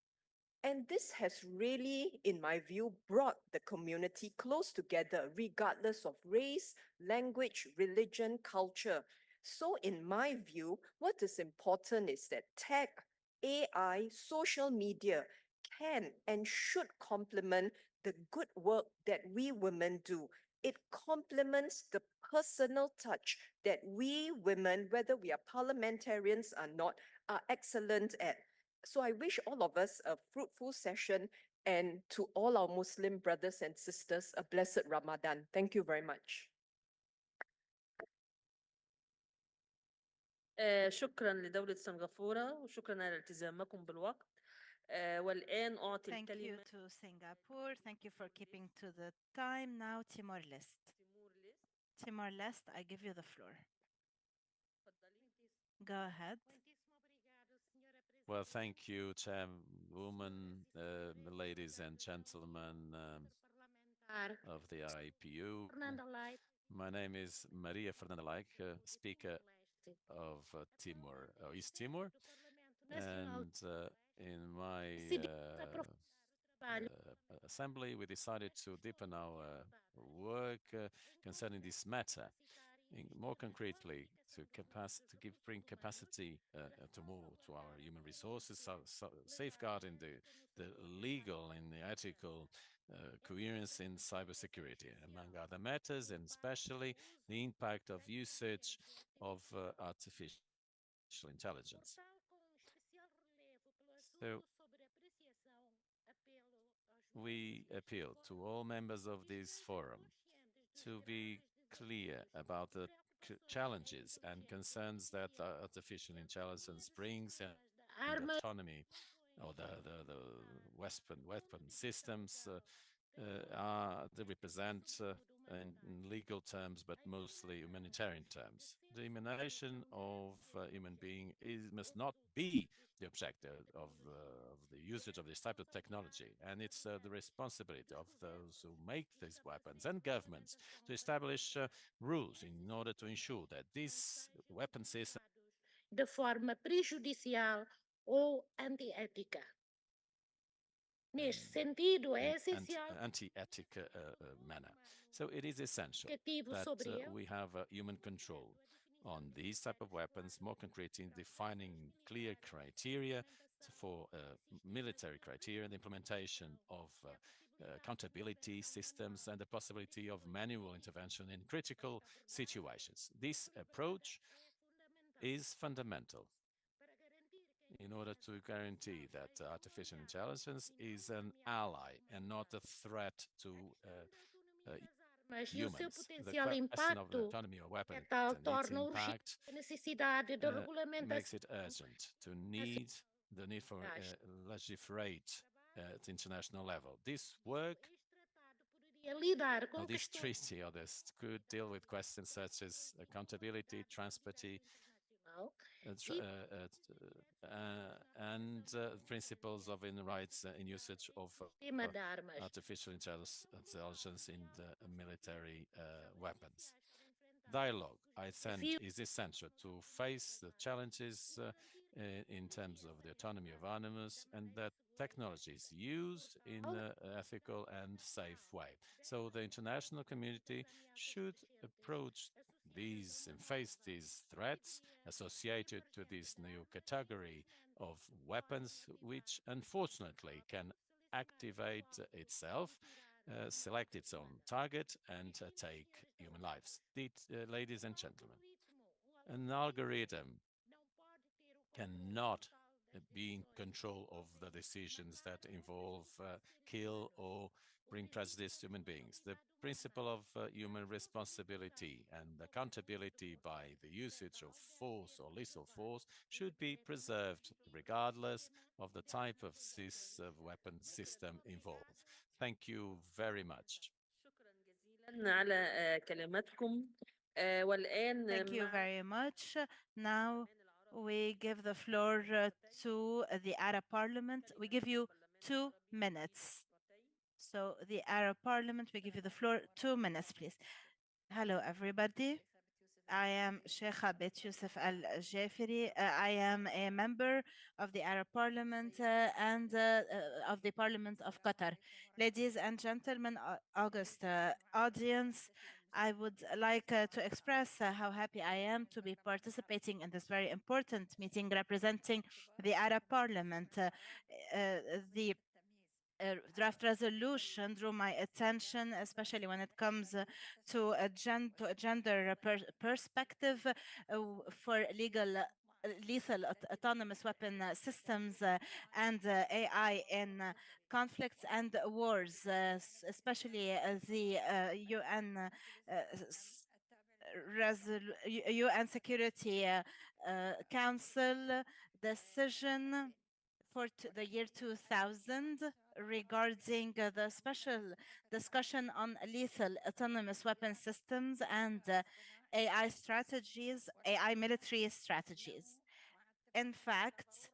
And this has really, in my view, brought the community close together, regardless of race, language, religion, culture. So in my view, what is important is that tech, AI, social media can and should complement the good work that we women do. It complements the personal touch that we women, whether we are parliamentarians or not, are excellent at. So I wish all of us a fruitful session, and to all our Muslim brothers and sisters, a blessed Ramadan. Thank you very much. شكرا لدولة سنغافورة وشكرا على التزامكم بالوقت. والآن أعطي Thank you الكلمة to Singapore. Thank you for keeping to the time. Now, Timor-Leste. Timor-Leste, I give you the floor. Go ahead. Well, thank you, Chairwoman, ladies and gentlemen of the IPU. My name is Maria Fernanda Laik, Speaker of East Timor. And in my assembly, we decided to deepen our work concerning this matter. More concretely, to bring capacity to more to our human resources, safeguarding the legal and the ethical coherence in cybersecurity, among other matters, and especially the impact of usage of artificial intelligence. So we appeal to all members of this forum to be clear about the challenges and concerns that artificial intelligence brings and autonomy or the weapon systems they represent in legal terms, but mostly humanitarian terms. The elimination of human being must not be the objective of the usage of this type of technology. And it's the responsibility of those who make these weapons and governments to establish rules in order to ensure that this weapon system de forma prejudicial ou antiética. Neste sentido, é essencial anti-ethic manner. So it is essential that we have human control on these type of weapons, more concretely in defining clear criteria for military criteria, the implementation of accountability systems and the possibility of manual intervention in critical situations. This approach is fundamental in order to guarantee that artificial intelligence is an ally and not a threat to humans. The question of the autonomy of weapons and its impact makes it urgent to the need for legislate at international level. This work or this treaty or this could deal with questions such as accountability, transparency, and principles of human rights in usage of artificial intelligence in the military weapons. Dialogue, I think, is essential to face the challenges in terms of the autonomy of animals and that technology is used in an ethical and safe way. So the international community should approach these and face these threats associated to this new category of weapons, which unfortunately can activate itself, select its own target, and take human lives. Ladies and gentlemen, an algorithm cannot be in control of the decisions that involve kill or bring prejudice to human beings. The principle of human responsibility and accountability by the usage of force or lethal force should be preserved regardless of the type of weapon system involved. Thank you very much. Thank you very much. Now we give the floor to the Arab Parliament. We give you 2 minutes. So the Arab Parliament, we give you the floor, 2 minutes, please. Hello, everybody. I am Sheikh Abed Youssef Al-Jafiri. I am a member of the Arab Parliament and of the Parliament of Qatar. Ladies and gentlemen, August audience, I would like to express how happy I am to be participating in this very important meeting representing the Arab Parliament. The draft resolution drew my attention, especially when it comes to a gender perspective for lethal autonomous weapon systems and AI in conflicts and wars, especially the UN Security Council decision for the year 2000 regarding the special discussion on lethal autonomous weapon systems and AI strategies, AI military strategies. In fact,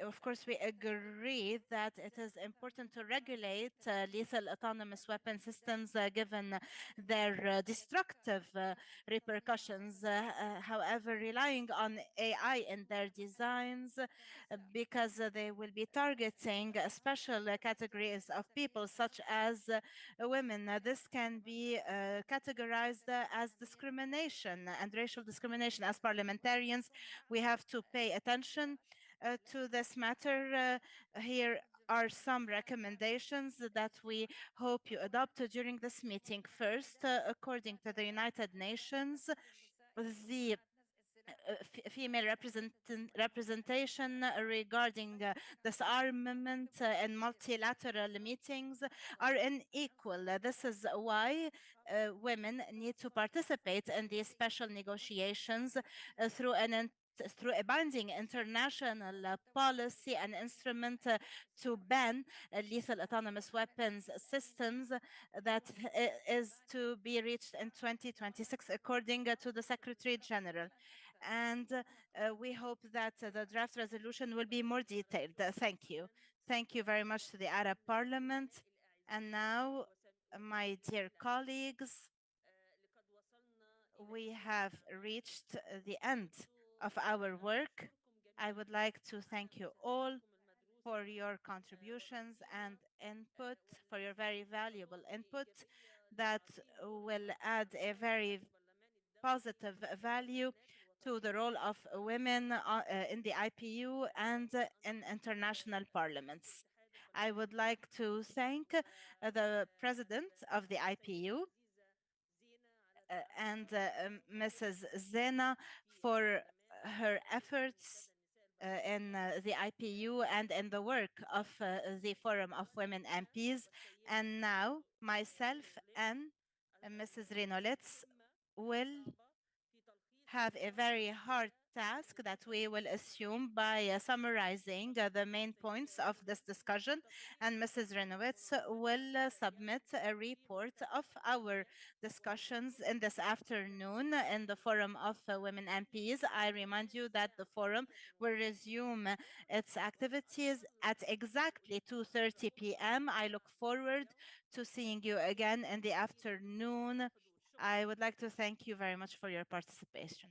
of course, we agree that it is important to regulate lethal autonomous weapon systems given their destructive repercussions. However, relying on AI in their designs because they will be targeting special categories of people such as women. This can be categorized as discrimination and racial discrimination. As parliamentarians, we have to pay attention to this matter. Here are some recommendations that we hope you adopt during this meeting. First, according to the United Nations, the female representation regarding disarmament and multilateral meetings are unequal. This is why women need to participate in these special negotiations through a binding international policy and instrument to ban lethal autonomous weapons systems that is to be reached in 2026, according to the Secretary General. And we hope that the draft resolution will be more detailed. Thank you. Thank you very much to the Arab Parliament. And now, my dear colleagues, we have reached the end of our work. I would like to thank you all for your contributions and input, for your very valuable input that will add a very positive value to the role of women in the IPU and in international parliaments. I would like to thank the president of the IPU and Mrs. Zena for her efforts in the IPU and in the work of the Forum of Women MPs. And now myself and Mrs. Renolets will have a very hard task that we will assume by summarizing the main points of this discussion, and Mrs. Renowitz will submit a report of our discussions in this afternoon in the Forum of Women MPs. I remind you that the forum will resume its activities at exactly 2:30 p.m. I look forward to seeing you again in the afternoon. I would like to thank you very much for your participation.